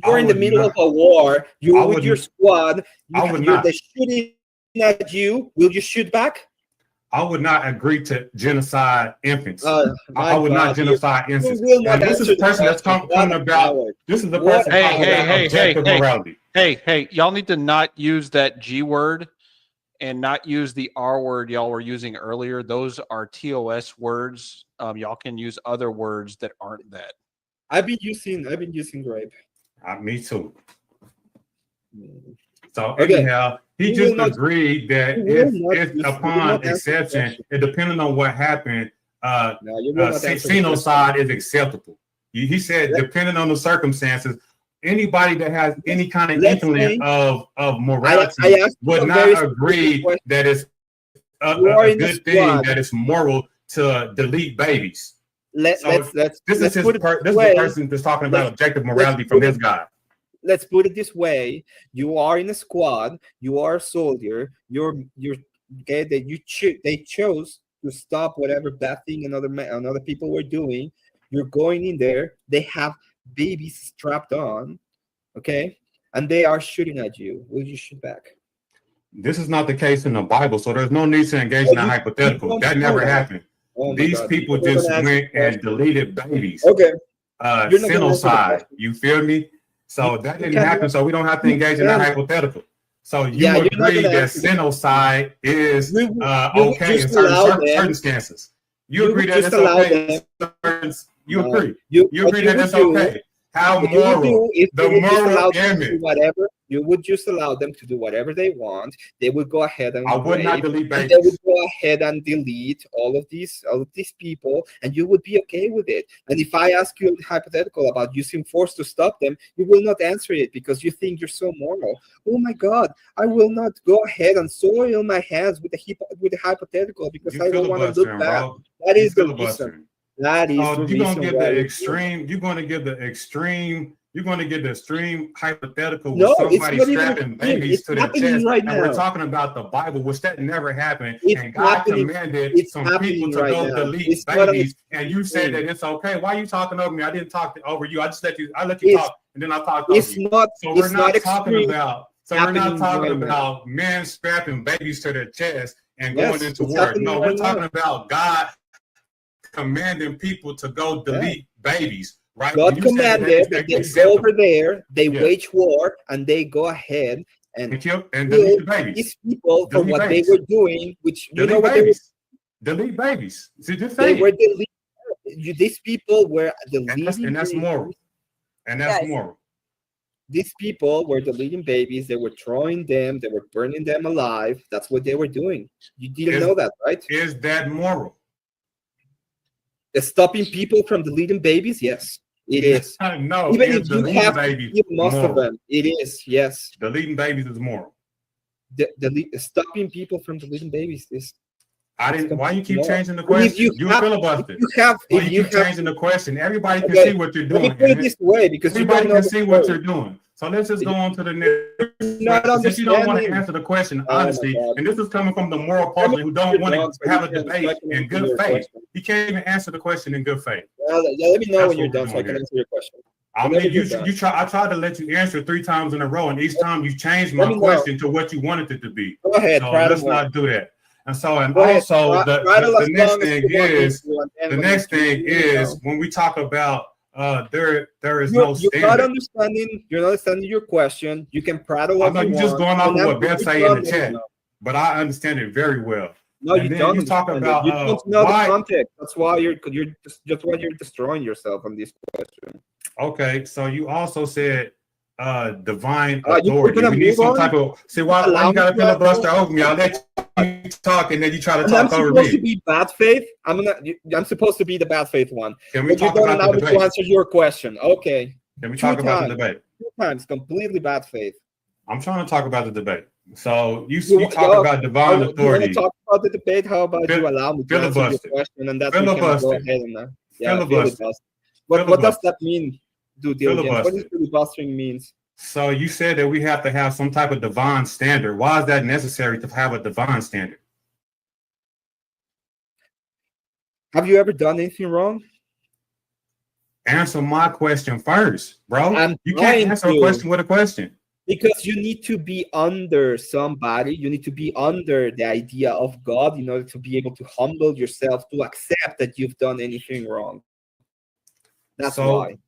You're in the middle of a war. You're with your squad. They're shooting at you. Will you shoot back? I would not agree to genocide infants. I would not genocide infants. And this is the person that's talking about. This is the person talking about objective morality. Hey, y'all need to not use that G word and not use the R word y'all were using earlier. Those are TOS words. Y'all can use other words that aren't that. I've been using rape. Me too. So anyhow, he just agreed that if upon exception, it depending on what happened, genocide is acceptable. He said, depending on the circumstances, anybody that has any kind of inkling of morality would not agree that it's a good thing, that it's moral to delete babies. This is the person that's talking about objective morality from this guy. Let's put it this way: you are in a squad, you are a soldier, you're okay. They chose to stop whatever bad thing another people were doing. You're going in there. They have babies strapped on, okay, and they are shooting at you. Will you shoot back? This is not the case in the Bible, so there's no need to engage in a hypothetical. That never happened. These people just went and deleted babies. Okay. Genocide. You feel me? So that didn't happen. So we don't have to engage in that hypothetical. So you agree that genocide is okay in certain circumstances. You agree that it's okay. You agree. You agree that it's okay. How moral? The moral Emmet. Whatever. You would just allow them to do whatever they want. They would go ahead and I would not delete babies. They would go ahead and delete all of these people, and you would be okay with it. And if I ask you a hypothetical about using force to stop them, you will not answer it because you think you're so moral. Oh my God, I will not go ahead and soil my hands with the hypothetical because I don't want to look bad. Bro. That is the reason. That is the reason. You're gonna get the extreme. You're gonna get the extreme. You're going to get the extreme hypothetical with somebody strapping babies to their chest. Right and we're talking about the Bible, which that never happened. And God commanded some people to go delete babies. And you said that it's okay. Why are you talking over me? I didn't talk over you. I let you talk, and then I talked over you. So we're not talking about men strapping babies to their chest and going into war. No, we're talking about God commanding people to go delete babies. Right. God commanded that they go over there, they wage war, and they go ahead and kill and delete the babies. These people for what they were doing, which you know what delete babies. See, just they were deleting. These people were deleting, and that's moral. And that's moral. These people were deleting babies. They were throwing them. They were burning them alive. That's what they were doing. You didn't know that, right? Is that moral? Stopping people from deleting babies? Yes. It is. No, even if you have most of them, it is. Yes. Deleting babies is moral. Stopping people from deleting babies is. Why you keep changing the question? You filibustered. Why you keep changing the question? Everybody can see what you're doing. Let me put it this way, because everybody can see what you're doing. So let's just go on to the next. Since you don't want to answer the question honestly, and this is coming from the moral person who don't want to have a debate in good faith. You can't even answer the question in good faith. Let me know when you're done so I can answer your question. I mean, I tried to let you answer 3 times in a row, and each time you changed my question to what you wanted it to be. Go ahead. So let's not do that. And so, and also, the next thing is when we talk about there is no standard. You're not understanding your question. You can prattle. I know you're just going off of what Beth say in the chat, but I understand it very well. No, you don't. You talk about you don't know the context. That's why you're destroying yourself on this question. Okay, so you also said divine authority. We need some type of why you gotta filibuster over me? I'll let you talk and then you try to talk over me. I'm supposed to be bad faith. I'm supposed to be the bad faith one. Can we talk about the debate? To answer your question. Okay. Can we talk about the debate? 2 times completely bad faith. I'm trying to talk about the debate. So you talk about divine You want authority. to talk about the debate? How about you allow me to answer your Filibuster. question, and that's we can go Filibuster. ahead and Filibuster. filibuster. What does that mean, due diligence? What does Filibuster. filibustering means? So you said that we have to have some type of divine standard. Why is that necessary to have a divine standard? Have you ever done anything wrong? Answer my question first, bro. You can't trying answer a to. question with a question. Because you need to be under somebody, you need to be under the idea of God in order to be able to humble yourself, to accept that you've done anything wrong. That's why.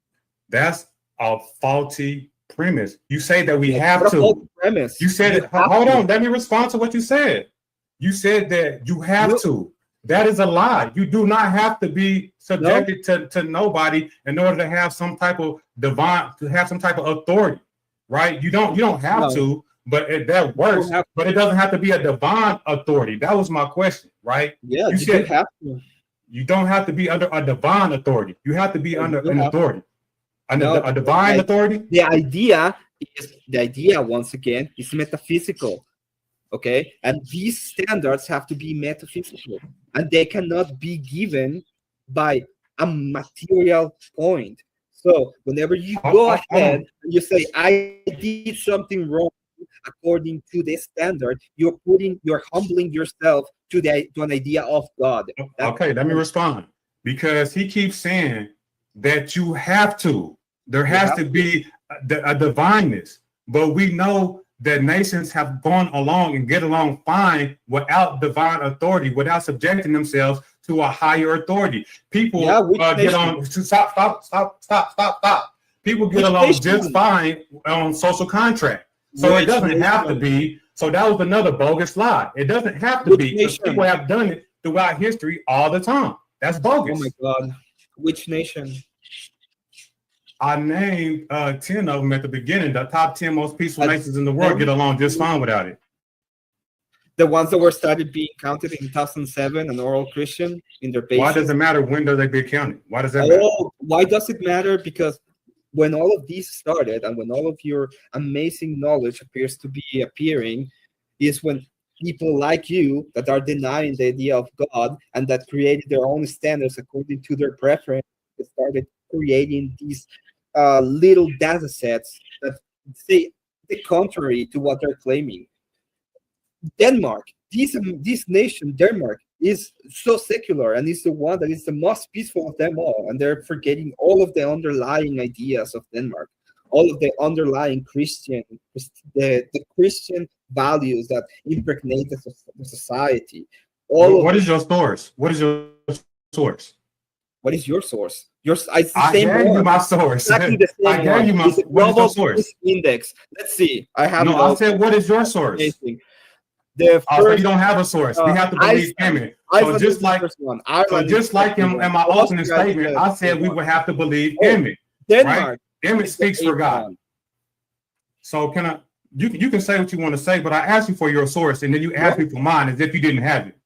That's a faulty premise. You say that we have What a to. faulty premise. You said You it. have Hold to. on, let me respond to what you said. You said that you have to. That is a lie. You do not have to be subjected to nobody in order to have some type of divine, to have some type of authority, right? You don't have to, but that works. But it doesn't have to be a divine authority. That was my question, right? Yeah, you said have to. You don't have to be under a divine authority. You have to be under an authority, a divine authority. The idea once again is metaphysical. Okay, and these standards have to be metaphysical, and they cannot be given by a material point. So whenever you go ahead and you say, I did something wrong according to this standard, you're humbling yourself to an idea of God. Okay, let me respond. Because he keeps saying that you have to. There has to be a divineness, but we know that nations have gone along and get along fine without divine authority, without subjecting themselves to a higher authority. People get on. Stop. People get along just fine on social contract. So it doesn't have to be. So that was another bogus lie. It doesn't have to be, because people have done it throughout history all the time. That's bogus. Oh my God. Which nation? I named 10 of them at the beginning. The top 10 most peaceful nations in the world get along just fine without it. The ones that were started being counted in 2007, an oral Christian in their basis. Why does it matter? When do they be counted? Why does that matter? Why does it matter? Because when all of these started and when all of your amazing knowledge appears to be appearing, is when people like you that are denying the idea of God and that created their own standards according to their preference, they started creating these little data sets that say the contrary to what they're claiming. Denmark, this nation, Denmark, is so secular and is the one that is the most peaceful of them all, and they're forgetting all of the underlying ideas of Denmark, all of the underlying the Christian values that impregnate the society. What is your source? What is your source? What is your source? I gave you my source. Exactly the same I gave you my source. What is your source? Index. Let's see. I have. No, I said, what is your source? So you don't have a source. We have to believe Emmet. So just like him in my opening statement, I said we would have to believe Emmet. Denmark. Right? Emmet speaks for God. So you can say what you want to say, but I asked you for your source, and then you asked me for mine as if you didn't have it.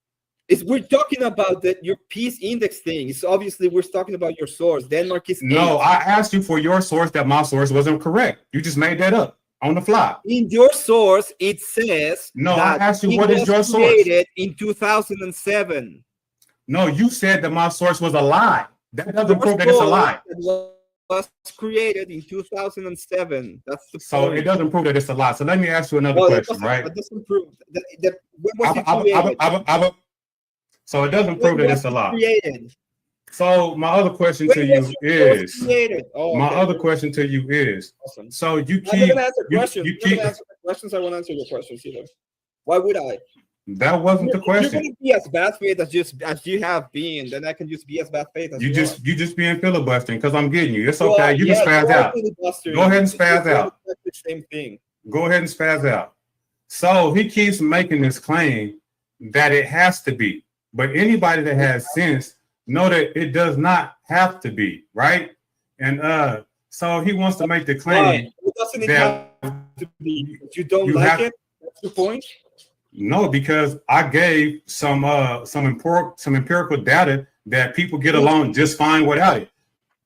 We're talking about your peace index thing. It's obviously we're talking about your source. Denmark is 8. No, I asked you for your source that my source wasn't correct. You just made that up on the fly. In your source, it says no. I asked you what is your source? Created in 2007. No, you said that my source was a lie. That doesn't prove that it's a lie. Was created in 2007. That's the so point. It doesn't prove that it's a lie. So let me ask you another question, right? That doesn't prove that when was it created? So it doesn't prove that it's a lie. Created. So my other question to you is. My other question to you is. Awesome. So you keep. I'm not gonna answer questions. You keep answer the questions. I won't answer your questions either. Why would I? That wasn't the question. You're gonna be as bad faith as you have been, then I can just be as bad faith as you are. You just being filibustering because I'm getting you. It's okay. You can spaz out. Go ahead and spaz out. The same thing. Go ahead and spaz out. So he keeps making this claim that it has to be, but anybody that has sense know that it does not have to be, right? And so he wants to make the claim doesn't it have to be? You don't like it. That's the point. No, because I gave some empirical data that people get along just fine without it.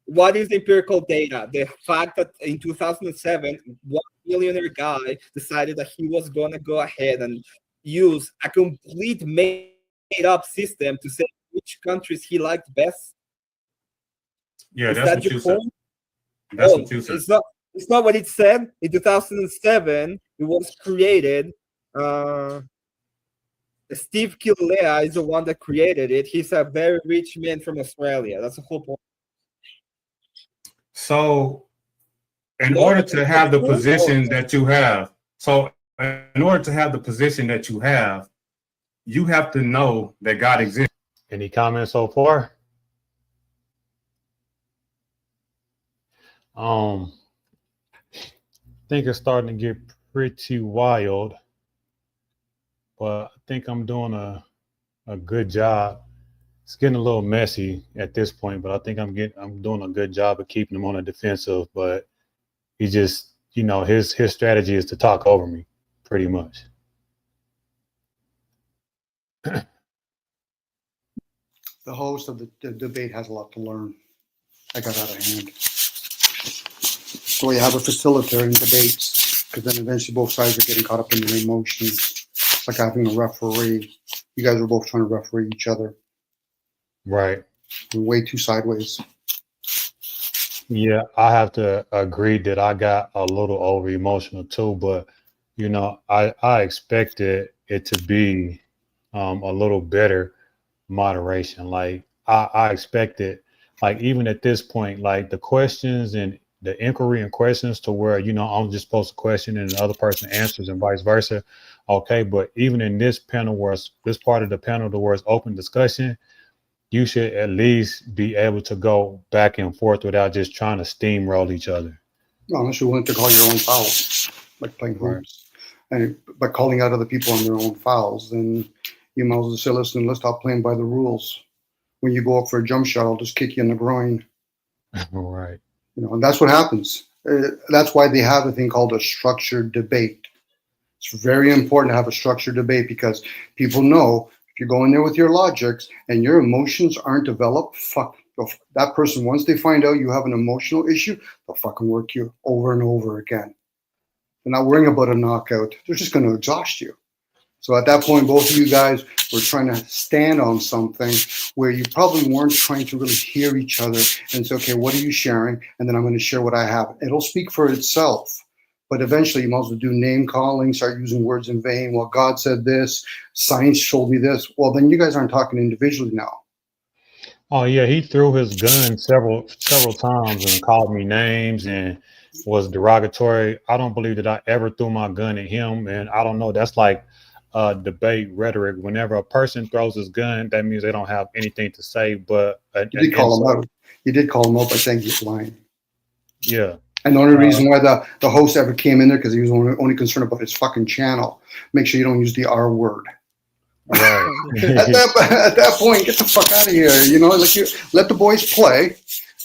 What is the empirical data? The fact that in 2007, 1 multi-millionaire guy decided that he was gonna go ahead and use a complete made-up system to say which countries he liked best? Yeah, Is that's that what your you said. point? That's No, what you said. it's not what it said. In 2007, it was created. Steve Kilrea is the one that created it. He's a very rich man from Australia. That's the whole point. So, in No, order to have the no. position that you have, you have to know that God exists. Any comments so far? I think it's starting to get pretty wild, but I think I'm doing a good job. It's getting a little messy at this point, but I think I'm doing a good job of keeping him on the defensive. But he just, his strategy is to talk over me, pretty much. The host of the debate has a lot to learn. I got out of hand. So you have a facilitator in debates, because then eventually both sides are getting caught up in their emotions. It's like having a referee. You guys are both trying to referee each other. Right. You're way too sideways. Yeah, I have to agree that I got a little over emotional too, but I expected it to be a little better moderation. Like I expected, like even at this point, like the questions and the inquiry and questions to where I'm just supposed to question and the other person answers and vice versa. Okay, but even in this panel this part of the panel where it's open discussion, you should at least be able to go back and forth without just trying to steamroll each other. No, unless you're willing to call your own fouls, like playing hoops. Right. And by calling out other people on their own fouls, then you might as well say, listen, let's stop playing by the rules. When you go up for a jump shot, I'll just kick you in the groin. Right. And that's what happens. That's why they have a thing called a structured debate. It's very important to have a structured debate because people know if you go in there with your logics and your emotions aren't developed, fuck that person. Once they find out you have an emotional issue, they'll fucking work you over and over again. They're not worrying about a knockout. They're just going to exhaust you. So at that point, both of you guys were trying to stand on something where you probably weren't trying to really hear each other and say, okay, what are you sharing? And then I'm going to share what I have. It'll speak for itself. But eventually you might as well do name calling, start using words in vain. Well, God said this, science told me this. Well, then you guys aren't talking individually now. Oh yeah, he threw his gun several times and called me names and was derogatory. I don't believe that I ever threw my gun at him, and I don't know. That's like debate rhetoric. Whenever a person throws his gun, that means they don't have anything to say. But you did call him out. You did call him out by saying he's lying. Yeah. And the only reason why the host ever came in there because he was only concerned about his fucking channel. Make sure you don't use the R word. Right. at that point, get the fuck out of here. Like you let the boys play.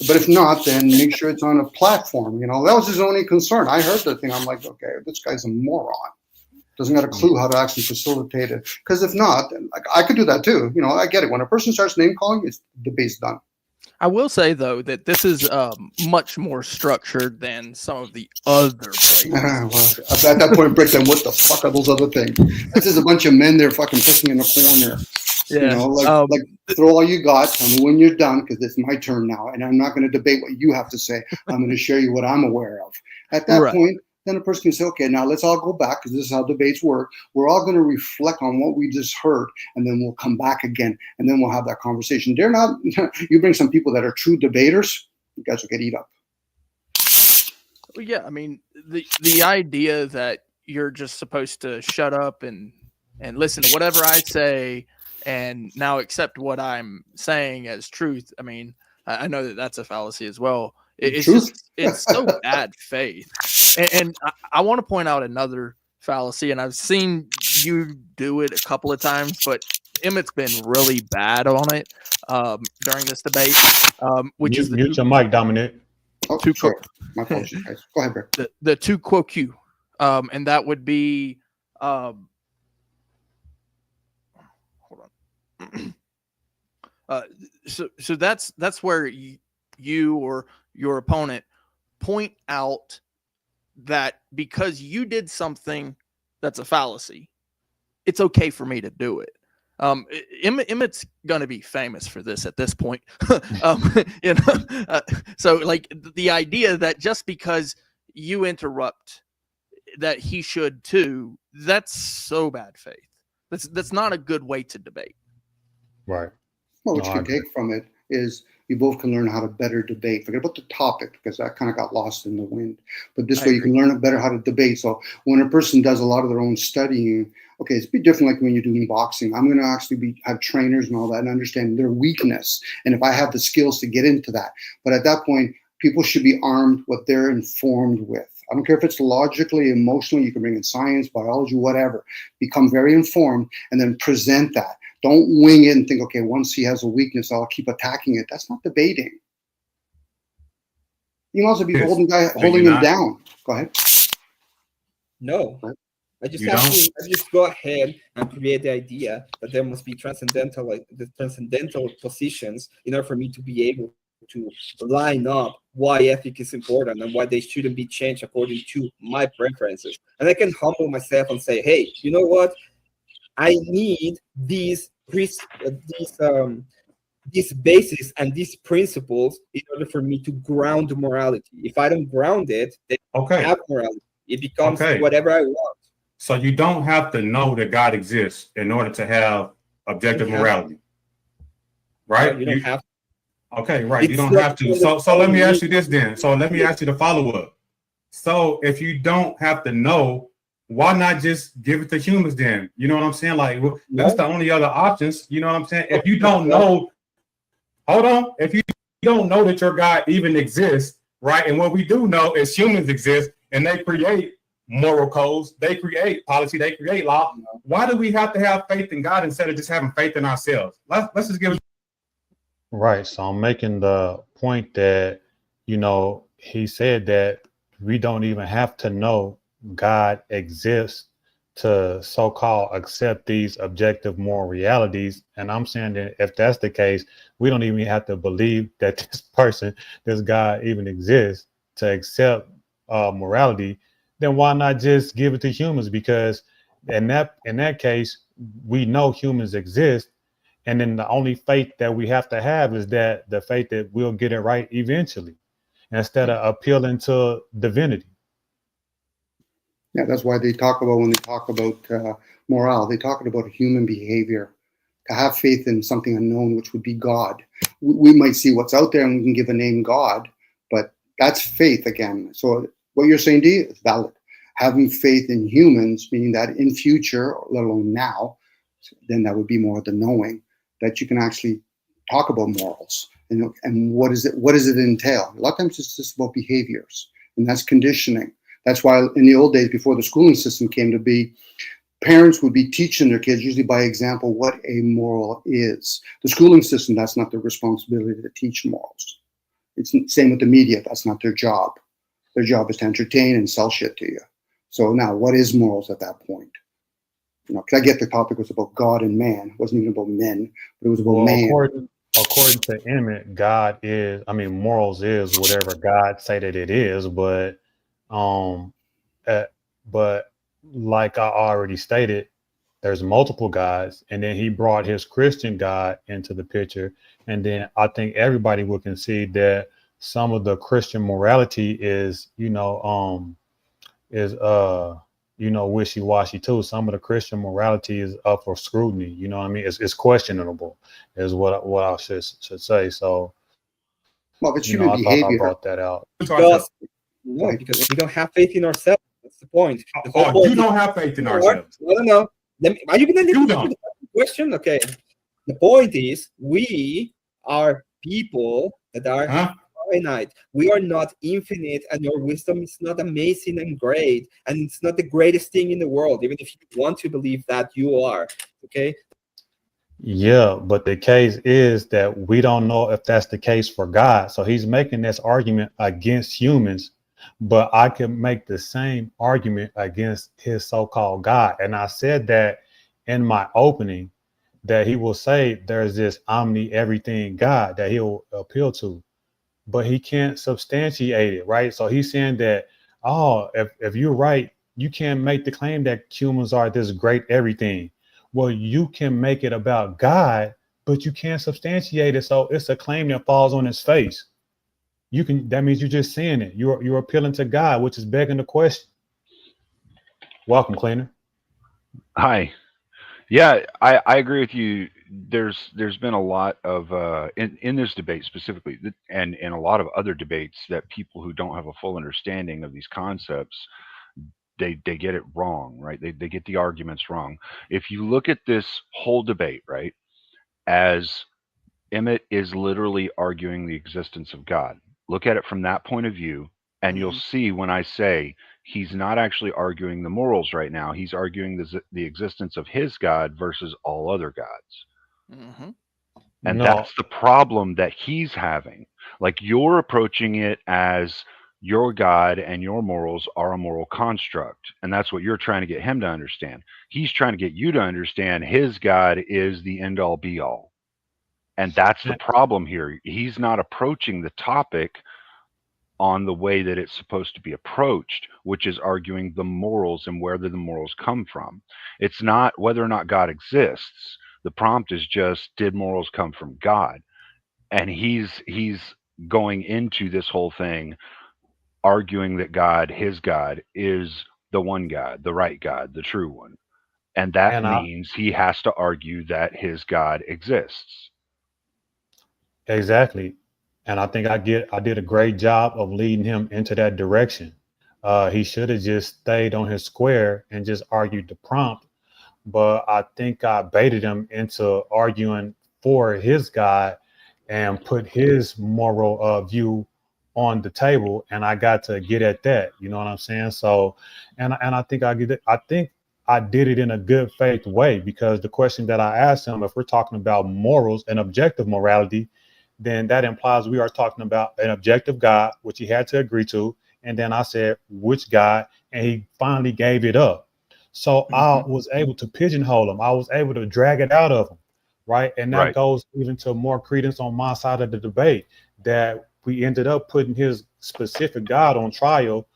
But if not, then make sure it's on a platform. That was his only concern. I heard that thing. I'm like, okay, this guy's a moron. Doesn't got a clue how to actually facilitate it. Because if not, then I could do that too. I get it. When a person starts name calling, it's debate's done. I will say though that this is much more structured than some of the other places. Well, at that point, Brick, then what the fuck are those other things? This is a bunch of men there fucking pissing in the corner. Yeah. Like throw all you got. Tell me when you're done because it's my turn now, and I'm not going to debate what you have to say. I'm going to share you what I'm aware of. At that point, then a person can say, okay, now let's all go back because this is how debates work. We're all going to reflect on what we just heard, and then we'll come back again, and then we'll have that conversation. They're not. You bring some people that are true debaters, you guys will get eat up. Well, yeah, I mean the idea that you're just supposed to shut up and listen to whatever I say and now accept what I'm saying as truth. I mean, I know that that's a fallacy as well. It's just it's so bad faith. And I want to point out another fallacy, and I've seen you do it a couple of times, but Emmett's been really bad on it during this debate. Which is mute your mic, Dominic. Oh, sorry. My apologies, guys. Go ahead, Rick. The tu quo Q, and that would be hold on. So that's where you or your opponent point out that because you did something that's a fallacy, it's okay for me to do it. Emmet's gonna be famous for this at this point. You know, so like the idea that just because you interrupt, that he should too, that's so bad faith. That's not a good way to debate. Right. Well, what No, you I can agree. take from it is you both can learn how to better debate. Forget about the topic because that kind of got lost in the wind. But this I way you agree. can learn better how to debate. So when a person does a lot of their own studying, okay, it's a bit different like when you're doing boxing. I'm going to actually have trainers and all that and understand their weakness. And if I have the skills to get into that. But at that point, people should be armed what they're informed with. I don't care if it's logically, emotionally, you can bring in science, biology, whatever. Become very informed and then present that. Don't wing it and think, okay, once he has a weakness, I'll keep attacking it. That's not debating. You might also be Yes. holding you him not? down. Go ahead. No. Right. I just You have don't? to I just go ahead and create the idea that there must be transcendental, like the transcendental positions in order for me to be able to line up why ethic is important and why they shouldn't be changed according to my preferences. And I can humble myself and say, hey, you know what? I need these bases and these principles in order for me to ground morality. If I don't ground it, then I Okay. have morality. It becomes Okay. whatever I want. So you don't have to know that God exists in order to have objective You don't have morality, right? No, you don't have to. Okay, right. You It's don't not have to. because of So let me telling ask you this then. So let me ask you the follow up. So if you don't have to know, why not just give it to humans then? You know what I'm saying? Like that's the only other options. You know what I'm saying? If you don't know, hold on. If you don't know that your God even exists, right? And what we do know is humans exist and they create moral codes, they create policy, they create law. Why do we have to have faith in God instead of just having faith in ourselves? Let's just give it. Right. So I'm making the point that, he said that we don't even have to know God exists to so-called accept these objective moral realities. And I'm saying that if that's the case, we don't even have to believe that this God even exists to accept morality. Then why not just give it to humans? Because in that case, we know humans exist. And then the only faith that we have to have is that the faith that we'll get it right eventually, instead of appealing to divinity. Yeah, that's why they talk about, when they talk about morale, they talk about human behavior. To have faith in something unknown, which would be God. We might see what's out there and we can give a name God, but that's faith again. So what you're saying, D, is valid. Having faith in humans, meaning that in future, let alone now, then that would be more the knowing that you can actually talk about morals and what does it entail? A lot of times it's just about behaviors, and that's conditioning. That's why in the old days, before the schooling system came to be, parents would be teaching their kids, usually by example, what a moral is. The schooling system, that's not their responsibility to teach morals. It's the same with the media. That's not their job. Their job is to entertain and sell shit to you. So now, what is morals at that point? Because I get the topic was about God and man. It wasn't even about men, but it was about man. According to Emmet, morals is whatever God say that it is, but like I already stated, there's multiple gods, and then he brought his Christian God into the picture, and then I think everybody will concede that some of the Christian morality is wishy-washy too. Some of the Christian morality is up for scrutiny. You know what I mean? It's questionable, is what I should say. So, Well, it's human I thought I behavior. brought that out. Because we don't have faith in ourselves. That's the point. The whole Oh, point you don't have faith in No, ourselves. no. Are you going to You listen to don't. the question? Okay. The point is, we are people that are finite. We are not infinite, and your wisdom is not amazing and great, and it's not the greatest thing in the world, even if you want to believe that you are. Okay. Yeah, but the case is that we don't know if that's the case for God. So he's making this argument against humans, but I can make the same argument against his so-called God. And I said that in my opening, that he will say there's this omni-everything God that he'll appeal to, but he can't substantiate it, right? So he's saying that oh, if you're right, you can't make the claim that humans are this great everything. Well, you can make it about God, but you can't substantiate it. So it's a claim that falls on its face. You can, that means you're just saying it. You're appealing to God, which is begging the question. Welcome, cleaner. Hi. Yeah, I agree with you. There's been a lot of in this debate specifically, and in a lot of other debates, that people who don't have a full understanding of these concepts, they get it wrong, right? They get the arguments wrong. If you look at this whole debate, right, as Emmet is literally arguing the existence of God. Look at it from that point of view, and you'll Hmm. see when I say he's not actually arguing the morals right now. He's arguing the existence of his God versus all other gods. Hmm. And No, that's the problem that he's having. Like, you're approaching it as your God and your morals are a moral construct. And that's what you're trying to get him to understand. He's trying to get you to understand his God is the end all be all. And that's the problem here. He's not approaching the topic on the way that it's supposed to be approached, which is arguing the morals and where do the morals come from. It's not whether or not God exists. The prompt is just, did morals come from God? And he's going into this whole thing arguing that God, his God, is the one God, the right God, the true one. And that and I means he has to argue that his God exists. exactly, and I think I did a great job of leading him into that direction. He should have just stayed on his square and just argued the prompt, but I think I baited him into arguing for his God and put his moral view on the table, and I got to get at that. You know what I'm saying? So, and I think I get it. I think I did it in a good faith way because the question that I asked him, if we're talking about morals and objective morality, then that implies we are talking about an objective God, which he had to agree to. And then I said, which God? And he finally gave it up. So I Hmm. was able to pigeonhole him. I was able to drag it out of him. Right. And that Right. goes even to more credence on my side of the debate that we ended up putting his specific God on trial,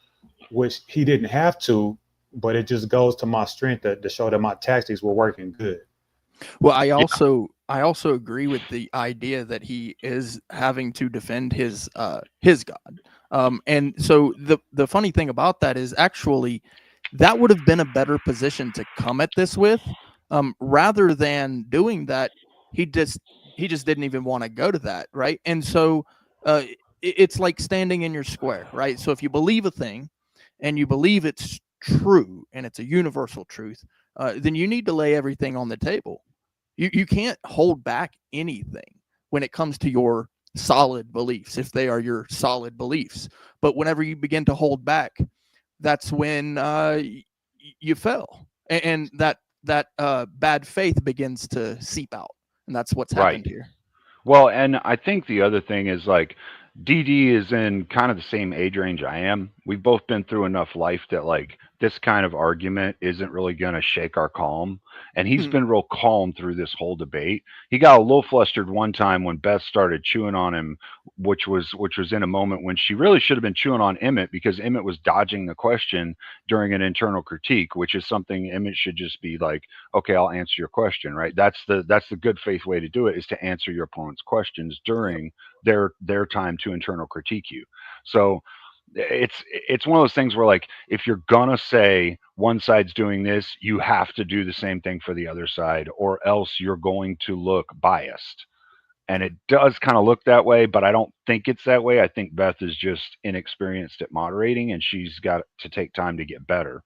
which he didn't have to, but it just goes to my strength to show that my tactics were working good. Well, Yeah. I also agree with the idea that he is having to defend his God. And so the funny thing about that is actually that would have been a better position to come at this with, rather than doing that. He just he just didn't even want to go to that, right? And so it's like standing in your square, right? So if you believe a thing and you believe it's true and it's a universal truth, then you need to lay everything on the table. You can't hold back anything when it comes to your solid beliefs, if they are your solid beliefs. But whenever you begin to hold back, that's when you fell, and that bad faith begins to seep out, and that's what's Right. happened here. Well, and I think the other thing is, like, DD is in kind of the same age range I am. We've both been through enough life that, like, this kind of argument isn't really going to shake our calm. And he's been real calm through this whole debate. He got a little flustered one time when Beth started chewing on him, which was in a moment when she really should have been chewing on Emmett, because Emmett was dodging the question during an internal critique, which is something Emmett should just be like, okay, I'll answer your question, right? That's the good faith way to do it, is to answer your opponent's questions Yep. during their time to internal critique you. So it's one of those things where, like, if you're gonna say one side's doing this, you have to do the same thing for the other side, or else you're going to look biased. And it does kind of look that way, but I don't think it's that way. I think Beth is just inexperienced at moderating, and she's got to take time to get better.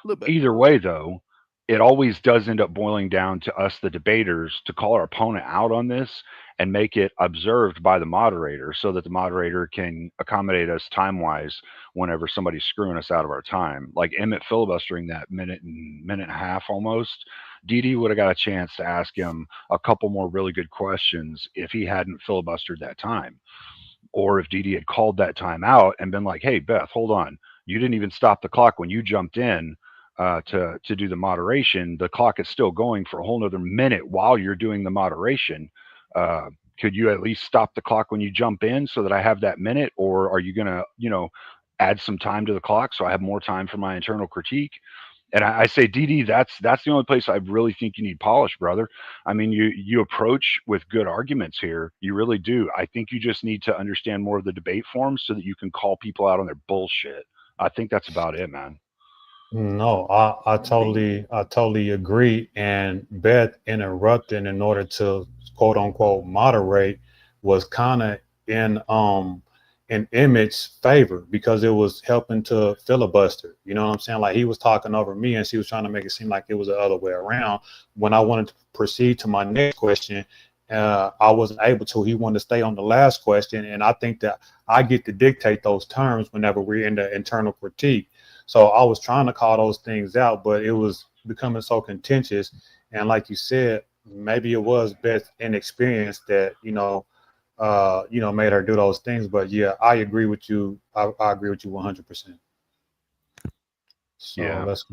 A little bit. Either way, though, it always does end up boiling down to us, the debaters, to call our opponent out on this and make it observed by the moderator, so that the moderator can accommodate us time wise whenever somebody's screwing us out of our time. Like Emmett filibustering that minute and a half almost. Didi would have got a chance to ask him a couple more really good questions if he hadn't filibustered that time, or if Didi had called that time out and been like, "Hey, Beth, hold on, you didn't even stop the clock when you jumped in to do the moderation. The clock is still going for a whole nother minute while you're doing the moderation. Uh, could you at least stop the clock when you jump in so that I have that minute, or are you gonna, add some time to the clock so I have more time for my internal critique. And I say, DD, that's the only place I really think you need polish, brother. I mean, you approach with good arguments here. You really do. I think you just need to understand more of the debate forms so that you can call people out on their bullshit. I think that's about it, man. No, I totally agree. And Beth interrupting in order to quote unquote moderate was kind of in Emmett's favor because it was helping to filibuster. You know what I'm saying? Like he was talking over me and she was trying to make it seem like it was the other way around. When I wanted to proceed to my next question, I wasn't able to. He wanted to stay on the last question, and I think that I get to dictate those terms whenever we're in the internal critique. So I was trying to call those things out, but it was becoming so contentious. And like you said, maybe it was Beth's inexperience that, made her do those things. But yeah, I agree with you. I agree with you 100%. So Yeah. let's.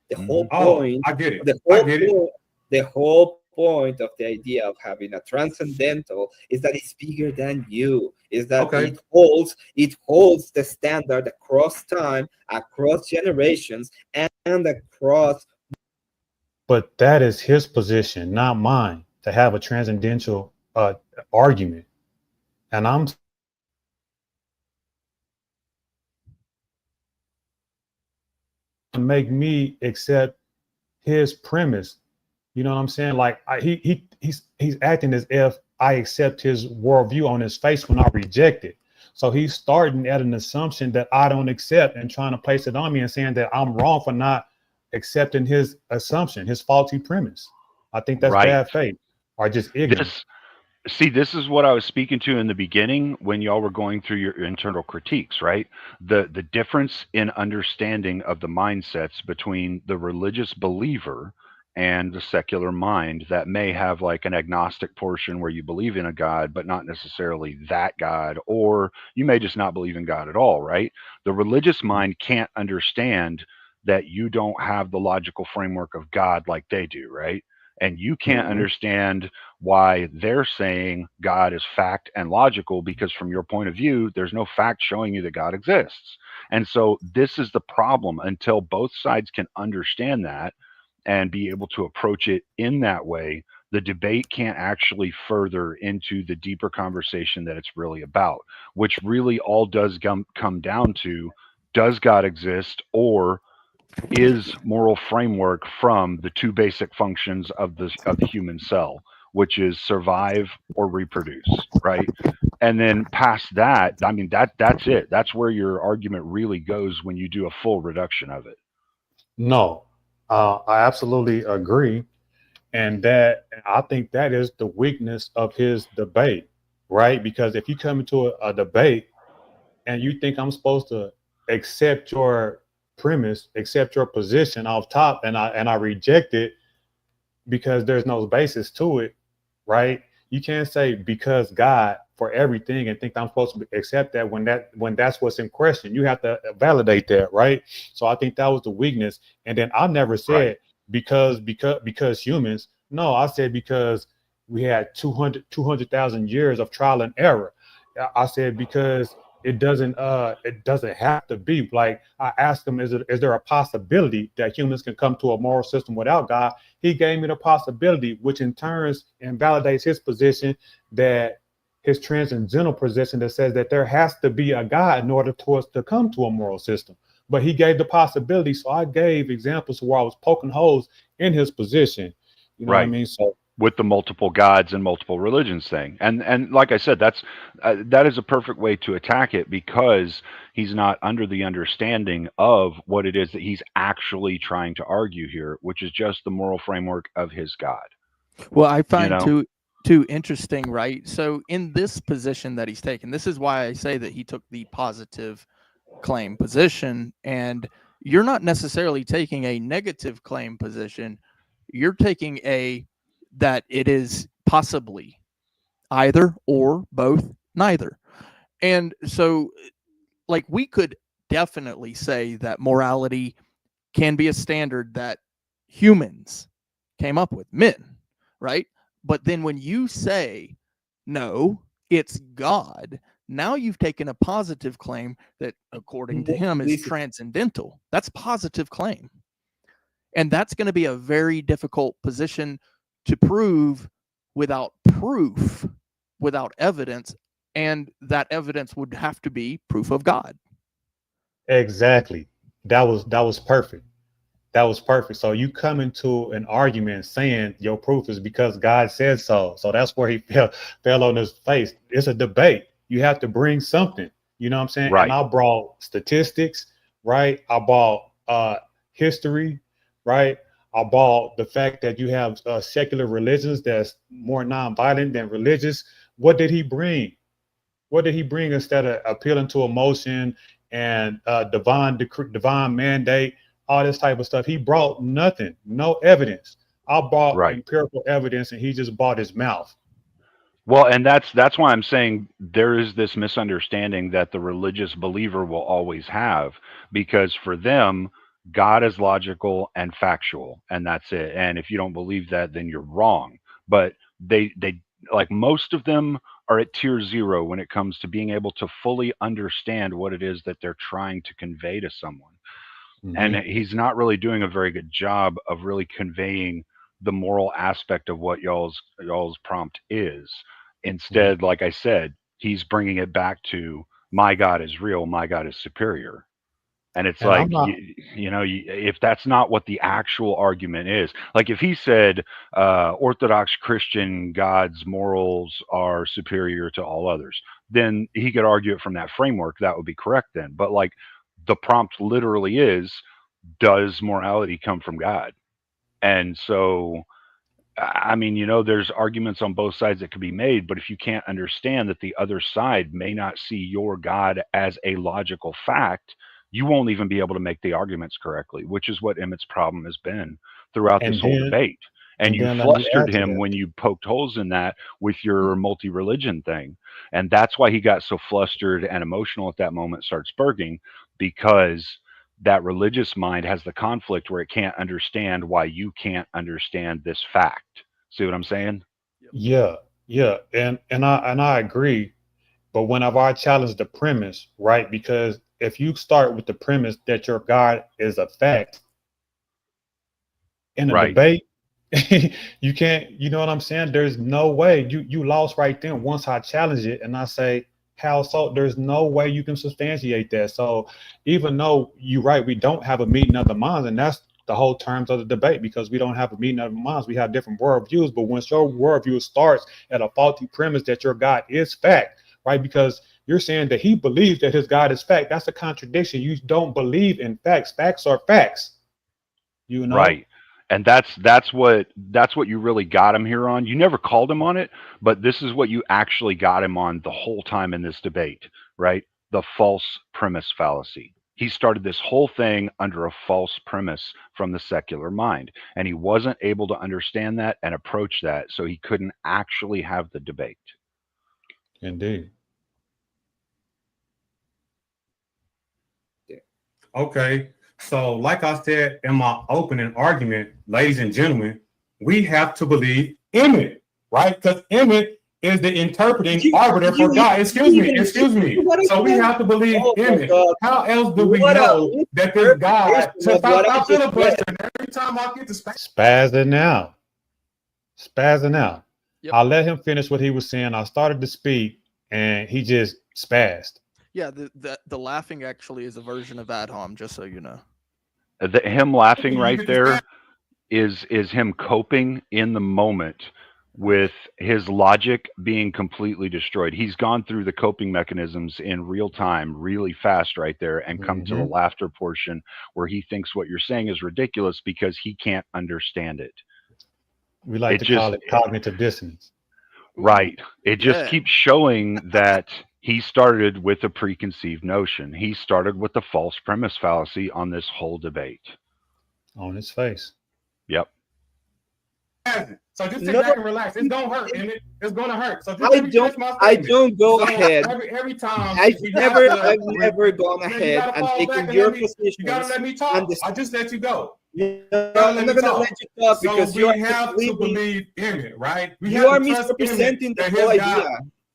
The whole Oh, point. I get it. The I whole get it. point. The whole point of the idea of having a transcendental is that it's bigger than you. Is that Okay. it holds the standard across time, across generations, and across. But that is his position, not mine, to have a transcendental argument. And I'm to make me accept his premise. You know what I'm saying? Like he's acting as if I accept his worldview on his face when I reject it. So he's starting at an assumption that I don't accept and trying to place it on me and saying that I'm wrong for not accepting his assumption, his faulty premise. I think that's Right. bad faith or just ignorance. This is what I was speaking to in the beginning when y'all were going through your internal critiques, right? The difference in understanding of the mindsets between the religious believer and the secular mind that may have like an agnostic portion where you believe in a God, but not necessarily that God, or you may just not believe in God at all, right? The religious mind can't understand that you don't have the logical framework of God like they do, right? And you can't understand why they're saying God is fact and logical because from your point of view, there's no fact showing you that God exists. And so this is the problem until both sides can understand that and be able to approach it in that way. The debate can't actually further into the deeper conversation that it's really about, which really all does come down to, does God exist, or is moral framework from the two basic functions of the human cell, which is survive or reproduce, right? And then past that, I mean that's it. That's where your argument really goes when you do a full reduction of it. No, I absolutely agree. And that I think that is the weakness of his debate, right? Because if you come into a debate and you think I'm supposed to accept your premise, accept your position off top, and I reject it because there's no basis to it, right? You can't say because God for everything and think I'm supposed to accept that when that's what's in question. You have to validate that, right? So I think that was the weakness. And then I never said because humans. No, I said because we had 200,000 years of trial and error. I said because it doesn't have to be. Like I asked him, is there a possibility that humans can come to a moral system without God? He gave me the possibility, which in turns invalidates his position, that his transcendental position that says that there has to be a God in order for us to come to a moral system. But he gave the possibility, so I gave examples where I was poking holes in his position. You know what I mean? So with the multiple gods and multiple religions thing, and like I said, that is a perfect way to attack it because he's not under the understanding of what it is that he's actually trying to argue here, which is just the moral framework of his God. Well, I find too interesting, right? So in this position that he's taken, this is why I say that he took the positive claim position, and you're not necessarily taking a negative claim position. You're taking that it is possibly either or both neither. And so like we could definitely say that morality can be a standard that humans came up with, men, right? But then when you say no, it's God, Now you've taken a positive claim that, according to him, is transcendental. That's positive claim. And that's going to be a very difficult position to prove without proof, without evidence. And that evidence would have to be proof of God. Exactly. That was perfect. That was perfect. So you come into an argument saying your proof is because God said so. So that's where he fell on his face. It's a debate. You have to bring something. You know what I'm saying? Right. And I brought statistics, right? I brought history, right? I brought the fact that you have secular religions that's more nonviolent than religious. What did he bring? What did he bring instead of appealing to emotion and divine mandate, all this type of stuff? He brought nothing, no evidence. I brought empirical evidence, and he just bought his mouth. Well, and that's why I'm saying there is this misunderstanding that the religious believer will always have, because for them, God is logical and factual, and that's it. And if you don't believe that, then you're wrong. But they like most of them are at tier 0 when it comes to being able to fully understand what it is that they're trying to convey to someone. And he's not really doing a very good job of really conveying the moral aspect of what y'all's prompt is. Instead, like I said, he's bringing it back to my God is real, my God is superior. And it's And like, I'm not, if that's not what the actual argument is, like if he said Orthodox Christian God's morals are superior to all others, then he could argue it from that framework. That would be correct then. But like the prompt literally is, does morality come from God? And so, I mean, there's arguments on both sides that could be made, but if you can't understand that the other side may not see your God as a logical fact, you won't even be able to make the arguments correctly, which is what Emmett's problem has been throughout this whole debate. And you then let me flustered add to him that. when you poked holes in that with your multi-religion thing. And that's why he got so flustered and emotional at that moment, starts spurging, because that religious mind has the conflict where it can't understand why you can't understand this fact. See what I'm saying? Yeah, and I agree. But whenever I challenge the premise, right? Because if you start with the premise that your God is a fact in a debate, you can't. You know what I'm saying? There's no way you lost right then. Once I challenge it and I say, how so? There's no way you can substantiate that. So even though you're right, we don't have a meeting of the minds, and that's the whole terms of the debate, because we don't have a meeting of the minds. We have different worldviews. But once your worldview starts at a faulty premise that your God is fact, right? Because you're saying that he believes that his God is fact. That's a contradiction. You don't believe in facts. Facts are facts. Right. And that's what you really got him here on. You never called him on it, but this is what you actually got him on the whole time in this debate, right? The false premise fallacy. He started this whole thing under a false premise from the secular mind, and he wasn't able to understand that and approach that, so he couldn't actually have the debate. Indeed. Okay. So, like I said in my opening argument, ladies and gentlemen, we have to believe Emmet, right? Because Emmet is the interpreting arbiter for God. Excuse me. So we have to believe Emmet. How else do we know that this God? Stop filibustering every time I get to spazzing out. Yep. I let him finish what he was saying. I started to speak, and he just spazzed. Yeah, the laughing actually is a version of ad hom, just so you know. Him laughing right there is him coping in the moment with his logic being completely destroyed. He's gone through the coping mechanisms in real time, really fast right there, and come to the laughter portion where he thinks what you're saying is ridiculous because he can't understand it. We like to call it cognitive dissonance. Right. It just keeps showing that he started with a preconceived notion. He started with the false premise fallacy on this whole debate. On his face. Yep. So just sit back and relax. It's don't hurt, and it's gonna hurt. So just I don't go ahead. Every time I've never gone ahead and taken your position. You gotta let me talk. I just let you go. I'm not gonna let you talk because we have to believe in it, right? You are misrepresenting the whole idea.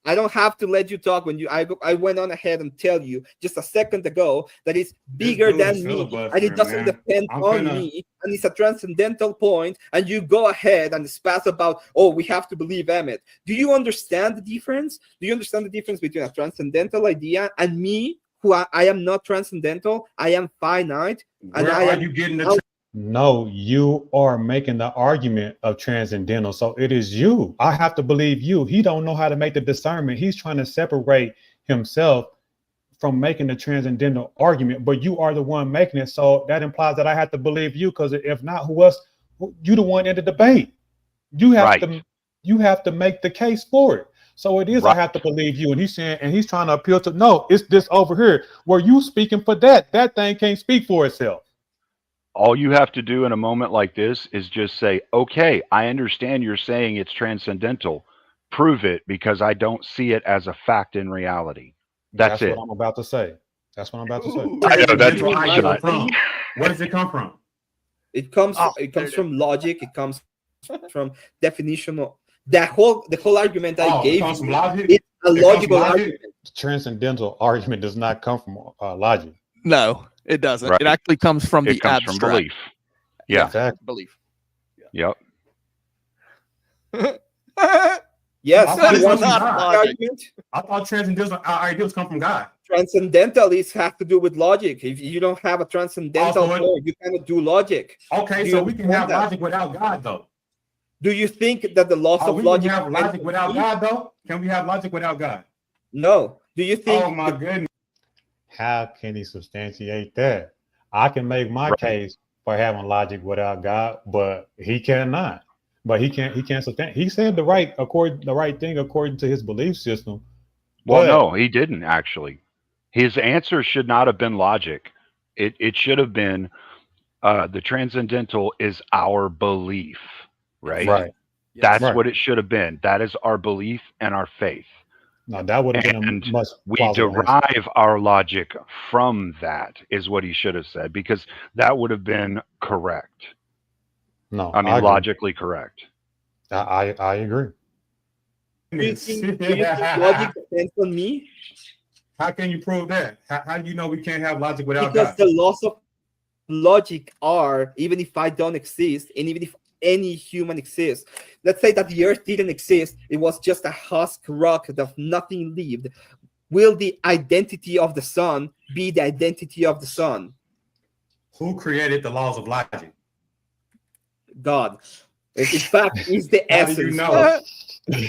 I don't have to let you talk when I went on ahead and tell you just a second ago that it's bigger than me and it doesn't depend on me and it's a transcendental point, and you go ahead and spass about, oh, we have to believe Emmet. Do you understand the difference? Do you understand the difference between a transcendental idea and me, who I am not transcendental, I am finite, and Where are you getting the No, you are making the argument of transcendental. So it is you. I have to believe you. He don't know how to make the discernment. He's trying to separate himself from making the transcendental argument, but you are the one making it. So that implies that I have to believe you, because if not, who else? You the one in the debate. You have to make the case for it. So it is, I have to believe you. And he's saying, and he's trying to appeal to, no, it's this over here where you speaking for that. That thing can't speak for itself. All you have to do in a moment like this is just say, okay, I understand you're saying it's transcendental. Prove it, because I don't see it as a fact in reality. That's it. What I'm about to say. That's what I'm about to say. I know, that's where does it come from? It comes from logic. It comes from definitional. The whole argument I gave comes from logic? It's a logical argument. Transcendental argument does not come from logic. No, it doesn't. Right. It actually comes from It comes from belief. Yeah. Exactly. Belief. Yep. Yes. I thought transcendental ideas come from God. Transcendentalists have to do with logic. If you don't have a transcendental point, you cannot do logic. Okay, so we can have logic without God, though. Do you think that the laws of logic can have logic without God, though? Can we have logic without God? No. Do you think? Oh my goodness. How can he substantiate that? I can make my case for having logic without God, but he cannot. But he can't substantiate. He said the right thing according to his belief system. Well, no, he didn't actually. His answer should not have been logic. It should have been the transcendental is our belief, right? Right. That's what it should have been. That is our belief and our faith. No, that would have been a much we derive our logic from that, is what he should have said, because that would have been correct. No, I mean, logically correct. I agree. Do you think logic depends on me? How can you prove that? How do you know we can't have logic without because God? The laws of logic are, even if I don't exist, and even if any human exists, let's say that the earth didn't exist, it was just a husk rock that nothing lived, will the identity of the sun be the identity of the sun? Who created the laws of logic? God. In fact, is the essence. How do you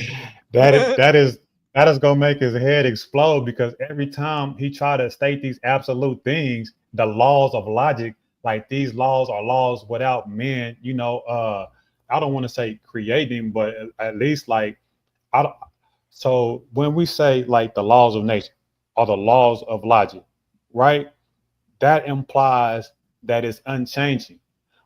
know? that is gonna make his head explode, because every time he try to state these absolute things, the laws of logic, like these laws are laws without men, I don't want to say creating, but at least so when we say like the laws of nature or the laws of logic, right? That implies that it's unchanging.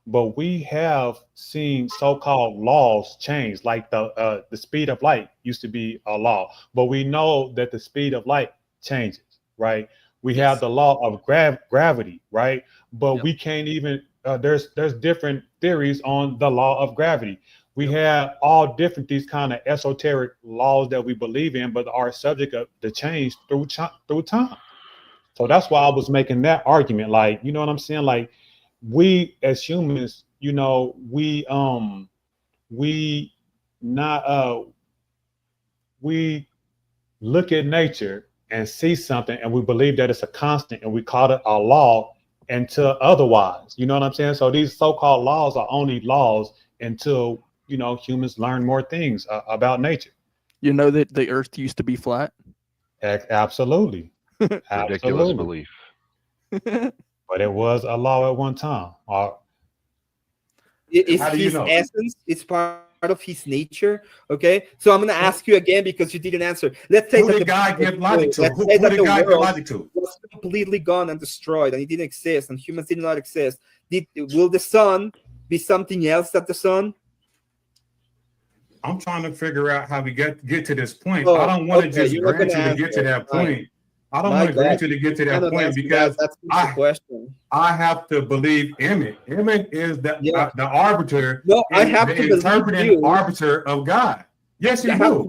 But we have seen so-called laws change, like the speed of light used to be a law, but we know that the speed of light changes, right? We have the law of gravity, right? But we can't even, there's different theories on the law of gravity. We have all different, these kind of esoteric laws that we believe in, but are subject to change through time. So that's why I was making that argument. Like, you know what I'm saying? Like, we as humans, we look at nature and see something and we believe that it's a constant and we call it a law until otherwise. You know what I'm saying? So these so-called laws are only laws until, humans learn more things about nature. You know that the earth used to be flat? Absolutely. Ridiculous belief. But it was a law at one time. It's his essence. It's part of his nature. Okay, so I'm going to ask you again because you didn't answer. Let's say that God give logic to. Who did God give logic to? Was completely gone and destroyed, and it didn't exist, and humans did not exist. Will the sun be something else than the sun? I'm trying to figure out how we get to this point. I don't want to just grant you to get to that point. I don't want to grant you to get to that point because I have to believe Emmet. Emmet is the arbiter. No, I have to interpreting arbiter of God. Yes, you do.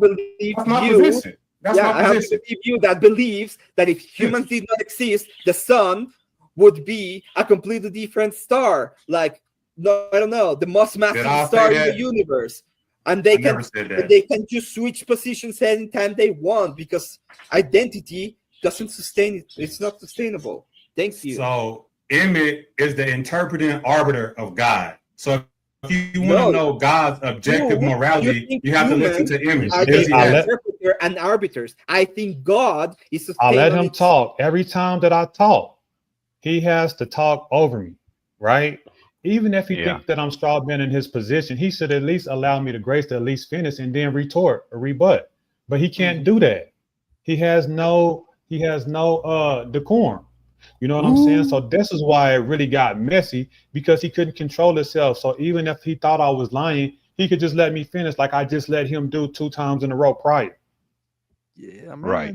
That's my position. That's Yeah, my I have position. a view that believes that if humans did not exist, the sun would be a completely different star. Like, no, I don't know, the most Did massive I star say in the that? universe. And I never said and that. they can just switch positions anytime they want because identity doesn't sustain it. It's not sustainable. Thank you. So Emmet is the interpreting arbiter of God. So if you want to No, know God's objective you morality, think you have to listen humans to Emmet are because the he I has let it. interpreter and arbiters. I think God is I sustained let on him its talk. Every time that I talk, he has to talk over me, right? Even if he Yeah. thinks that I'm straw man in his position, he should at least allow me the grace to at least finish and then retort or rebut. But he can't do that. He has no decorum. You know what I'm saying? So this is why it really got messy because he couldn't control himself. So even if he thought I was lying, he could just let me finish like I just let him do 2 times in a row prior. Yeah, man. Right.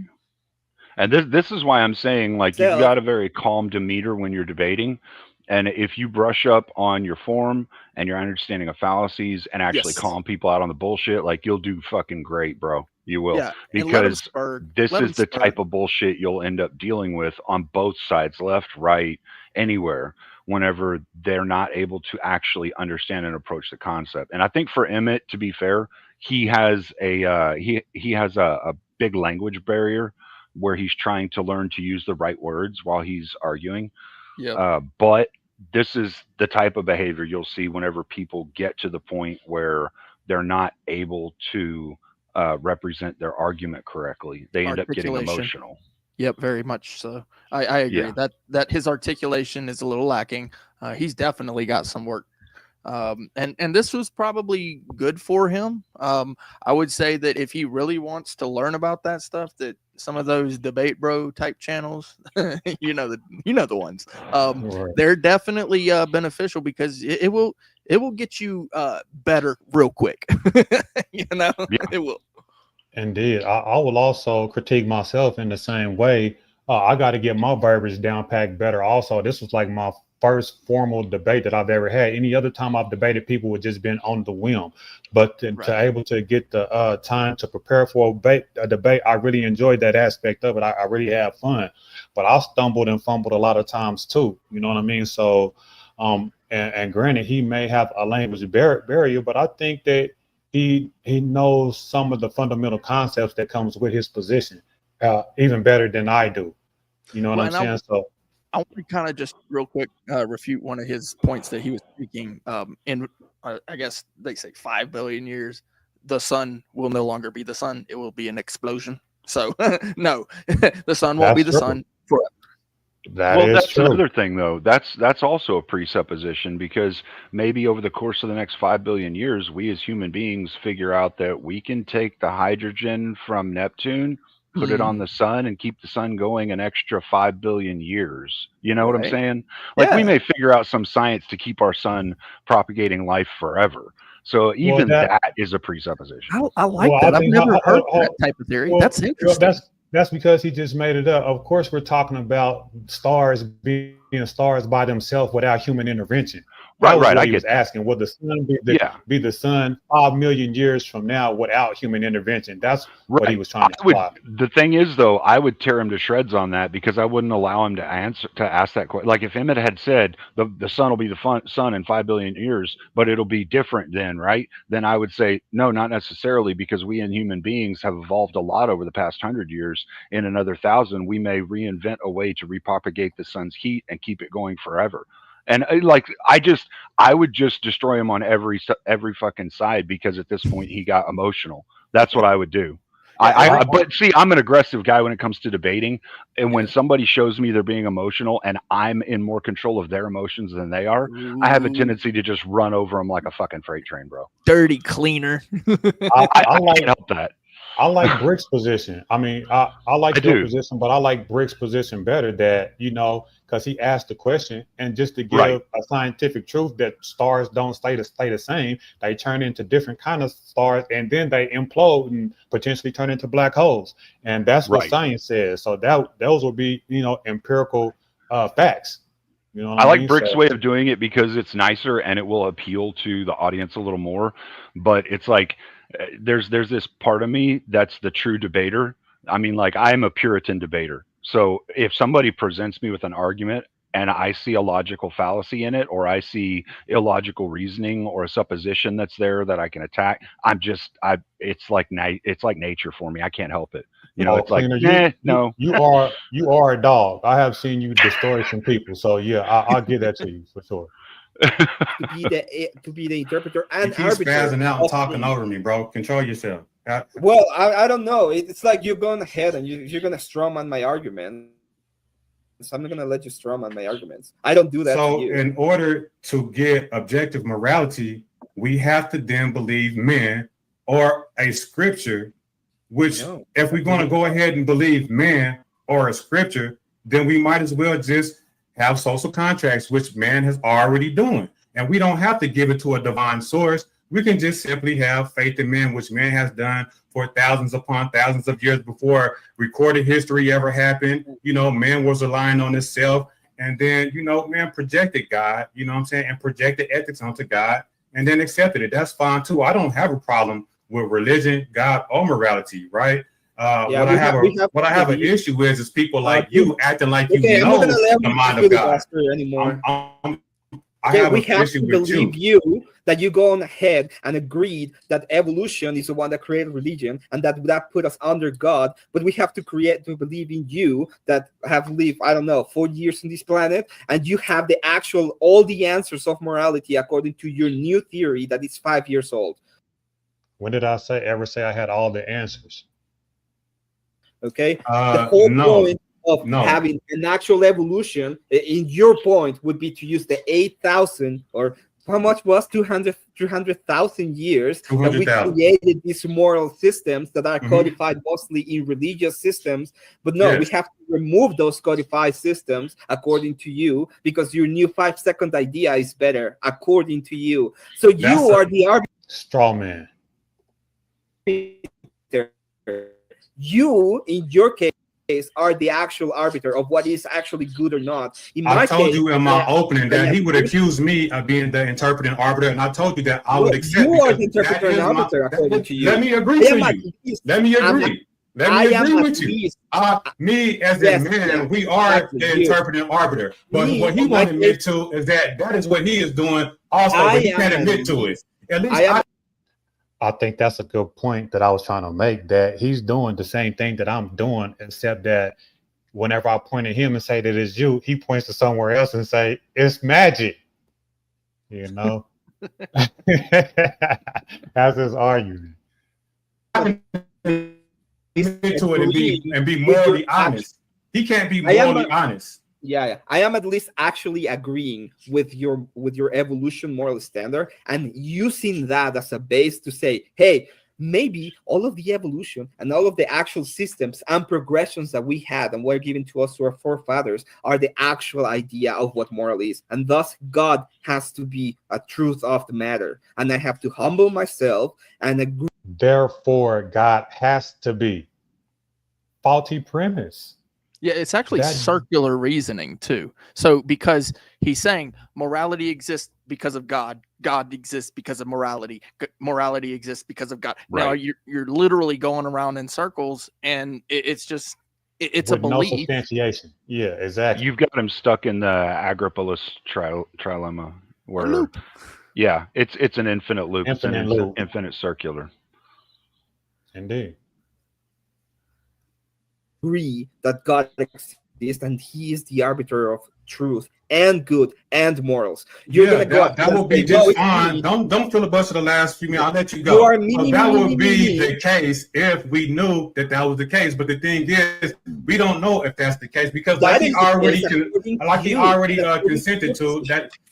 And this is why I'm saying, like, you've self. got a very calm demeanor when you're debating. And if you brush up on your form and your understanding of fallacies and actually Yes. calm people out on the bullshit, like, you'll do fucking great, bro. You will. Yeah, and let him Because spur. this Let him is the spur. type of bullshit you'll end up dealing with on both sides, left, right, anywhere, whenever they're not able to actually understand and approach the concept. And I think for Emmett, to be fair, he has he has a big language barrier where he's trying to learn to use the right words while he's arguing. Yep. But this is the type of behavior you'll see whenever people get to the point where they're not able to represent their argument correctly. They end up getting Articulation. emotional. Yep, very much so. I agree Yeah. that his articulation is a little lacking. He's definitely got some work. And this was probably good for him. I would say that if he really wants to learn about that stuff, that some of those debate bro type channels, you know the ones, Right. they're definitely beneficial because it will get you better real quick. You know, Yeah. it will. Indeed. I will also critique myself in the same way. I got to get my verbiage down packed better. Also, this was like my first formal debate that I've ever had. Any other time I've debated people would just been on the whim, but to Right. able to get the time to prepare for a debate, I really enjoyed that aspect of it. I really had fun, but I stumbled and fumbled a lot of times too. You know what I mean? So, and granted, he may have a language barrier, but I think that he knows some of the fundamental concepts that comes with his position even better than I do. You know what Well, I'm and saying? So I want to kind of just real quick refute one of his points that he was speaking. In I guess they say 5 billion years, the sun will no longer be the sun; it will be an explosion. So no, the sun won't be that's the true. sun forever. That Well, is that's true. another thing, though. That's also a presupposition because maybe over the course of the next 5 billion years, we as human beings figure out that we can take the hydrogen from Neptune, put it on the sun, and keep the sun going an extra 5 billion years. You know what I'm Right? saying? Like we Yeah. may figure out some science to keep our sun propagating life forever. So Well, even that that is a presupposition. I like well, I that. I've think never heard that type of theory. That's well, interesting. that's because he just made it up. Of course, we're talking about stars being stars by themselves without human intervention. That Right, was right. what I he was get that. asking. Will the sun Yeah. be the sun 5 million years from now without human intervention? That's what he Right. was trying to I would. imply. The thing is, though, I would tear him to shreds on that because I wouldn't allow him to ask that question. Like if Emmett had said the sun will be the sun in 5 billion years, but it'll be different then, right? Then I would say no, not necessarily, because we and human beings have evolved a lot over the past 100 years. In another 1,000, we may reinvent a way to repropagate the sun's heat and keep it going forever. And like I would just destroy him on every fucking side because at this point he got emotional. That's what I would do. Yeah, and I, But see, I'm an aggressive guy when it comes to debating, and when yeah. somebody shows me they're being emotional and I'm in more control of their emotions than they are, I have a Ooh, tendency to just run over them like a fucking freight train, bro. dirty cleaner. I, I I like can't help that. I like Brick's position. I mean, I I like your do. position, but I like Brick's position better. That because he asked the question, and just to Right. give a scientific truth that stars don't stay the same. They turn into different kind of stars, and then they implode and potentially turn into black holes. And that's what Right. science says. So those will be empirical facts. You know what I I like mean? Brick's So way of doing it because it's nicer and it will appeal to the audience a little more. But it's like there's this part of me that's the true debater I mean, like, I'm a Puritan debater. So if somebody presents me with an argument and I see a logical fallacy in it, or I see illogical reasoning or a supposition that's there that I can attack, it's like nature for me. I can't help it. You know, Oh, it's like, Cleaner, no. you are a dog. I have seen you destroy some people. So yeah, I'll give that to you for sure. To be the interpreter You and keep arbiter spazzing out and of talking things. over me, bro. Control yourself. Well, I don't know. It's like you're going ahead and you're going to strawman my argument. So I'm not going to let you strawman my arguments. I don't do that to So you. in order to get objective morality, we have to then believe men or a scripture, which if we're going to go ahead and believe man or a scripture, then we might as well just have social contracts, which man has already doing. And we don't have to give it to a divine source. We can just simply have faith in man, which man has done for thousands upon thousands of years before recorded history ever happened. You know, man was relying on himself. And then, you know, man projected God, you know what I'm saying, and projected ethics onto God and then accepted it. That's fine, too. I don't have a problem with religion, God, or morality, right? What I have an issue with is people like you acting like you know the mind of God. Anymore. I have we an have issue to with believe you that you go on ahead and agreed that evolution is the one that created religion and that put us under God. But we have to believe in you that have lived, I don't know, 4 years on this planet, and you have all the answers of morality according to your new theory that is 5 years old. When did I ever say I had all the answers? Okay, the whole point of having an actual evolution, in your point, would be to use the 8,000 or how much was 300,000 years that we created these moral systems that are codified mostly in religious systems. But no, we have to remove those codified systems according to you, because your new 5-second idea is better according to you. So you are the arbiter. Straw man. You, in your case, are the actual arbiter of what is actually good or not. I told you in my opening that he would accuse me of being the interpreting arbiter, and I told you that I would accept. You are the interpreter and arbiter, according to you. Let me agree with you. Let me agree. Let me agree with you. Me as a man, we are the interpreting arbiter. But what he won't admit to is that is what he is doing also, but he can't admit to it. At least I think that's a good point that I was trying to make, that he's doing the same thing that I'm doing, except that whenever I point at him and say that it's you, he points to somewhere else and say, it's magic. You know? That's his argument. He's into it and be morally honest. He can't be morally honest. Yeah, I am at least actually agreeing with your evolution moral standard and using that as a base to say, hey, maybe all of the evolution and all of the actual systems and progressions that we had and were given to us to our forefathers are the actual idea of what moral is. And thus, God has to be a truth of the matter. And I have to humble myself and agree. Therefore, God has to be. Faulty premise. Yeah, it's actually circular reasoning too. So because he's saying morality exists because of God, God exists because of morality, morality exists because of God. Right. Now you're literally going around in circles, and it's just it's with a belief. No substantiation. Yeah, exactly. You've got him stuck in the Agrippalus trilemma, where it's an infinite loop. Infinite circular. Indeed. Agree that God exists and he is the arbiter of truth and good and morals. You're gonna go that will be just fine. Don't filibuster the last few minutes. I'll let you go. That would be the case if we knew that was the case. But the thing is, we don't know if that's the case, because he already consented to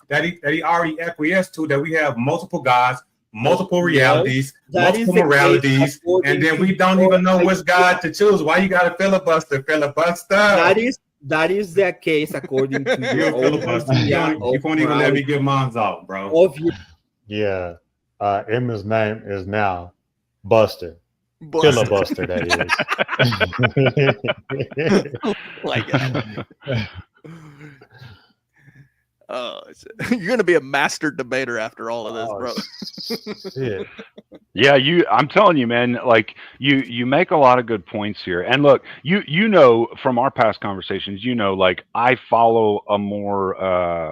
that he already acquiesced to that we have multiple gods, multiple realities, multiple moralities, and then we don't even know which God to choose. Why you got to filibuster? That is the case according to your filibuster. You won't even let me get mine out, bro. Yeah, Emma's name is now Buster. Filibuster, that is. Like You're gonna be a master debater after all of this, Oh, bro. shit. Yeah, I'm telling you, man, like you make a lot of good points here. And look, you know from our past conversations, like I follow a more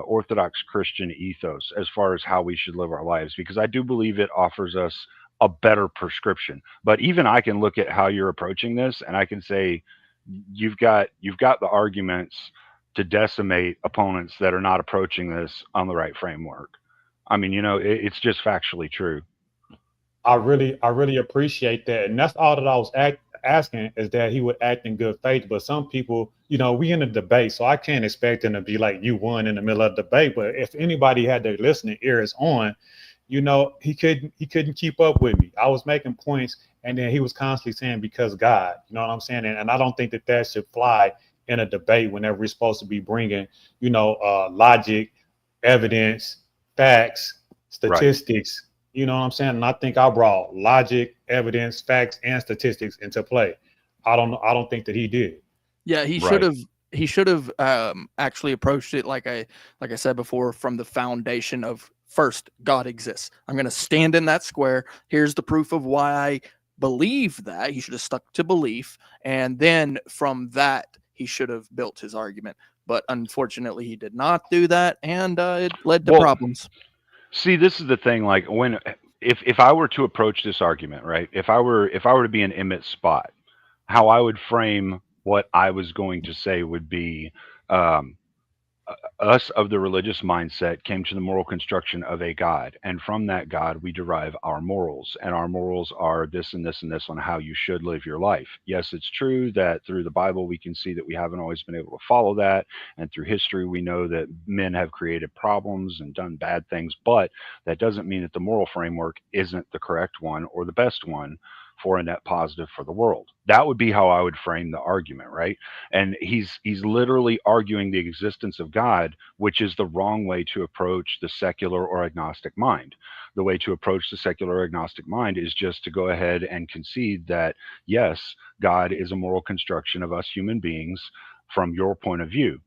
orthodox Christian ethos as far as how we should live our lives, because I do believe it offers us a better prescription. But even I can look at how you're approaching this and I can say you've got the arguments to decimate opponents that are not approaching this on the right framework. I mean, it's just factually true. I really appreciate that, and that's all that I was asking, is that he would act in good faith. But some people, we in a debate, so I can't expect him to be like you won in the middle of the debate. But if anybody had their listening ears on, he couldn't keep up with me. I was making points, and then he was constantly saying because God, you know what I'm saying, and I don't think that should fly in a debate whenever we're supposed to be bringing, logic, evidence, facts, statistics. Right. You know what I'm saying? And I think I brought logic, evidence, facts, and statistics into play. I don't think that he did. Yeah, he should have actually approached it like I said before, from the foundation of first, God exists. I'm going to stand in that square. Here's the proof of why I believe that. He should have stuck to belief, and then from that he should have built his argument. But unfortunately, he did not do that, and it led to problems. See, this is the thing. Like if I were to approach this argument, right? If I were to be in Emmet's spot, how I would frame what I was going to say would be, us of the religious mindset came to the moral construction of a God, and from that God we derive our morals, and our morals are this and this and this on how you should live your life. Yes, it's true that through the Bible we can see that we haven't always been able to follow that, and through history we know that men have created problems and done bad things, but that doesn't mean that the moral framework isn't the correct one or the best one for a net positive for the world. That would be how I would frame the argument, right? And he's literally arguing the existence of God, which is the wrong way to approach the secular or agnostic mind. The way to approach the secular or agnostic mind is just to go ahead and concede that, yes, God is a moral construction of us human beings from your point of view.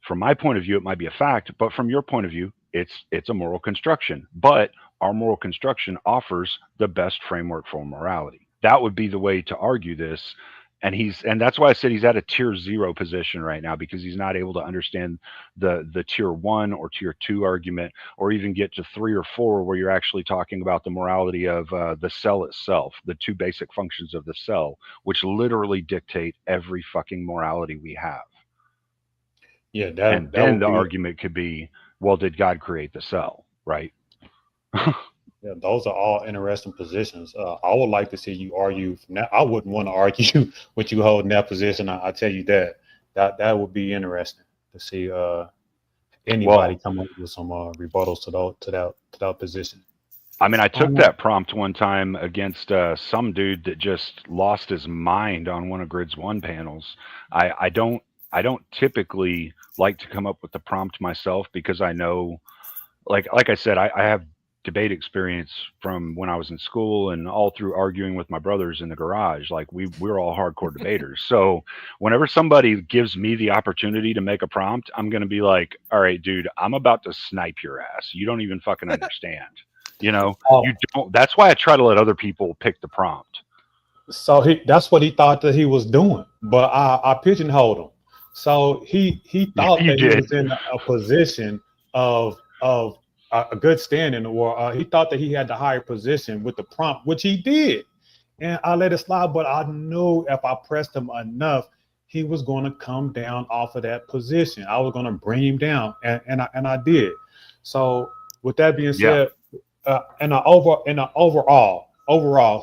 From my point of view, it might be a fact, but from your point of view, it's a moral construction. But our moral construction offers the best framework for morality. That would be the way to argue this. And that's why I said he's at a tier 0 position right now, because he's not able to understand the tier 1 or tier 2 argument, or even get to 3 or 4 where you're actually talking about the morality of the cell itself, the 2 basic functions of the cell, which literally dictate every fucking morality we have. Yeah, and then the argument could be, well, did God create the cell, right? Yeah, those are all interesting positions. I would like to see you argue. Now, I wouldn't want to argue with you holding that position. I tell you that would be interesting to see anybody come up with some rebuttals to that position. I mean, I took that prompt one time against some dude that just lost his mind on one of Grid's 1 panels. I don't typically like to come up with the prompt myself, because I know, like I said, I have debate experience from when I was in school and all through arguing with my brothers in the garage. Like we're all hardcore debaters. So whenever somebody gives me the opportunity to make a prompt, I'm going to be like, all right, dude, I'm about to snipe your ass. You don't even fucking understand. You don't. That's why I try to let other people pick the prompt. So that's what he thought that he was doing, but I pigeonholed him. So he thought that he was in a position of a good standing, or he thought that he had the higher position with the prompt, which he did, and I let it slide. But I knew if I pressed him enough, he was going to come down off of that position. I was going to bring him down, and I did. So with that being said, in the overall,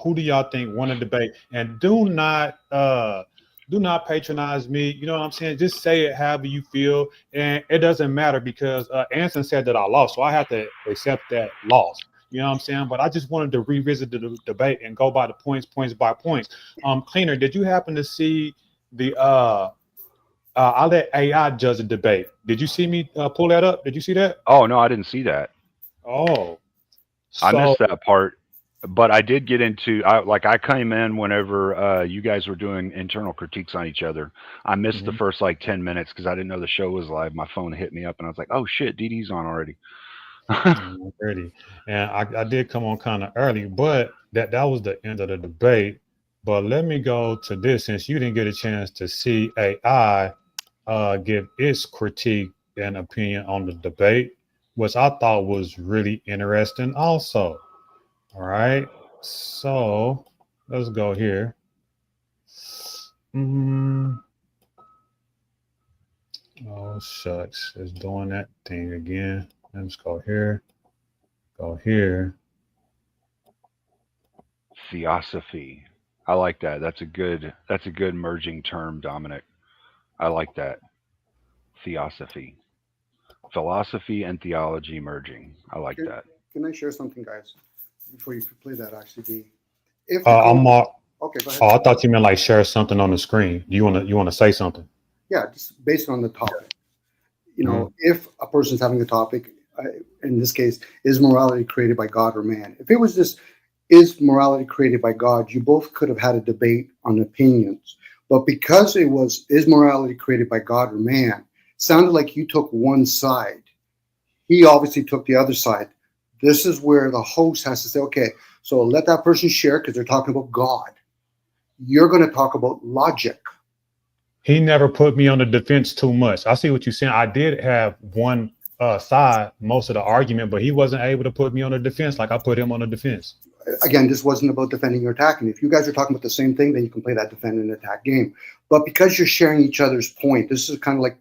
who do y'all think won the debate? And do not patronize me. You know what I'm saying? Just say it however you feel. And it doesn't matter, because Anson said that I lost. So I have to accept that loss. You know what I'm saying? But I just wanted to revisit the debate and go by the points by points. Cleaner, did you happen to see the I let AI judge the debate? Did you see me pull that up? Did you see that? Oh, no, I didn't see that. Oh. I missed that part. but I did get into I came in whenever you guys were doing internal critiques on each other. I missed the first like 10 minutes because I didn't know the show was live. My phone hit me up and I was like, oh shit, DD's on already. Already. And I did come on kind of early, but that was the end of the debate. But let me go to this since you didn't get a chance to see AI give its critique and opinion on the debate, which I thought was really interesting also. All right. So let's go here. Oh, shucks. It's doing that thing again. Let's go here. Go here. Theosophy. I like that. That's a good merging term, Dominic. I like that. Theosophy. Philosophy and theology merging. I like that. Can I share something, guys, before you play that? Actually, if I'm okay, go ahead. Oh, I thought you meant like share something on the screen. You wanna say something? Yeah, just based on the topic. You know, if a person's having a topic, in this case, is morality created by God or man? If it was just, is morality created by God, you both could have had a debate on opinions. But because it was, is morality created by God or man, sounded like you took one side. He obviously took the other side. This is where the host has to say, okay, so let that person share because they're talking about God. You're going to talk about logic. He never put me on the defense too much. I see what you're saying. I did have one side most of the argument, but he wasn't able to put me on the defense like I put him on the defense. Again, this wasn't about defending or attacking. If you guys are talking about the same thing, then you can play that defend and attack game. But because you're sharing each other's point, this is kind of like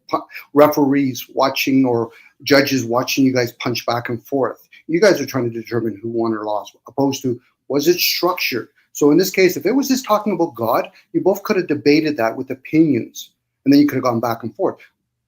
referees watching or judges watching you guys punch back and forth. You guys are trying to determine who won or lost, opposed to, was it structured? So in this case, if it was just talking about God, you both could have debated that with opinions, and then you could have gone back and forth.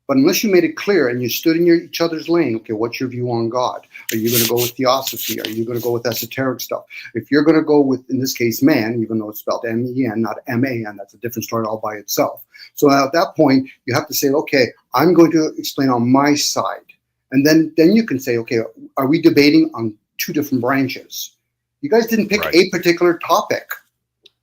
But unless you made it clear and you stood in each other's lane, okay, what's your view on God? Are you going to go with theosophy? Are you going to go with esoteric stuff? If you're going to go with, in this case, man, even though it's spelled M-E-N, not M-A-N, that's a different story all by itself. So at that point, you have to say, okay, I'm going to explain on my side. And then you can say, okay, are we debating on two different branches? You guys didn't pick a particular topic.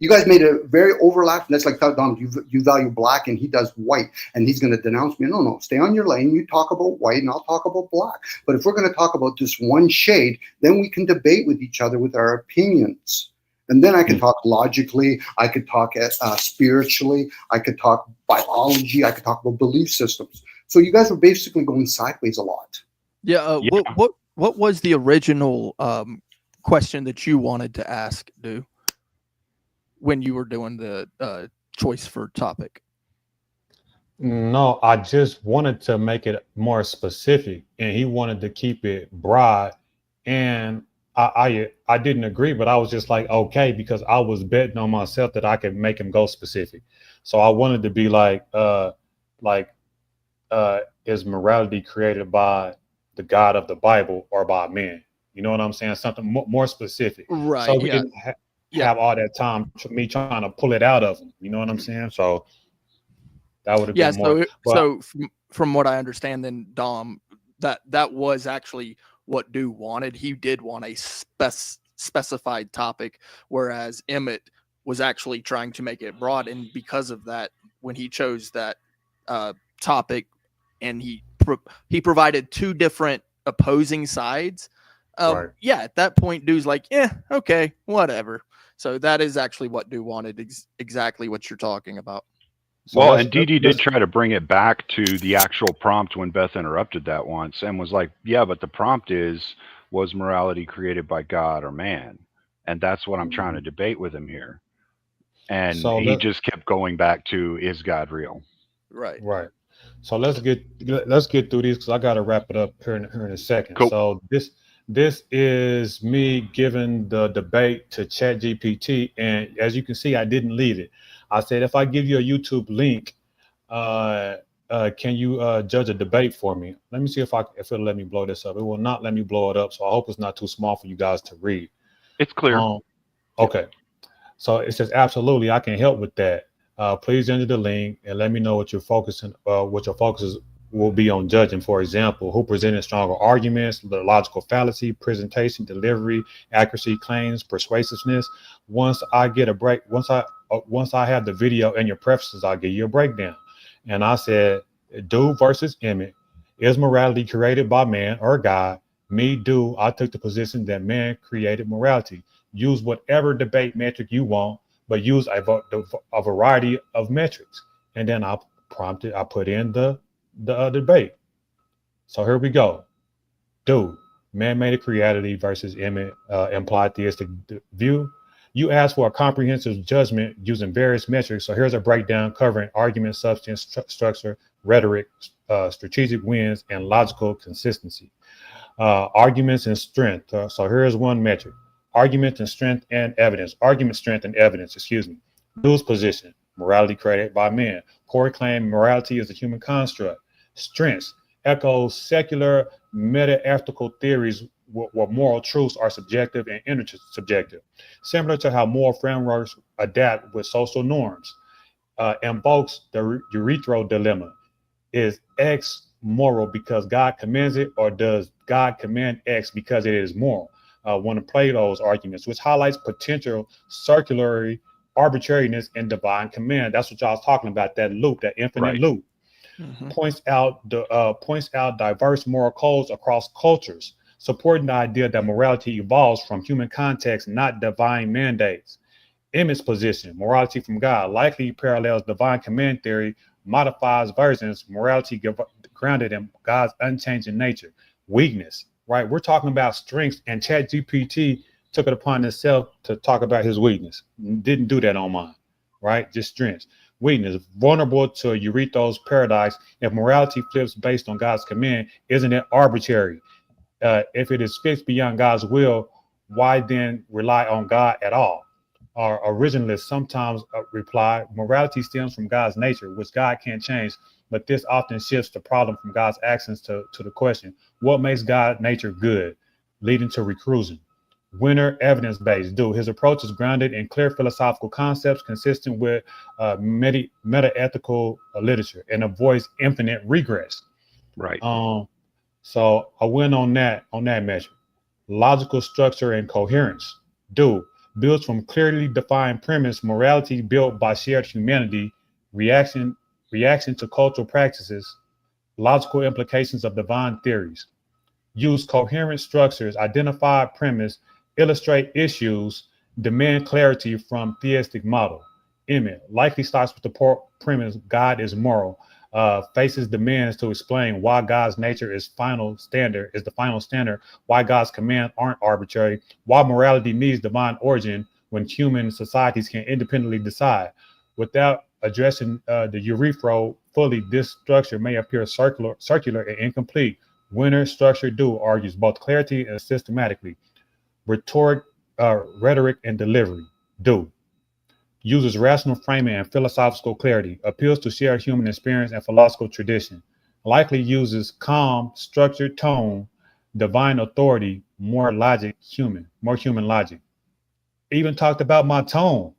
You guys made a very overlap. That's like, Don, you value black and he does white and he's going to denounce me. No, stay on your lane. You talk about white and I'll talk about black. But if we're going to talk about this one shade, then we can debate with each other with our opinions. And then I can talk logically. I could talk spiritually. I could talk biology. I could talk about belief systems. So you guys were basically going sideways a lot. Yeah. What was the original question that you wanted to ask, Du, when you were doing the choice for topic? No, I just wanted to make it more specific, and he wanted to keep it broad. And I didn't agree, but I was just like, okay, because I was betting on myself that I could make him go specific. So I wanted to be like, is morality created by the God of the Bible or by men? You know what I'm saying? Something more specific. Right. So we didn't have all that time me trying to pull it out of him. You know what I'm saying? So that would have been more. So from what I understand, then Dom, that was actually what Du wanted. He did want a specified topic, whereas Emmet was actually trying to make it broad. And because of that, when he chose that topic, and he provided two different opposing sides. Yeah, at that point, Du's like, yeah, okay, whatever. So that is actually what Du wanted, exactly what you're talking about. So well, and DD did try to bring it back to the actual prompt when Beth interrupted that once and was like, yeah, but the prompt was morality created by God or man? And that's what I'm trying to debate with him here. And so he just kept going back to, is God real? Right. So let's get through these because I got to wrap it up here in a second. Cool. So this is me giving the debate to ChatGPT, and as you can see, I didn't leave it. I said, if I give you a YouTube link, can you judge a debate for me? Let me see if it'll let me blow this up. It will not let me blow it up, so I hope it's not too small for you guys to read. It's clear. Okay. So it says, absolutely, I can help with that. Please enter the link and let me know what your focus is will be on judging. For example, who presented stronger arguments, the logical fallacy, presentation, delivery, accuracy, claims, persuasiveness. Once I get a break, once I have the video and your preferences, I'll give you a breakdown. And I said, do versus Emmet. Is morality created by man or God? Me, do. I took the position that man created morality. Use whatever debate metric you want, but use a variety of metrics. And then I put in the debate. So here we go. Do man-made reality versus implied theistic view. You asked for a comprehensive judgment using various metrics. So here's a breakdown covering argument, substance, structure, rhetoric, strategic wins, and logical consistency. Arguments and strength. So here's one metric. Argument and strength and evidence. Argument, strength, and evidence, excuse me. Dual's position. Morality created by men. Core claim morality is a human construct. Strengths echoes secular meta-ethical theories where moral truths are subjective and intersubjective, similar to how moral frameworks adapt with social norms. Invokes the urethral dilemma. Is X moral because God commands it, or does God command X because it is moral? One of Plato's arguments, which highlights potential circular arbitrariness and divine command. That's what y'all was talking about, that loop, that infinite loop. Points out diverse moral codes across cultures, supporting the idea that morality evolves from human context, not divine mandates. Emmet's position, morality from God, likely parallels divine command theory, modifies versions, morality grounded in God's unchanging nature. Weakness, right? We're talking about strengths, and ChatGPT took it upon itself to talk about his weakness. Didn't do that on mine, right? Just strengths. Weakness, vulnerable to Eurythos' paradox. If morality flips based on God's command, isn't it arbitrary? If it is fixed beyond God's will, why then rely on God at all? Our originalists sometimes reply, morality stems from God's nature, which God can't change, but this often shifts the problem from God's actions to the question, what makes God's nature good, leading to recusing? Winner, evidence-based. His approach is grounded in clear philosophical concepts consistent with meta-ethical literature and avoids infinite regress. Right. So I win on that measure. Logical structure and coherence. Builds from clearly defined premise, morality built by shared humanity, reaction to cultural practices, logical implications of divine theories. Use coherent structures, identify premise, illustrate issues, demand clarity from theistic model. Emmet likely starts with the premise God is moral, faces demands to explain why God's nature is the final standard, why God's commands aren't arbitrary, why morality needs divine origin when human societies can independently decide. Without addressing the urethra fully, this structure may appear circular and incomplete. Winner structure argues both clarity and systematically. Rhetoric and delivery. Uses rational framing and philosophical clarity, appeals to shared human experience and philosophical tradition, likely uses calm, structured tone, divine authority, more human logic. Even talked about my tone,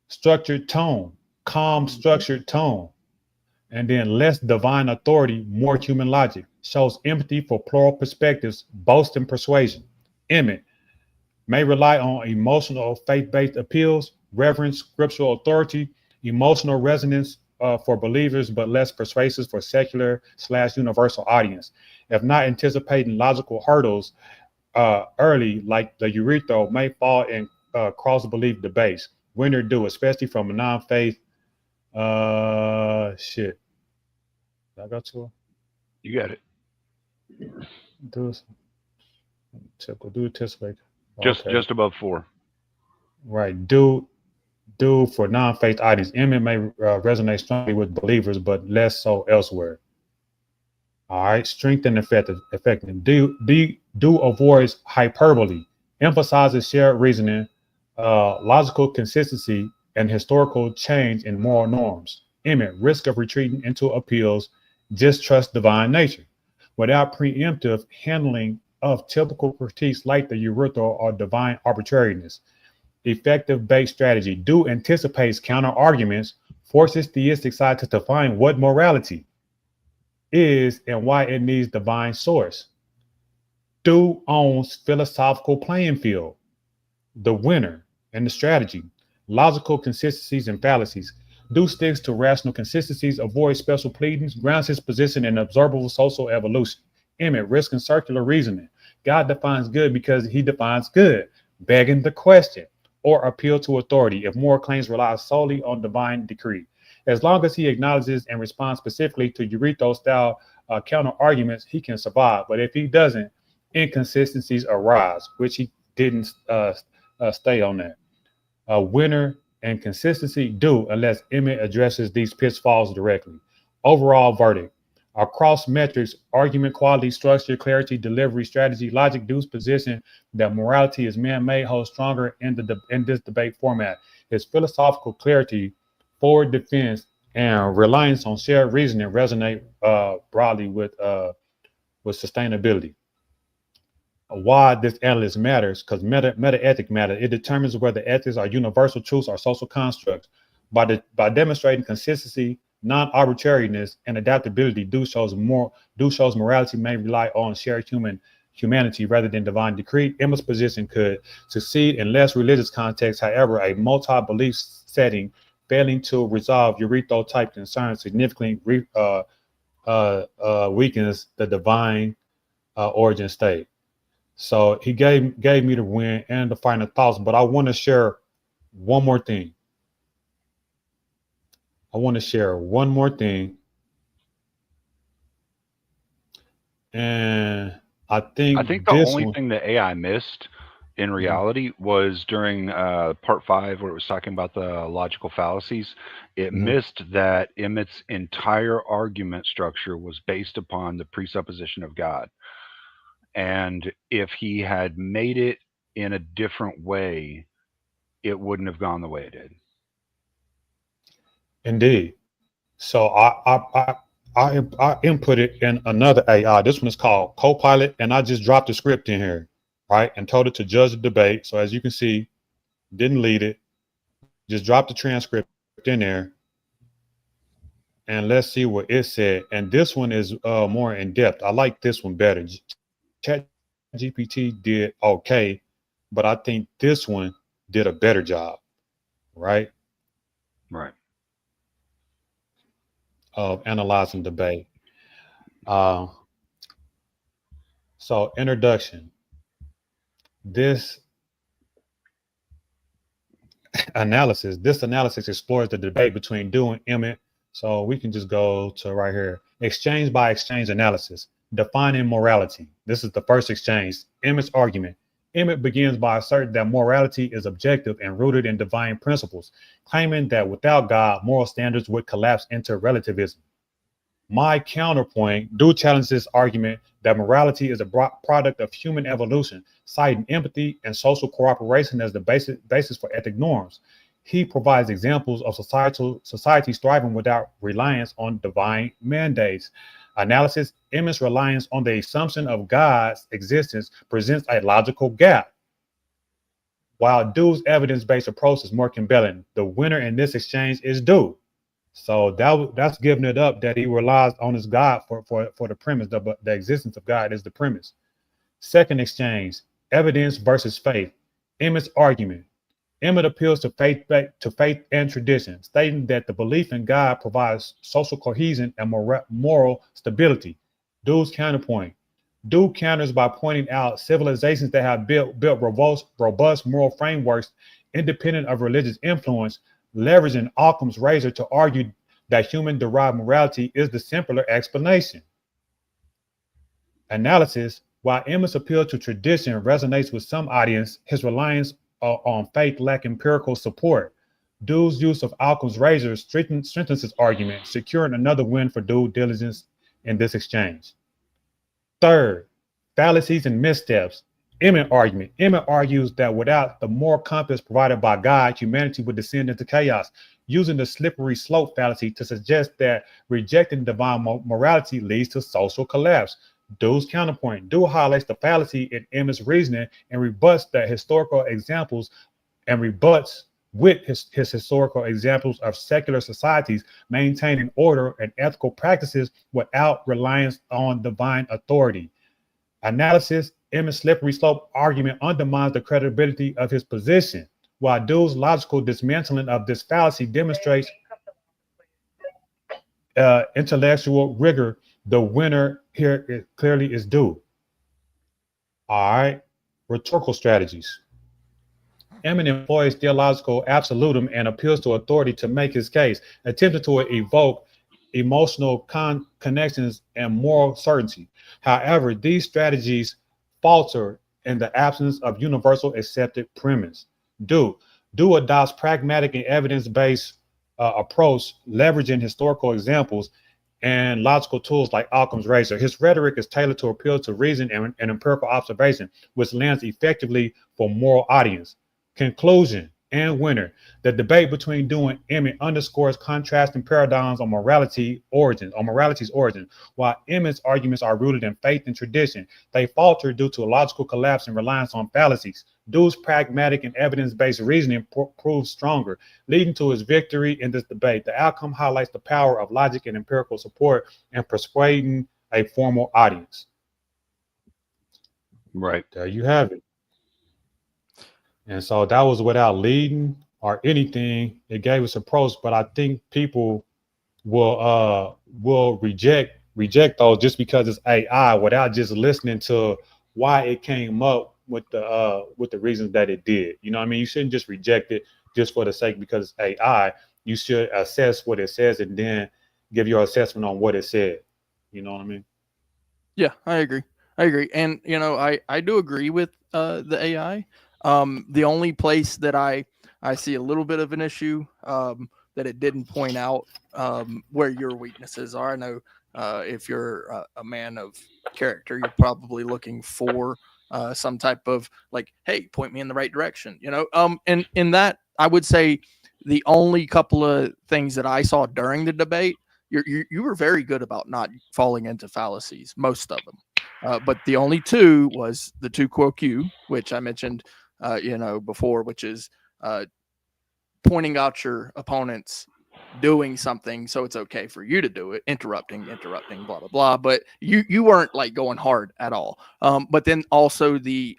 structured tone, calm, structured tone, and then less divine authority, more human logic. Shows empathy for plural perspectives, boasting persuasion. Emmet may rely on emotional faith-based appeals, reverence, scriptural authority, emotional resonance for believers, but less persuasive for secular/universal audience. If not anticipating logical hurdles early, like the urethra, may fall in cross-belief debates. Winner especially from a non-faith. Shit. Did I go to her? You got it. Do anticipate. Just above 4. Right. Do for non-faith audience. Emmet may resonate strongly with believers, but less so elsewhere. All right. Strength and effective. Do avoids hyperbole, emphasizes shared reasoning, logical consistency, and historical change in moral norms. Emmet, risk of retreating into appeals, just trust divine nature, without preemptive handling of typical critiques like the urethra or divine arbitrariness. Effective base strategy. Anticipates counter arguments, forces theistic side to define what morality. is and why it needs divine source. Do owns philosophical playing field, the winner, and the strategy, logical consistencies and fallacies. Do sticks to rational consistencies, avoids special pleadings, grounds his position in observable social evolution. Emmet, risk and circular reasoning. God defines good because he defines good, begging the question, or appeal to authority if moral claims rely solely on divine decree. As long as he acknowledges and responds specifically to Eurito-style counter arguments, he can survive. But if he doesn't, inconsistencies arise, which he didn't stay on that. Winner and consistency do, unless Emmet addresses these pitfalls directly. Overall verdict: across metrics, argument quality, structure, clarity, delivery, strategy, logic, Du's position that morality is man-made holds stronger in this debate format. His philosophical clarity, forward defense, and reliance on shared reasoning resonate broadly with sustainability. Why this analysis matters, because meta ethic matters. It determines whether ethics are universal truths or social constructs. By demonstrating consistency, non-arbitrariness, and adaptability, Do shows morality may rely on shared humanity rather than divine decree. Emma's position could succeed in less religious context. However, a multi-belief setting failing to resolve Eurito-type concerns significantly weakens the divine origin state. So he gave me the win and the final thoughts, but I want to share one more thing. And I think the this only one, thing that AI missed in reality was during part 5, where it was talking about the logical fallacies. It missed that Emmet's entire argument structure was based upon the presupposition of God. And if he had made it in a different way, it wouldn't have gone the way it did. Indeed. So I input it in another AI. This one is called Copilot, and I just dropped the script in here, right, and told it to judge the debate. So as you can see, didn't lead it, just dropped the transcript in there, and let's see what it said. And this one is more in depth. I like this one better. ChatGPT did okay, but I think this one did a better job, right? Right. Of analyzing debate. So introduction. This analysis explores the debate between Do and Emmet. So we can just go to right here. Exchange by exchange analysis. Defining morality. This is the first exchange. Emmet's argument. Emmet begins by asserting that morality is objective and rooted in divine principles, claiming that without God, moral standards would collapse into relativism. My counterpoint: Do challenges this argument that morality is a product of human evolution, citing empathy and social cooperation as the basis for ethic norms. He provides examples of societies thriving without reliance on divine mandates. Analysis: Emmet's reliance on the assumption of God's existence presents a logical gap, while Do's evidence-based approach is more compelling. The winner in this exchange is Do. So that's giving it up that he relies on his God for the premise. The existence of God is the premise. Second exchange: evidence versus faith. Emmet's argument. Emmet appeals to faith and tradition, stating that the belief in God provides social cohesion and moral stability. Do's counterpoint. Do counters by pointing out civilizations that have built robust moral frameworks independent of religious influence, leveraging Occam's razor to argue that human-derived morality is the simpler explanation. Analysis: while Emmet's appeal to tradition resonates with some audience, his reliance on faith lacks empirical support. Do's use of Occam's razor strengthens his argument, securing another win for due diligence in this exchange. Third, fallacies and missteps. Emmet argument. Emmet argues that without the moral compass provided by God, humanity would descend into chaos, using the slippery slope fallacy to suggest that rejecting divine morality leads to social collapse. Do's counterpoint. Do highlights the fallacy in Emmet's reasoning and rebuts the historical examples and rebuts with his historical examples of secular societies maintaining order and ethical practices without reliance on divine authority. Analysis, Emmett's slippery slope argument undermines the credibility of his position, while Dew's logical dismantling of this fallacy demonstrates intellectual rigor. The winner here clearly is Dew. All right, rhetorical strategies. Emmett employs theological absolutism and appeals to authority to make his case, attempting to evoke emotional connections and moral certainty. However, these strategies falter in the absence of universal accepted premise. Do Do adopts pragmatic and evidence-based approach, leveraging historical examples and logical tools like Occam's razor. His rhetoric is tailored to appeal to reason and empirical observation, which lands effectively for moral audience. Conclusion and winner. The debate between Dewey and Emmet underscores contrasting paradigms on morality's origin. While Emmet's arguments are rooted in faith and tradition, they falter due to a logical collapse and reliance on fallacies. Dewey's pragmatic and evidence-based reasoning proves stronger, leading to his victory in this debate. The outcome highlights the power of logic and empirical support in persuading a formal audience. Right. There you have it. And so that was without leading or anything. It gave us a approach, but I think people will reject those just because it's AI without just listening to why it came up with the reasons that it did. You know what I mean? You shouldn't just reject it just for the sake because it's AI. You should assess what it says and then give your assessment on what it said. You know what I mean? Yeah, I agree. And I do agree with the AI. The only place that I see a little bit of an issue that it didn't point out where your weaknesses are. I know if you're a man of character, you're probably looking for some type of like, hey, point me in the right direction. And in that, I would say the only couple of things that I saw during the debate, you were very good about not falling into fallacies, most of them. But the only two was the tu quo Q, which I mentioned, before, which is pointing out your opponents doing something so it's okay for you to do it, interrupting, blah blah blah. But you weren't like going hard at all. But then also the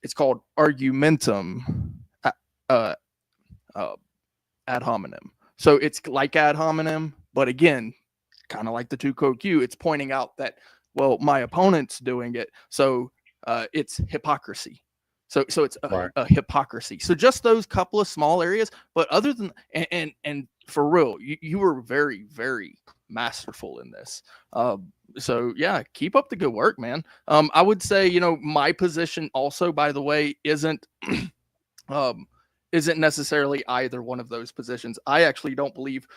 it's called argumentum ad hominem. So it's like ad hominem, but again, kind of like the tu quo Q, it's pointing out that, well, my opponent's doing it, so it's hypocrisy. So it's a hypocrisy. So just those couple of small areas, but other than and for real, you were very, very masterful in this. So yeah, keep up the good work, man. I would say, my position also, by the way, isn't necessarily either one of those positions. I actually don't believe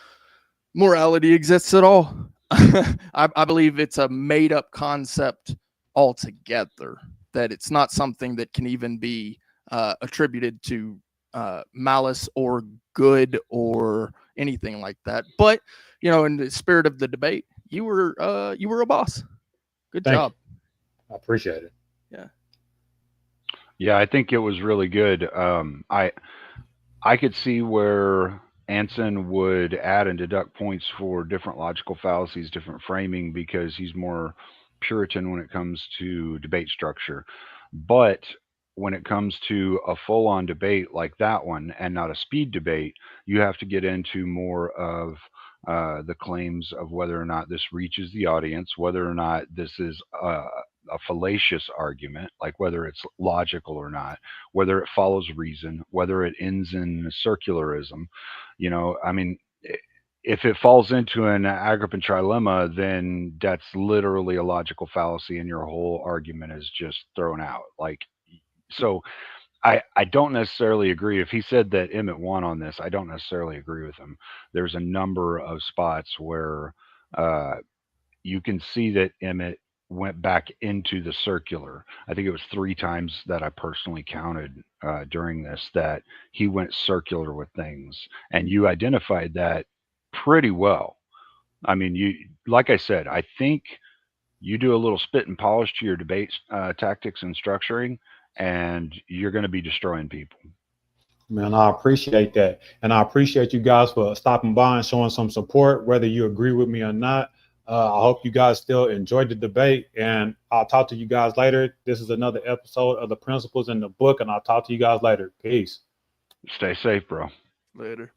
morality exists at all. I believe it's a made up concept altogether, that it's not something that can even be attributed to malice or good or anything like that. But, in the spirit of the debate, you were a boss. Good job. I appreciate it. Yeah. Yeah, I think it was really good. I could see where Anson would add and deduct points for different logical fallacies, different framing, because he's more Puritan when it comes to debate structure. But when it comes to a full on debate like that one and not a speed debate, you have to get into more of the claims of whether or not this reaches the audience, whether or not this is a fallacious argument, like whether it's logical or not, whether it follows reason, whether it ends in circularism. I mean, if it falls into an Agrippan trilemma, then that's literally a logical fallacy and your whole argument is just thrown out. So I don't necessarily agree. If he said that Emmet won on this, I don't necessarily agree with him. There's a number of spots where you can see that Emmet went back into the circular. I think it was 3 times that I personally counted during this that he went circular with things, and you identified that pretty well. I mean, like I said, I think you do a little spit and polish to your debate tactics and structuring, and you're going to be destroying people. Man, I appreciate that. And I appreciate you guys for stopping by and showing some support, whether you agree with me or not. I hope you guys still enjoyed the debate, and I'll talk to you guys later. This is another episode of the Principles in the Book, and I'll talk to you guys later. Peace. Stay safe, bro. Later.